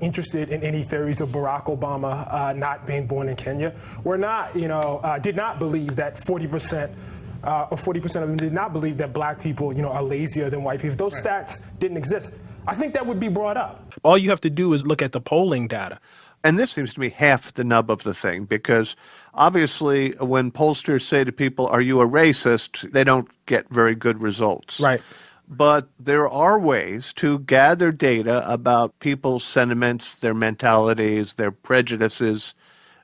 interested in any theories of Barack Obama not being born in Kenya. We're not, did not believe that 40% or 40% of them did not believe that black people, are lazier than white people. If those stats didn't exist, I think that would be brought up. All you have to do is look at the polling data. And this seems to be half the nub of the thing, because obviously when pollsters say to people, are you a racist, they don't get very good results. Right. But there are ways to gather data about people's sentiments, their mentalities, their prejudices.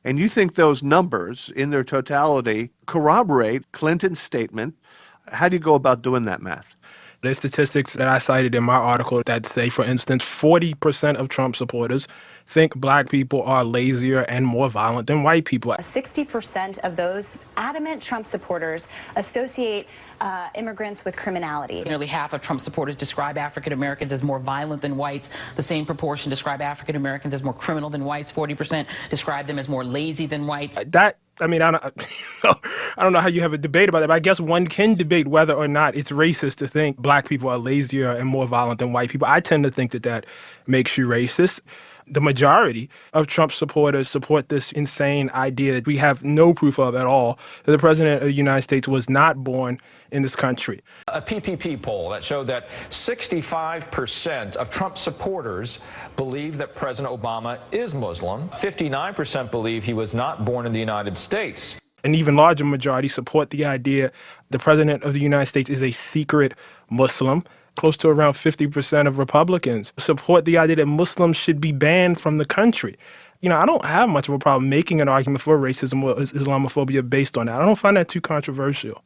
And you think those numbers in their totality corroborate Clinton's statement. How do you go about doing that math? There's statistics that I cited in my article that say, for instance, 40% of Trump supporters think black people are lazier and more violent than white people. 60% of those adamant Trump supporters associate immigrants with criminality. Nearly half of Trump supporters describe African Americans as more violent than whites. The same proportion describe African Americans as more criminal than whites. 40% describe them as more lazy than whites. I don't know how you have a debate about that, but I guess one can debate whether or not it's racist to think black people are lazier and more violent than white people. I tend to think that makes you racist. The majority of Trump supporters support this insane idea that we have no proof of at all, that the president of the United States was not born in this country. A PPP poll that showed that 65% of Trump supporters believe that President Obama is Muslim. 59% believe he was not born in the United States. An even larger majority support the idea the president of the United States is a secret Muslim. Close to around 50% of Republicans support the idea that Muslims should be banned from the country. I don't have much of a problem making an argument for racism or Islamophobia based on that. I don't find that too controversial.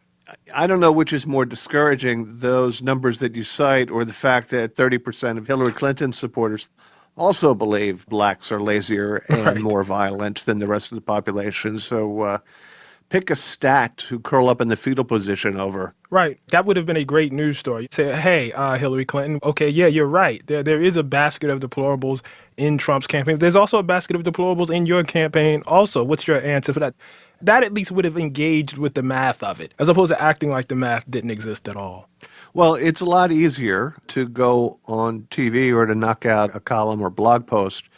I don't know which is more discouraging, those numbers that you cite or the fact that 30% of Hillary Clinton supporters also believe blacks are lazier and more violent than the rest of the population. So pick a stat to curl up in the fetal position over. Right. That would have been a great news story. Say, hey, Hillary Clinton, okay, yeah, you're right. There is a basket of deplorables in Trump's campaign. There's also a basket of deplorables in your campaign also. What's your answer for that? That at least would have engaged with the math of it, as opposed to acting like the math didn't exist at all. Well, it's a lot easier to go on TV or to knock out a column or blog post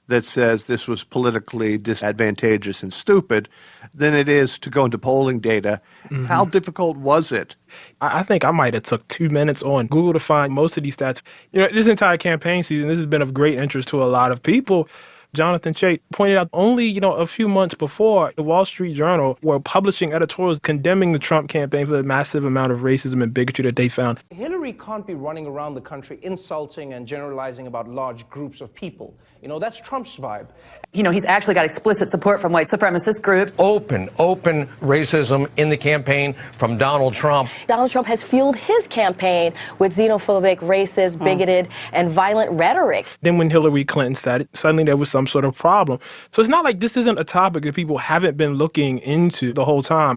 that says this was politically disadvantageous and stupid than it is to go into polling data. Mm-hmm. How difficult was it? I think I might have took 2 minutes on Google to find most of these stats. This entire campaign season, this has been of great interest to a lot of people. Jonathan Chait pointed out only, a few months before, the Wall Street Journal were publishing editorials condemning the Trump campaign for the massive amount of racism and bigotry that they found. Hillary can't be running around the country insulting and generalizing about large groups of people. That's Trump's vibe. He's actually got explicit support from white supremacist groups. Open racism in the campaign from Donald Trump. Donald Trump has fueled his campaign with xenophobic, racist, bigoted, and violent rhetoric. Then when Hillary Clinton said it, suddenly there was some sort of problem. So it's not like this isn't a topic that people haven't been looking into the whole time.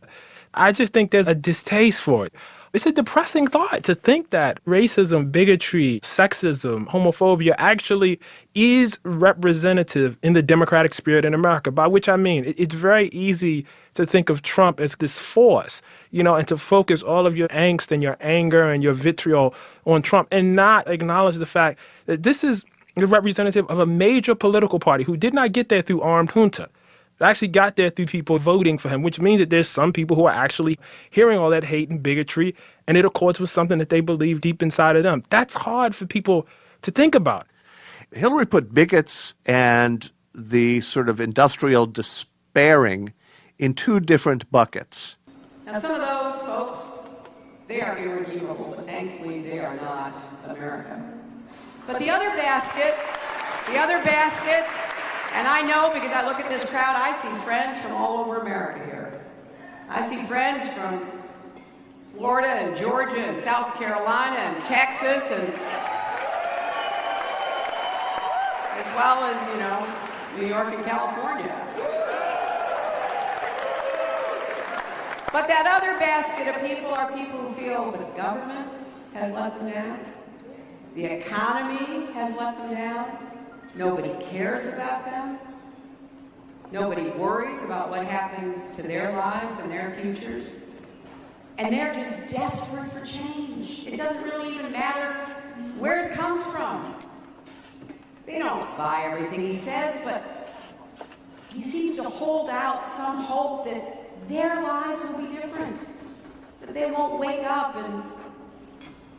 I just think there's a distaste for it. It's a depressing thought to think that racism, bigotry, sexism, homophobia actually is representative in the democratic spirit in America, by which I mean it's very easy to think of Trump as this force, and to focus all of your angst and your anger and your vitriol on Trump and not acknowledge the fact that this is the representative of a major political party who did not get there through armed junta. It actually got there through people voting for him, which means that there's some people who are actually hearing all that hate and bigotry, and it accords with something that they believe deep inside of them. That's hard for people to think about. Hillary put bigots and the sort of industrial despairing in two different buckets. Now, some of those folks, they are irredeemable, but thankfully they are not America. But the other basket, and I know because I look at this crowd, I see friends from all over America here. I see friends from Florida and Georgia and South Carolina and Texas, and as well as, New York and California. But that other basket of people are people who feel the government has let them down, the economy has let them down, nobody cares about them, nobody worries about what happens to their lives and their futures, and they're just desperate for change. It doesn't really even matter where it comes from. They don't buy everything he says, but he seems to hold out some hope that their lives will be different, that they won't wake up and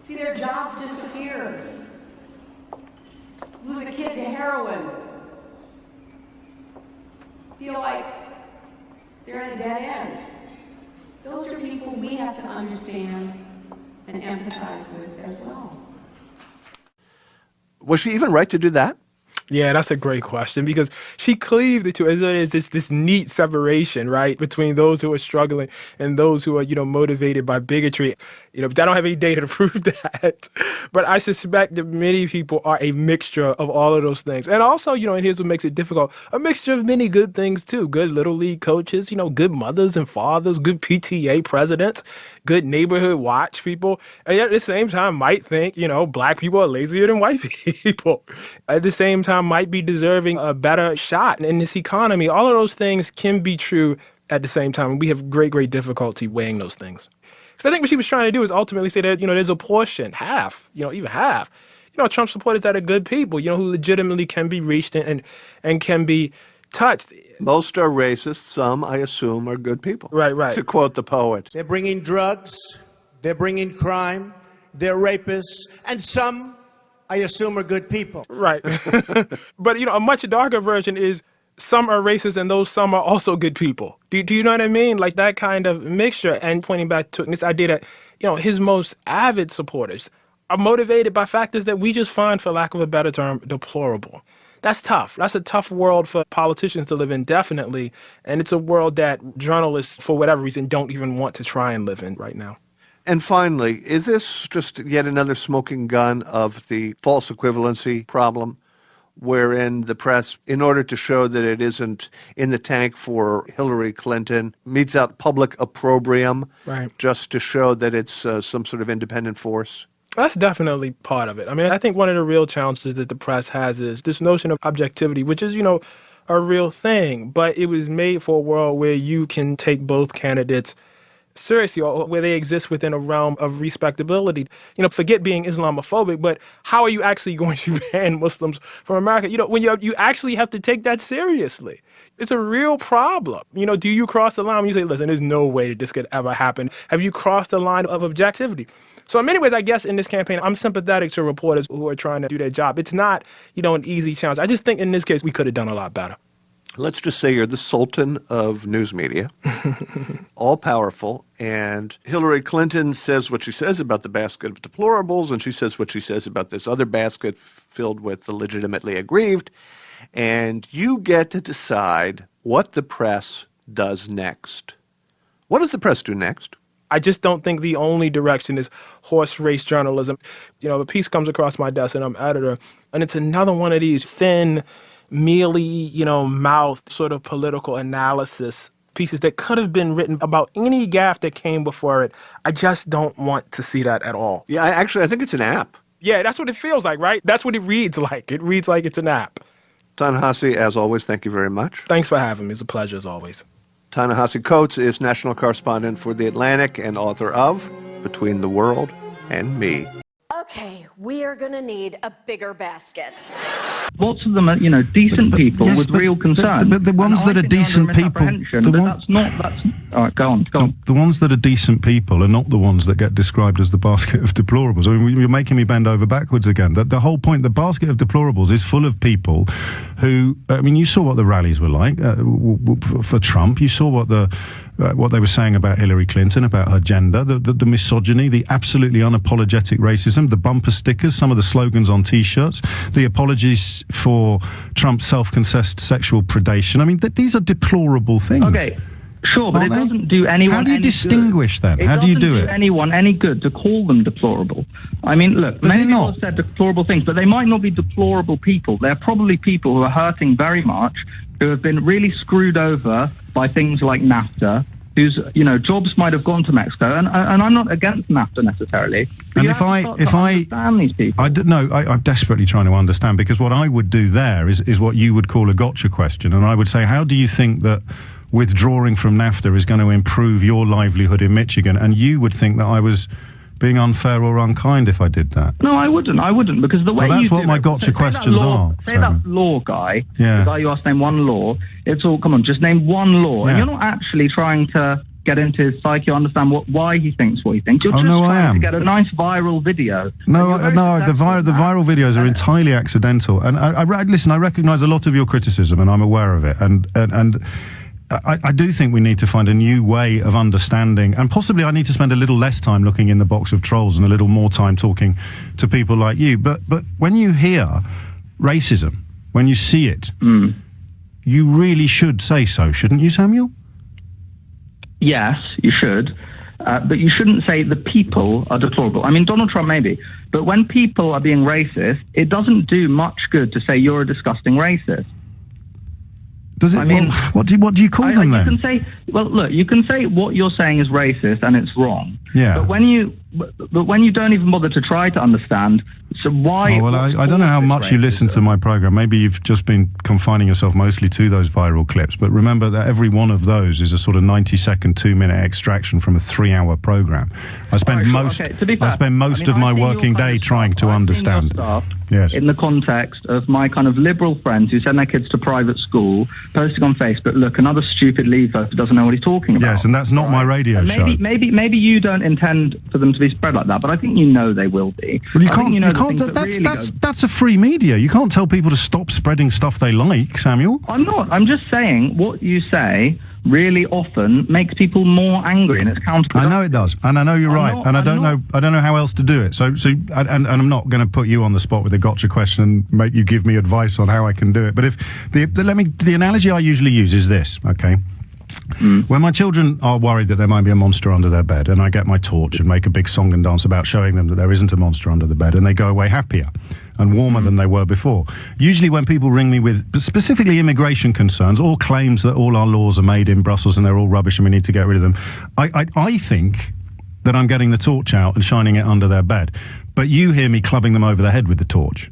see their jobs disappear, lose a kid to heroin, feel like they're at a dead end. Those are people we have to understand and empathize with as well. Was she even right to do that? Yeah, that's a great question because she cleaved the two. There's this neat separation, right, between those who are struggling and those who are, motivated by bigotry. I don't have any data to prove that, but I suspect that many people are a mixture of all of those things. And also, and here's what makes it difficult, a mixture of many good things too. Good Little League coaches, good mothers and fathers, good PTA presidents, good neighborhood watch people. And yet at the same time might think, black people are lazier than white people. At the same time might be deserving a better shot in this economy. All of those things can be true at the same time. We have great, great difficulty weighing those things. Because I think what she was trying to do is ultimately say that, there's a portion, half, even half, Trump supporters that are good people, who legitimately can be reached and can be touched. Most are racist. Some, I assume, are good people. Right. To quote the poet. They're bringing drugs. They're bringing crime. They're rapists. And some, I assume, are good people. Right. But, a much darker version is some are racist and those some are also good people. Do you know what I mean? Like that kind of mixture, and pointing back to this idea that, his most avid supporters are motivated by factors that we just find, for lack of a better term, deplorable. That's tough. That's a tough world for politicians to live in, definitely. And it's a world that journalists, for whatever reason, don't even want to try and live in right now. And finally, is this just yet another smoking gun of the false equivalency problem, wherein the press, in order to show that it isn't in the tank for Hillary Clinton, meets out public opprobrium, right, just to show that it's some sort of independent force? That's definitely part of it. I mean, I think one of the real challenges that the press has is this notion of objectivity, which is, a real thing. But it was made for a world where you can take both candidates seriously, or where they exist within a realm of respectability. Forget being Islamophobic, but how are you actually going to ban Muslims from America? When you actually have to take that seriously. It's a real problem. Do you cross the line when you say, listen, there's no way that this could ever happen? Have you crossed the line of objectivity? So in many ways, I guess in this campaign, I'm sympathetic to reporters who are trying to do their job. It's not, an easy challenge. I just think in this case, we could have done a lot better. Let's just say you're the sultan of news media, all-powerful, and Hillary Clinton says what she says about the basket of deplorables, and she says what she says about this other basket filled with the legitimately aggrieved, and you get to decide what the press does next. What does the press do next? I just don't think the only direction is horse race journalism. A piece comes across my desk and I'm editor, and it's another one of these thin, mealy, mouth sort of political analysis pieces that could have been written about any gaffe that came before it. I just don't want to see that at all. Yeah, I think it's an app. Yeah, that's what it feels like, right? That's what it reads like. It reads like it's an app. Ta-Nehisi, as always, thank you very much. Thanks for having me. It's a pleasure, as always. Ta-Nehisi Coates is national correspondent for The Atlantic and author of Between the World and Me. Okay, we are going to need a bigger basket. Lots of them are, decent people with real concern. But the ones that are decent people, all right, go on. The ones that are decent people are not the ones that get described as the basket of deplorables. I mean, you're making me bend over backwards again. The whole point, the basket of deplorables is full of people who, I mean, you saw what the rallies were like for Trump. You saw what they were saying about Hillary Clinton, about her gender, the misogyny, the absolutely unapologetic racism, the bumper stickers, some of the slogans on T-shirts, the apologies for Trump's self-confessed sexual predation. I mean, these are deplorable things. Okay, sure, but it doesn't do anyone How do you distinguish then? How do you do it? It doesn't do anyone any good to call them deplorable. I mean, look, many people have said deplorable things, but they might not be deplorable people. They're probably people who are hurting very much, who have been really screwed over by things like NAFTA, whose jobs might have gone to Mexico, and I'm not against NAFTA necessarily. And if I understand these people, I'm desperately trying to understand, because what I would do there is what you would call a gotcha question, and I would say, how do you think that withdrawing from NAFTA is going to improve your livelihood in Michigan? And you would think that I was being unfair or unkind if I did that. No, I wouldn't, because the way that's what my gotcha questions are. Say that law guy, yeah. The guy you asked name one law, it's all, come on, just name one law. Yeah. And you're not actually trying to get into his psyche or understand why he thinks what he thinks. You're just I trying am. to get a nice viral video. The viral videos are entirely accidental. And listen, I recognise a lot of your criticism, and I'm aware of it. And I do think we need to find a new way of understanding, and possibly I need to spend a little less time looking in the box of trolls and a little more time talking to people like you. But when you hear racism, when you see it, you really should say so, shouldn't you, Samuel? Yes, you should. But you shouldn't say the people are deplorable. I mean, Donald Trump maybe, but when people are being racist, it doesn't do much good to say you're a disgusting racist. Does it? I mean, what do you call them then? You can say, well, look, you can say what you're saying is racist and it's wrong. Yeah. But when you don't even bother to try to understand, so why? Oh, well, I don't know how much you listen to my program. Maybe you've just been confining yourself mostly to those viral clips. But remember that every one of those is a sort of 90-second, 2-minute extraction from a 3-hour program. I spend most of my working day trying to understand. Yes. In the context of my kind of liberal friends who send their kids to private school, posting on Facebook, look, another stupid Leave voter doesn't know what he's talking about. Yes, and that's not my radio show. Maybe you don't intend for them to be spread like that, but I think you know they will be. Well, that's a free media. You can't tell people to stop spreading stuff they like, Samuel. I'm not. I'm just saying what you say really often makes people more angry, and it's counterproductive. I know it does, and I know you're right, and I don't know how else to do it. So and I'm not going to put you on the spot with a gotcha question and make you give me advice on how I can do it. But if the analogy I usually use is this, okay? When my children are worried that there might be a monster under their bed, and I get my torch and make a big song and dance about showing them that there isn't a monster under the bed, and they go away happier and warmer than they were before. Usually when people ring me with specifically immigration concerns or claims that all our laws are made in Brussels and they're all rubbish and we need to get rid of them, I think that I'm getting the torch out and shining it under their bed. But you hear me clubbing them over the head with the torch.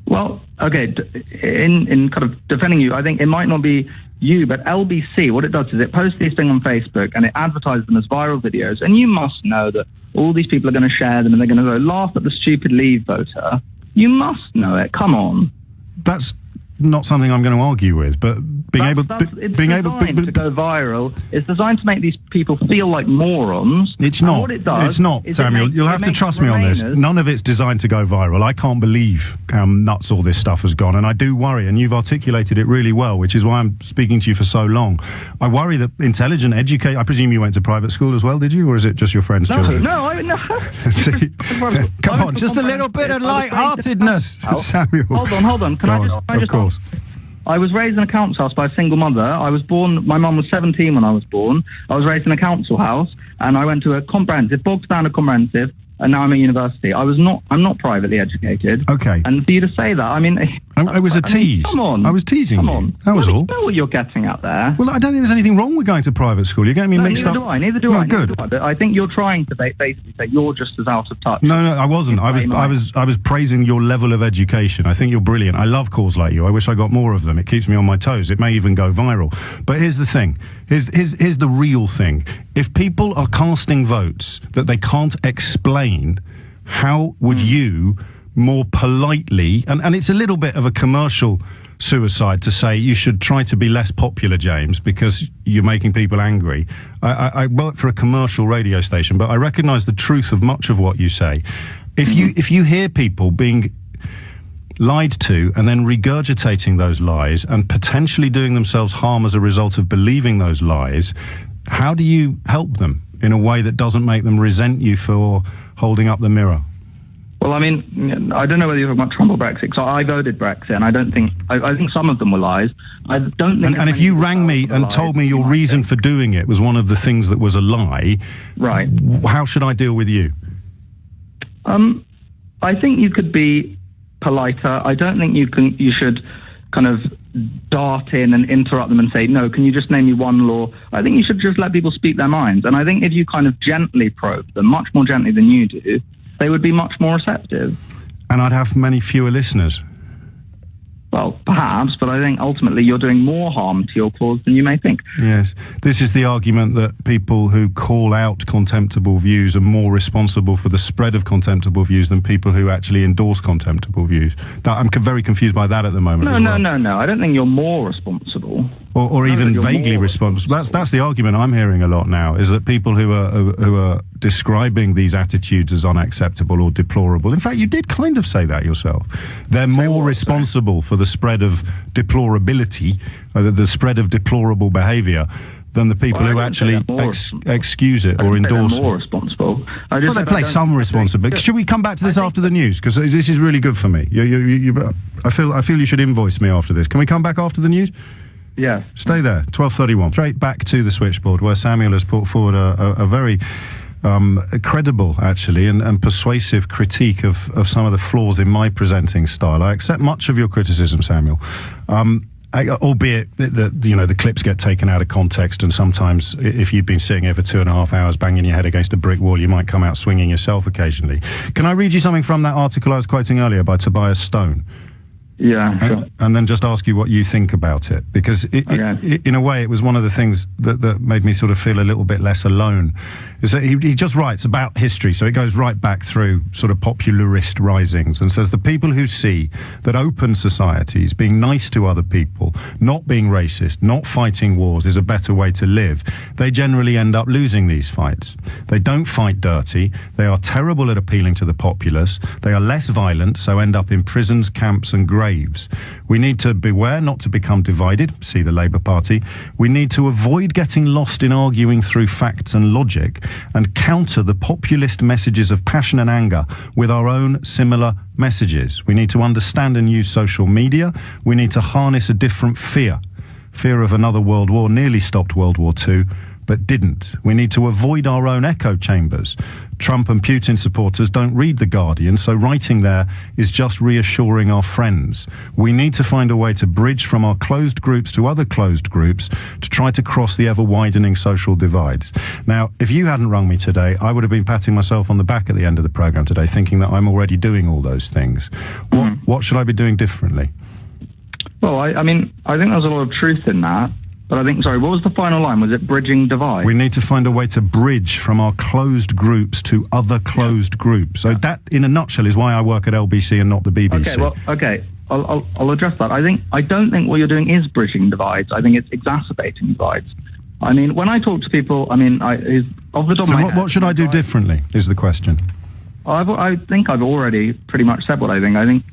Well, okay, in kind of defending you, I think it might not be you, but LBC, what it does is it posts these things on Facebook and it advertises them as viral videos, and you must know that all these people are going to share them and they're going to go laugh at the stupid Leave voter. You must know it. Come on. That's not something I'm going to argue with, but it's designed to go viral. It's designed to make these people feel like morons. It's not. What it does, it's not, Samuel. You'll have to trust me on this. None of it's designed to go viral. I can't believe how nuts all this stuff has gone, and I do worry, and you've articulated it really well, which is why I'm speaking to you for so long. I worry that intelligent, educated... I presume you went to private school as well, did you? Or is it just your friends' children? No. See, come on, just a little bit of light-heartedness, Samuel. Hold on. Can I just... Of course. I was raised in a council house by a single mother. I was born, my mum was 17 when I was born. I was raised in a council house, and I went to a comprehensive, bog standard comprehensive, and now I'm at university. I'm not privately educated. Okay. And for you to say that, I mean, I was a tease. Come on. I was teasing Come you. on. That was all. I know what you're getting at there. Well, I don't think there's anything wrong with going to private school. You're getting me mixed up. Neither do I. Good. But I think you're trying to basically say you're just as out of touch. No, I wasn't. I was praising your level of education. I think you're brilliant. I love calls like you. I wish I got more of them. It keeps me on my toes. It may even go viral. But here's the thing. Here's the real thing. If people are casting votes that they can't explain, how would you more politely, and it's a little bit of a commercial suicide to say you should try to be less popular, James, because you're making people angry. I work for a commercial radio station, but I recognise the truth of much of what you say. If you hear people being lied to and then regurgitating those lies and potentially doing themselves harm as a result of believing those lies, how do you help them in a way that doesn't make them resent you for holding up the mirror? Well, I mean, I don't know whether you're talking about Trump or Brexit. So I voted Brexit, and I don't think I think some of them were lies. I don't think. And if you rang me and told me your reason for doing it was one of the things that was a lie, right? How should I deal with you? I think you could be politer. I don't think you should kind of dart in and interrupt them and say, no, can you just name me one law? I think you should just let people speak their minds. And I think if you kind of gently probe them, much more gently than you do, they would be much more receptive. And I'd have many fewer listeners. Well, perhaps, but I think ultimately you're doing more harm to your cause than you may think. Yes. This is the argument that people who call out contemptible views are more responsible for the spread of contemptible views than people who actually endorse contemptible views. I'm very confused by that at the moment. No. I don't think you're more responsible. Or even vaguely responsible. That's the argument I'm hearing a lot now, is that people who are describing these attitudes as unacceptable or deplorable. In fact, you did kind of say that yourself. They're more responsible for the spread of deplorability, the spread of deplorable behaviour, than the people who actually excuse it or endorse it. More responsible. Well, they play some responsibility. Should we come back to this after the news? Because this is really good for me. I feel you should invoice me after this. Can we come back after the news? Yeah. Stay there. 12:31. Straight back to the switchboard, where Samuel has put forward a very credible, actually, and persuasive critique of some of the flaws in my presenting style. I accept much of your criticism, Samuel. Albeit that the clips get taken out of context, and sometimes if you've been sitting here for 2.5 hours banging your head against a brick wall, you might come out swinging yourself occasionally. Can I read you something from that article I was quoting earlier by Tobias Stone? Yeah, sure. And then just ask you what you think about it, because in a way it was one of the things that made me sort of feel a little bit less alone, is that he just writes about history, so it goes right back through sort of popularist risings, and says the people who see that open societies, being nice to other people, not being racist, not fighting wars is a better way to live, they generally end up losing these fights. They don't fight dirty, they are terrible at appealing to the populace, they are less violent, so end up in prisons, camps and graves. We need to beware not to become divided, see the Labour Party. We need to avoid getting lost in arguing through facts and logic, and counter the populist messages of passion and anger with our own similar messages. We need to understand and use social media. We need to harness a different fear. Fear of another world war nearly stopped World War II, but didn't. We need to avoid our own echo chambers. Trump and Putin supporters don't read The Guardian, so writing there is just reassuring our friends. We need to find a way to bridge from our closed groups to other closed groups to try to cross the ever-widening social divides. Now, if you hadn't rung me today, I would have been patting myself on the back at the end of the programme today, thinking that I'm already doing all those things. What should I be doing differently? Well, I mean, I think there's a lot of truth in that. But I think, sorry, what was the final line? Was it bridging divide? We need to find a way to bridge from our closed groups to other closed groups. So that, in a nutshell, is why I work at LBC and not the BBC. I'll address that. I don't think what you're doing is bridging divides. I think it's exacerbating divides. I mean, when I talk to people, off the top of my head... what should I do differently, is the question. I think I've already pretty much said what I think.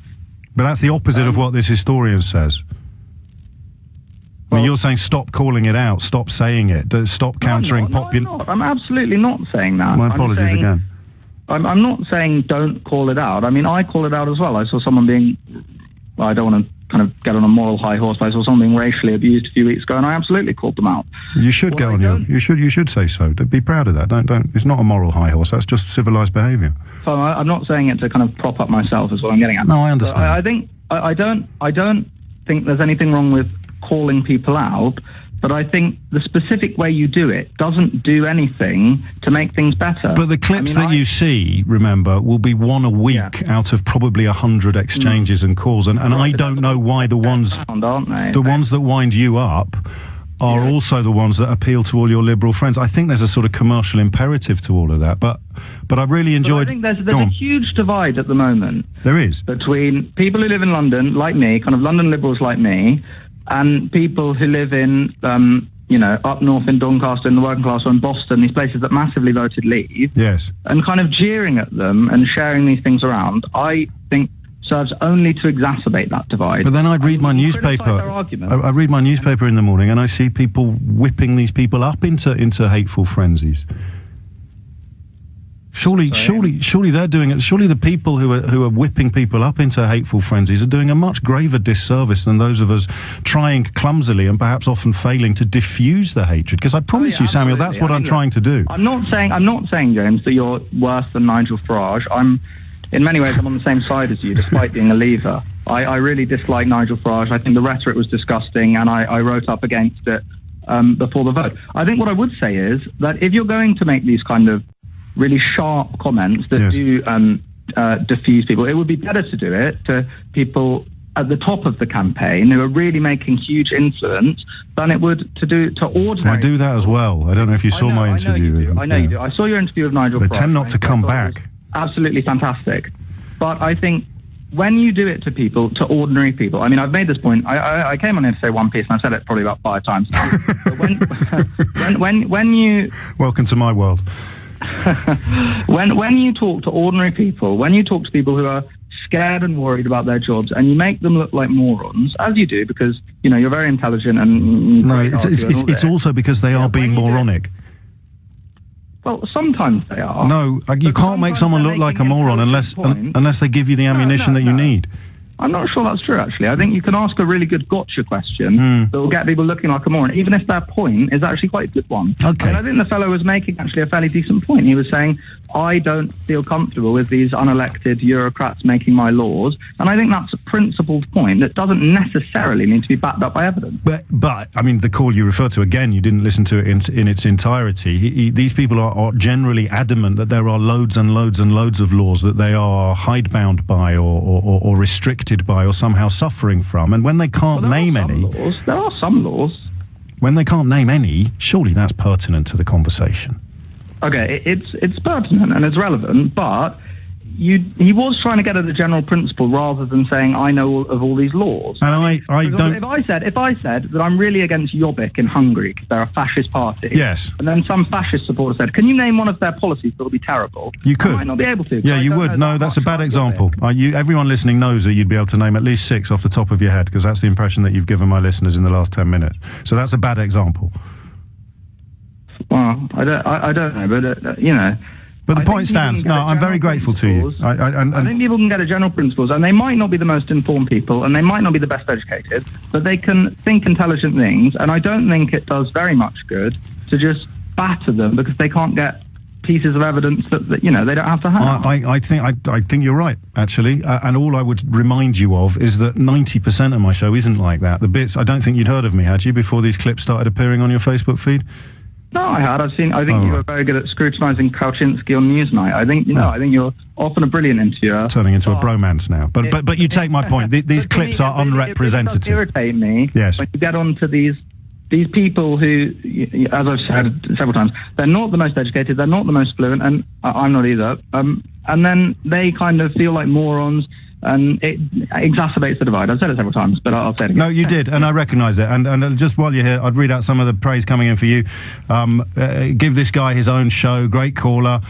But that's the opposite of what this historian says. I mean, you're saying stop calling it out, stop saying it, stop countering popular... I'm absolutely not saying that. My apologies again. I'm not saying don't call it out. I mean, I call it out as well. I saw someone being... Well, I don't want to kind of get on a moral high horse, but I saw someone being racially abused a few weeks ago, and I absolutely called them out. You should go on your... You should say so. Be proud of that. Don't. It's not a moral high horse. That's just civilised behaviour. So I'm not saying it to kind of prop up myself, is what I'm getting at. No, I understand. I think I don't think there's anything wrong with calling people out, but I think the specific way you do it doesn't do anything to make things better. But the clips that you see, remember, will be one a week out of probably 100 exchanges and calls, and I don't know why the ones that wind you up are also the ones that appeal to all your liberal friends. I think there's a sort of commercial imperative to all of that, but I really enjoyed... But I think there's a huge divide at the moment. There is. Between people who live in London, like me, kind of London liberals like me, and people who live in, up north in Doncaster, in the working class, or in Boston, these places that massively voted Leave. Yes. And kind of jeering at them and sharing these things around, I think serves only to exacerbate that divide. But then I'd read my newspaper. I read my newspaper in the morning, and I see people whipping these people up into hateful frenzies. Surely they're doing it. Surely the people who are whipping people up into hateful frenzies are doing a much graver disservice than those of us trying clumsily and perhaps often failing to diffuse the hatred. Because I promise you, Samuel, that's what I'm trying to do. I'm not saying, James, that you're worse than Nigel Farage. In many ways, I'm on the same side as you, despite being a Leaver. I really dislike Nigel Farage. I think the rhetoric was disgusting, and I wrote up against it before the vote. I think what I would say is that if you're going to make these kind of really sharp comments that do diffuse people, it would be better to do it to people at the top of the campaign who are really making huge influence than it would to ordinary. I do that as well. I don't know if you saw my interview. I know you do. I saw your interview with Nigel Farage. They tend not to come back. Absolutely fantastic. But I think when you do it to people, to ordinary people, I mean, I've made this point. I came on here to say one piece, and I've said it probably about 5 times now. But when you... Welcome to my world. when you talk to ordinary people, when you talk to people who are scared and worried about their jobs, and you make them look like morons, as you do, because, you're very intelligent and... No, it's also because they are being moronic. Well, sometimes they are. No, you can't make someone look like a moron unless they give you the ammunition that you need. I'm not sure that's true, actually. I think you can ask a really good gotcha question that will get people looking like a moron, even if their point is actually quite a good one. Okay. And I think the fellow was making actually a fairly decent point. He was saying, I don't feel comfortable with these unelected bureaucrats making my laws. And I think that's a principled point that doesn't necessarily need to be backed up by evidence. But I mean, the call you refer to, again, you didn't listen to it in its entirety. These people are generally adamant that there are loads and loads and loads of laws that they are hidebound by or restricted by or somehow suffering from. And when they can't name any... There are some laws. When they can't name any, surely that's pertinent to the conversation. Okay, it's pertinent and it's relevant, but he was trying to get at the general principle rather than saying I know of all these laws. And I don't. If I said that I'm really against Jobbik in Hungary because they're a fascist party. Yes. And then some fascist supporter said, "Can you name one of their policies that will be terrible?" You could. I might not be able to. Yeah, you would. No, that's a bad example. Everyone listening knows that you'd be able to name at least 6 off the top of your head, because that's the impression that you've given my listeners in the last 10 minutes. So that's a bad example. Well, I don't know, but But the point stands. No, I'm very grateful to you. I think people can get at general principles, and they might not be the most informed people, and they might not be the best educated, but they can think intelligent things, and I don't think it does very much good to just batter them because they can't get pieces of evidence that they don't have to have. I think you're right, actually, and all I would remind you of is that 90% of my show isn't like that. The bits, I don't think you'd heard of me, had you, before these clips started appearing on your Facebook feed? No, I had. I think you were very good at scrutinising Krasinski on Newsnight. I think you're often a brilliant interviewer. Turning into a bromance now. But you take my point. These clips are unrepresentative. It does irritate me when you get onto these people who, as I've said several times, they're not the most educated, they're not the most fluent, and I'm not either. And then they kind of feel like morons. And it exacerbates the divide. I've said it several times, but I'll say it again. No, you did, and I recognise it. And just while you're here, I'd read out some of the praise coming in for you. Give this guy his own show. Great caller.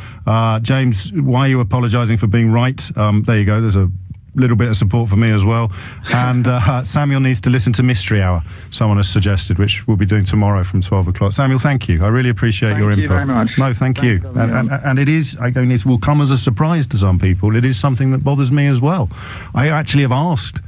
James, why are you apologising for being right? There you go. There's a little bit of support for me as well. And Samuel needs to listen to Mystery Hour, someone has suggested, which we'll be doing tomorrow from 12 o'clock. Samuel, thank you. I really appreciate your input. Thank you very much. No, thank you. And it is, it will come as a surprise to some people. It is something that bothers me as well. I actually have asked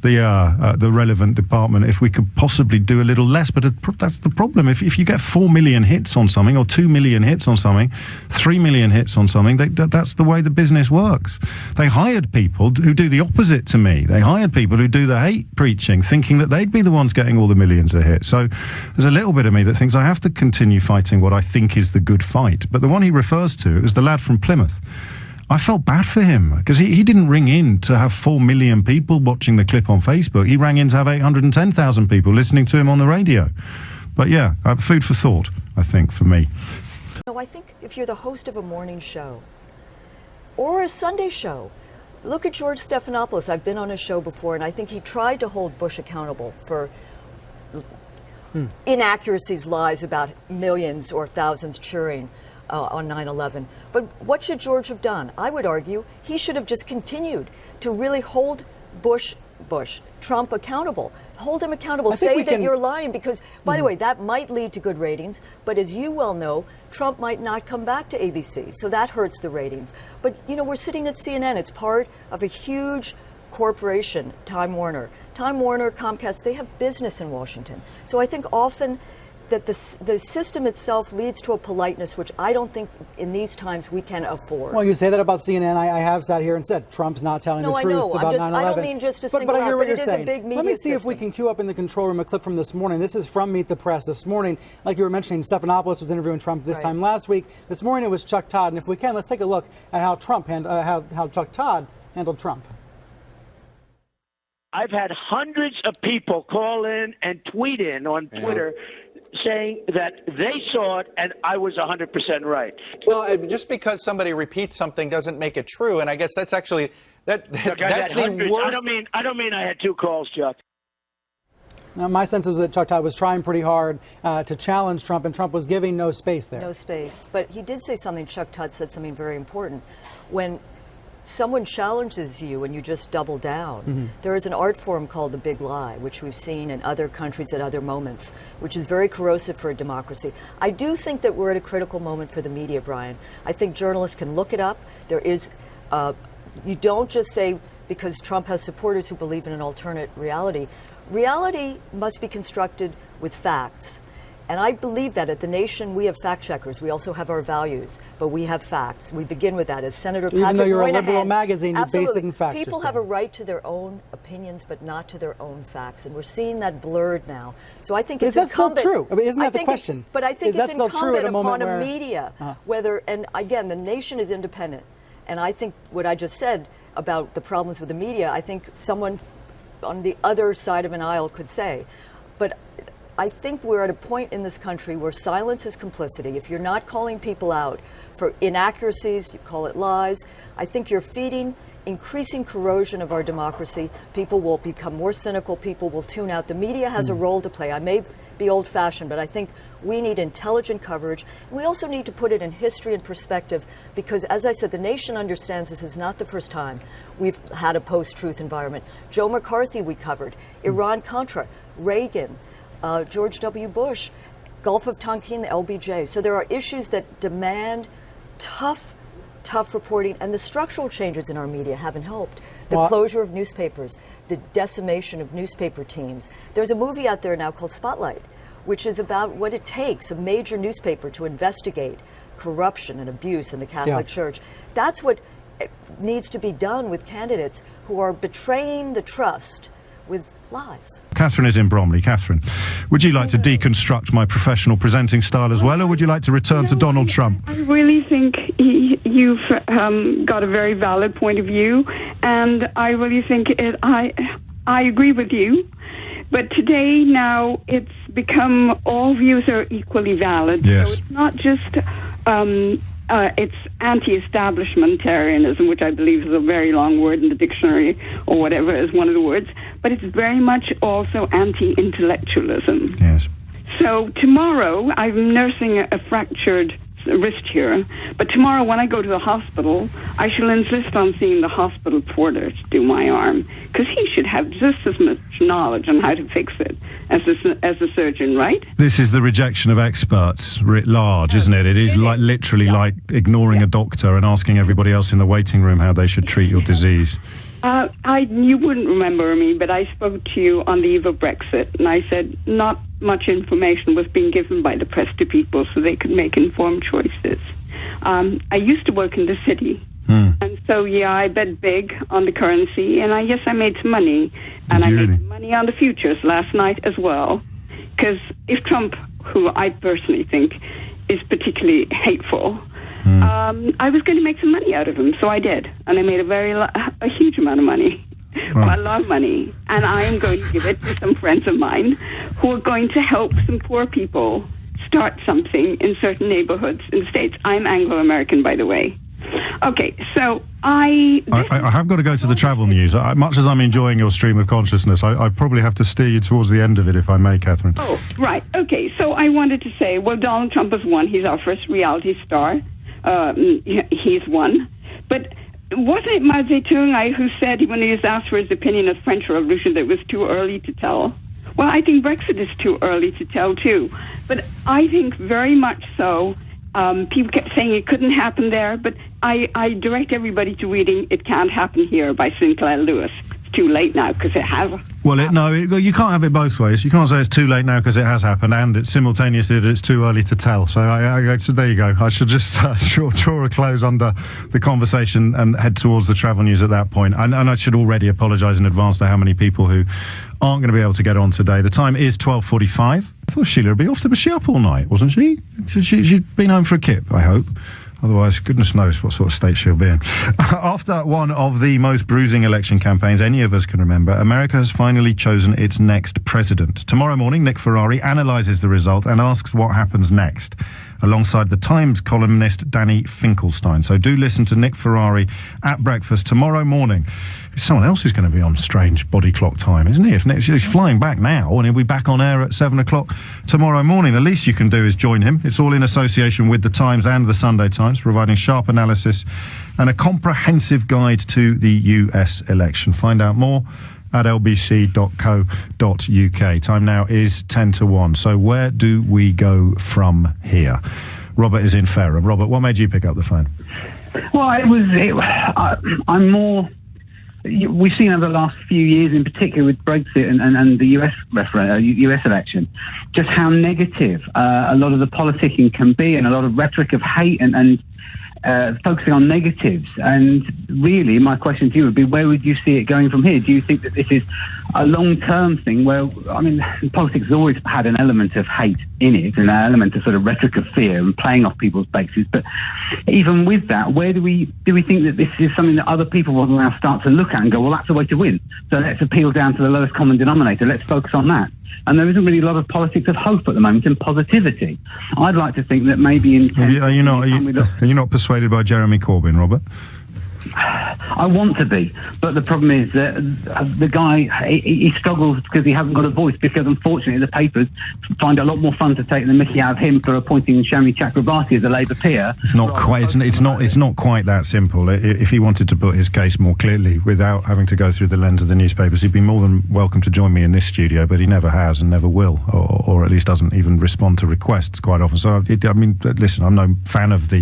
the relevant department if we could possibly do a little less. But that's the problem. If you get 4 million hits on something, or 2 million hits on something, 3 million hits on something, that's the way the business works. They hired people who do the opposite to me. They hired people who do the hate preaching, thinking that they'd be the ones getting all the millions of hits. So there's a little bit of me that thinks I have to continue fighting what I think is the good fight. But the one he refers to is the lad from Plymouth. I felt bad for him because he didn't ring in to have 4 million people watching the clip on Facebook. He rang in to have 810,000 people listening to him on the radio. But yeah, food for thought, I think, for me. No, I think if you're the host of a morning show or a Sunday show, look at George Stephanopoulos. I've been on his show before, and I think he tried to hold Bush accountable for inaccuracies, lies about millions or thousands cheering on 9/11. But what should George have done? I would argue he should have just continued to really hold Trump accountable. Hold him accountable. Say that you're lying because, by the way, that might lead to good ratings. But as you well know, Trump might not come back to ABC. So that hurts the ratings. But, you know, we're sitting at CNN. It's part of a huge corporation, Time Warner. Time Warner, Comcast, they have business in Washington. So I think often that the system itself leads to a politeness which I don't think in these times we can afford. Well, you say that about CNN. I have sat here and said Trump's not telling the truth about 9/11. I don't mean just to single but I hear out, what but you're it is saying. a big media Let me see if system. we can cue up in the control room a clip from this morning. This is from Meet the Press this morning. Like you were mentioning, Stephanopoulos was interviewing Trump this time last week. This morning it was Chuck Todd. And if we can, let's take a look at how how Chuck Todd handled Trump. I've had hundreds of people call in and tweet in on Twitter saying that they saw it and I was 100% right. Well, just because somebody repeats something doesn't make it true, and I guess that's actually that's the worst. I don't mean I had 2 calls, Chuck. Now, my sense is that Chuck Todd was trying pretty hard to challenge Trump, and Trump was giving no space there. No space. But he did say something, Chuck Todd said something very important. When someone challenges you and you just double down, there is an art form called the big lie, which we've seen in other countries at other moments, which is very corrosive for a democracy. I do think that we're at a critical moment for the media, Brian. I think journalists can look it up. There is, you don't just say because Trump has supporters who believe in an alternate reality. Reality must be constructed with facts. And I believe that at The Nation, we have fact checkers. We also have our values, but we have facts. We begin with that. As Senator Patrick Even though you're Moynihan, a liberal magazine, you base it in facts. People have a right to their own opinions, but not to their own facts. And we're seeing that blurred now. So I think it's incumbent. Is that still true? I mean, isn't that the question? But I think it's incumbent upon a where, media, whether, and again, The Nation is independent. And I think what I just said about the problems with the media, I think someone on the other side of an aisle could say. But I think we're at a point in this country where silence is complicity. If you're not calling people out for inaccuracies, you call it lies, I think you're feeding increasing corrosion of our democracy. People will become more cynical. People will tune out. The media has a role to play. I may be old-fashioned, but I think we need intelligent coverage. We also need to put it in history and perspective because, as I said, The Nation understands this is not the first time we've had a post-truth environment. Joe McCarthy we covered, Iran-Contra, Reagan, George W. Bush, Gulf of Tonkin, the LBJ. So there are issues that demand tough reporting, and the structural changes in our media haven't helped. The closure of newspapers, the decimation of newspaper teams. There's a movie out there now called Spotlight, which is about what it takes, a major newspaper, to investigate corruption and abuse in the Catholic Church. That's what needs to be done with candidates who are betraying the trust with lies. Catherine is in Bromley. Catherine, would you like to deconstruct my professional presenting style as well, or would you like to return to Donald Trump? I really think you've got a very valid point of view, and I really think I agree with you. But today, now, it's become all views are equally valid. Yes. So it's not just it's anti-establishmentarianism, which I believe is a very long word in the dictionary, or whatever is one of the words, but it's very much also anti-intellectualism. Yes. So tomorrow, I'm nursing a fractured wrist here, but tomorrow when I go to the hospital, I shall insist on seeing the hospital porter to do my arm, because he should have just as much knowledge on how to fix it as the surgeon, right? This is the rejection of experts writ large, isn't it? It is like literally like ignoring a doctor and asking everybody else in the waiting room how they should treat your disease. You wouldn't remember me, but I spoke to you on the eve of Brexit, and I said not much information was being given by the press to people so they could make informed choices. I used to work in the city, and so, yeah, I bet big on the currency, and I made some money. And I made some money on the futures last night as well, because if Trump, who I personally think is particularly hateful, I was going to make some money out of him, so I did, and I made a huge amount of money, quite a lot of money, and I am going to give it to some friends of mine who are going to help some poor people start something in certain neighborhoods in the States. I'm Anglo-American, by the way. Okay, so I have got to go to the travel news. Much as I'm enjoying your stream of consciousness, I probably have to steer you towards the end of it, if I may, Catherine. Oh, right. Okay, so I wanted to say, well, Donald Trump has won. He's our first reality star. He's won. But wasn't it Mao Zedong who said, when he was asked for his opinion of the French Revolution, that it was too early to tell? Well, I think Brexit is too early to tell, too. But I think very much so. People kept saying it couldn't happen there, but I direct everybody to reading It Can't Happen Here by Sinclair Lewis. It's too late now because it has. Well, you can't have it both ways. You can't say it's too late now because it has happened, and it's simultaneously that it's too early to tell. So, so there you go. I should just draw a close under the conversation and head towards the travel news at that point. And I should already apologise in advance to how many people who aren't going to be able to get on today. The time is 12:45. I thought Sheila would be off. Was she up all night, wasn't she? She'd been home for a kip, I hope. Otherwise, goodness knows what sort of state she'll be in. After one of the most bruising election campaigns any of us can remember, America has finally chosen its next president. Tomorrow morning, Nick Ferrari analyses the result and asks what happens next, alongside the Times columnist Danny Finkelstein. So do listen to Nick Ferrari at breakfast tomorrow morning. It's someone else who's going to be on strange body clock time, isn't he? If he's flying back now, and he'll be back on air at 7 o'clock tomorrow morning. The least you can do is join him. It's all in association with the Times and the Sunday Times, providing sharp analysis and a comprehensive guide to the US election. Find out more at lbc.co.uk. Time now is 10:01. So where do we go from here? Robert is in Fareham. Robert, what made you pick up the phone? Well, I'm more... We've seen over the last few years, in particular with Brexit and the US election, just how negative a lot of the politicking can be, and a lot of rhetoric of hate and focusing on negatives. And really, my question to you would be, where would you see it going from here? Do you think that this is a long-term thing where, I mean, politics has always had an element of hate in it, and an element of sort of rhetoric of fear and playing off people's bases. But even with that, where do we think that this is something that other people will now start to look at and go, well, that's the way to win. So let's appeal down to the lowest common denominator. Let's focus on that. And there isn't really a lot of politics of hope at the moment and positivity. I'd like to think that maybe in... Are you not persuaded by Jeremy Corbyn, Robert? I want to be, but the problem is that the guy, he struggles because he hasn't got a voice, because unfortunately the papers find it a lot more fun to take the mickey out of him for appointing Shami Chakrabarti as a Labour peer. It's not quite that simple. If he wanted to put his case more clearly without having to go through the lens of the newspapers, he'd be more than welcome to join me in this studio, but he never has and never will, or at least doesn't even respond to requests quite often. So, listen, I'm no fan of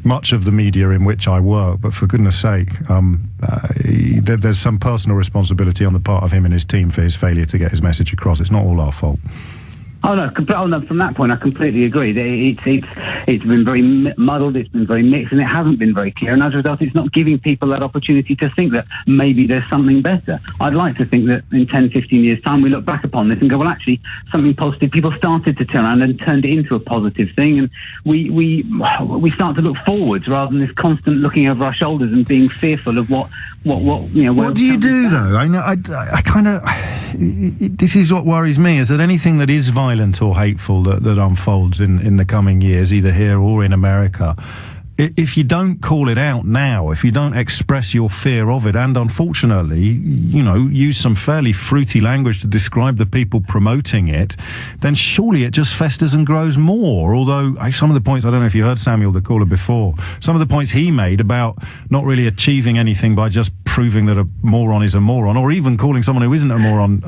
much of the media in which I work, but for goodness sake, there's some personal responsibility on the part of him and his team for his failure to get his message across. It's not all our fault. Oh no, from that point I completely agree. It's been very muddled, it's been very mixed, and it hasn't been very clear, and as a result it's not giving people that opportunity to think that maybe there's something better. I'd like to think that in 10, 15 years' time we look back upon this and go, well, actually, something positive. People started to turn around and turned it into a positive thing, and we start to look forwards rather than this constant looking over our shoulders and being fearful of what What do you do, though? I kind of... This is what worries me, is that anything that is violent or hateful that unfolds in the coming years, either here or in America, if you don't call it out now, if you don't express your fear of it, and unfortunately, use some fairly fruity language to describe the people promoting it, then surely it just festers and grows more. Although some of the points, I don't know if you heard Samuel, the caller before, some of the points he made about not really achieving anything by just proving that a moron is a moron, or even calling someone who isn't a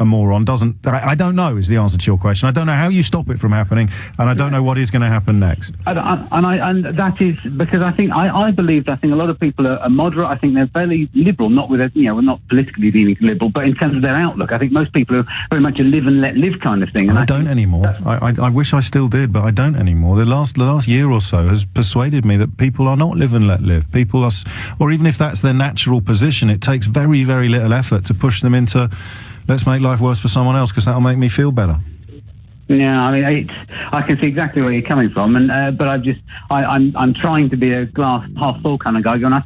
moron doesn't. I don't know is the answer to your question. I don't know how you stop it from happening, and I don't know what is going to happen next. And that is because I believe that a lot of people are moderate. I think they're fairly liberal, not with we're not politically leaning liberal, but in terms of their outlook, I think most people are very much a live and let live kind of thing. And I don't anymore. I wish I still did, but I don't anymore. The last year or so has persuaded me that people are not live and let live. People are, or even if that's their natural position, it takes very, very little effort to push them into, let's make life worse for someone else because that'll make me feel better. Yeah, I mean, I can see exactly where you're coming from, and but I'm trying to be a glass half full kind of guy, and I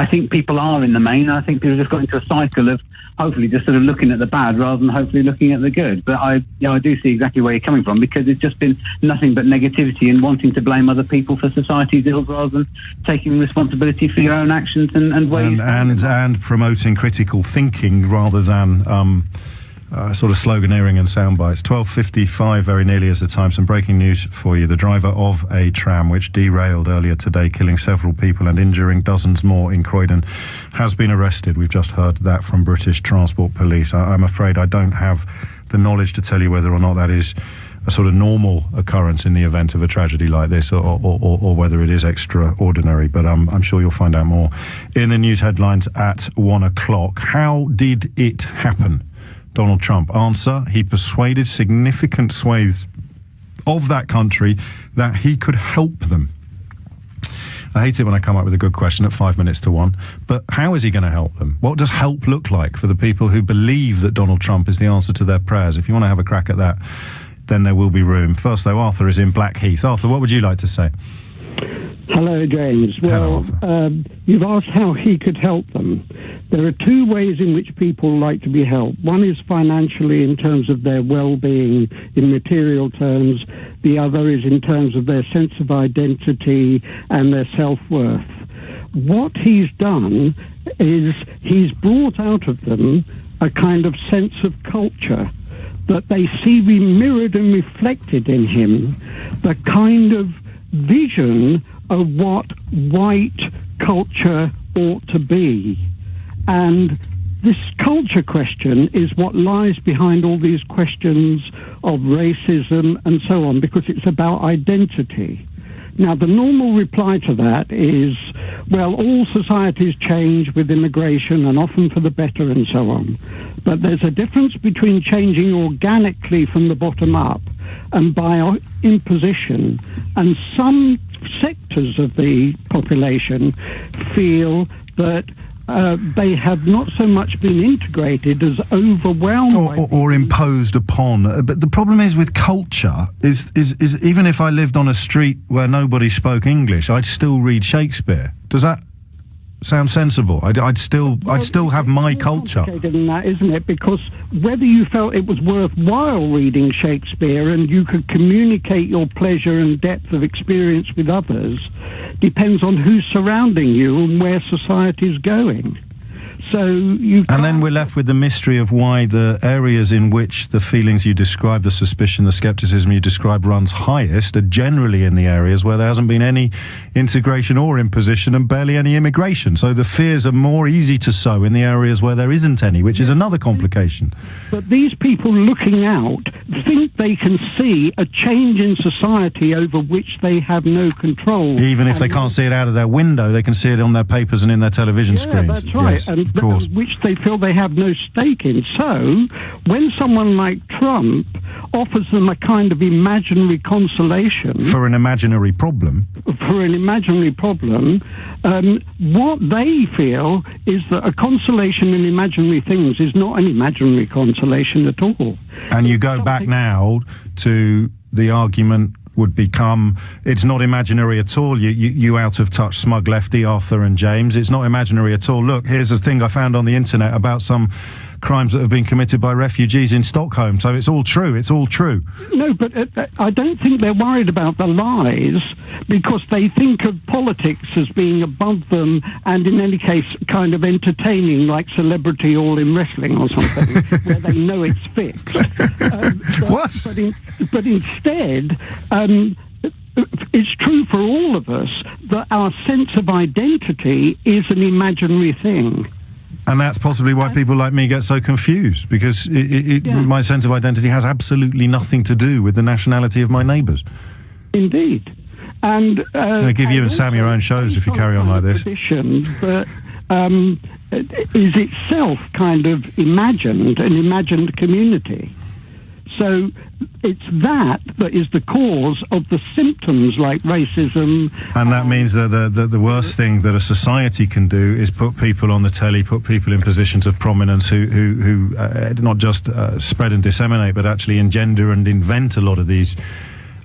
think people are in the main. I think people just got into a cycle of hopefully just sort of looking at the bad rather than hopefully looking at the good. But I do see exactly where you're coming from, because it's just been nothing but negativity and wanting to blame other people for society's ills rather than taking responsibility for your own actions and ways. And promoting critical thinking rather than sort of sloganeering and sound bites. 12:55, very nearly as the time. Some breaking news for you. The driver of a tram which derailed earlier today, killing several people and injuring dozens more in Croydon, has been arrested. We've just heard that from British Transport Police. I'm afraid I don't have the knowledge to tell you whether or not that is a sort of normal occurrence in the event of a tragedy like this, or whether it is extraordinary. But I'm sure you'll find out more in the news headlines at 1 o'clock. How did it happen? Donald Trump. Answer: he persuaded significant swathes of that country that he could help them. I hate it when I come up with a good question at 5 minutes to 1, but how is he going to help them? What does help look like for the people who believe that Donald Trump is the answer to their prayers? If you want to have a crack at that, then there will be room. First, though, Arthur is in Blackheath. Arthur, what would you like to say? Hello, James. Well, you've asked how he could help them. There are two ways in which people like to be helped. One is financially, in terms of their well-being in material terms. The other is in terms of their sense of identity and their self-worth. What he's done is he's brought out of them a kind of sense of culture that they see mirrored and reflected in him, the kind of vision of what white culture ought to be. And this culture question is what lies behind all these questions of racism and so on, because it's about identity. Now, the normal reply to that is, well, all societies change with immigration and often for the better and so on. But there's a difference between changing organically from the bottom up and by imposition. And some sectors of the population feel that they have not so much been integrated as overwhelmed or imposed upon. But the problem is with culture is even if I lived on a street where nobody spoke English, I'd still read Shakespeare. Does that sound sensible? I'd still have my culture. It's more complicated than that, isn't it? Because whether you felt it was worthwhile reading Shakespeare and you could communicate your pleasure and depth of experience with others depends on who's surrounding you and where society's going. So and then we're left with the mystery of why the areas in which the feelings you describe, the suspicion, the skepticism you describe runs highest are generally in the areas where there hasn't been any integration or imposition and barely any immigration. So the fears are more easy to sow in the areas where there isn't any, which is another complication. But these people looking out think they can see a change in society over which they have no control. Even if they can't see it out of their window, they can see it on their papers and in their television screens. That's right. Yes, and of course. Which they feel they have no stake in. So, when someone like Trump offers them a kind of imaginary consolation... For an imaginary problem? For an imaginary problem, what they feel is that a consolation in imaginary things is not an imaginary consolation at all. And you go back now to the argument would become, it's not imaginary at all. You out of touch smug lefty, Arthur and James. It's not imaginary at all. Look, here's a thing I found on the internet about some crimes that have been committed by refugees in Stockholm. So it's all true. It's all true. No, but I don't think they're worried about the lies because they think of politics as being above them and in any case kind of entertaining, like Celebrity All in Wrestling or something, where they know it's fixed. What? But instead... it's true for all of us that that our sense of identity is an imaginary thing. And that's possibly why people like me get so confused, because my sense of identity has absolutely nothing to do with the nationality of my neighbours. Indeed. And I'm going to give you and Sam your own shows if you carry on like this. But is itself kind of imagined, an imagined community. So it's that is the cause of the symptoms like racism. And that means that the worst thing that a society can do is put people on the telly, put people in positions of prominence who not just spread and disseminate, but actually engender and invent a lot of these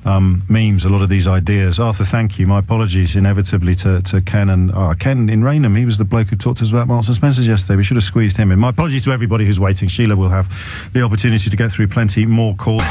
memes, a lot of these ideas. Arthur, thank you. My apologies inevitably to Ken and Ken in Raynham. He was the bloke who talked to us about Marks and Spencer's yesterday. We should have squeezed him in. My apologies to everybody who's waiting. Sheila will have the opportunity to get through plenty more calls.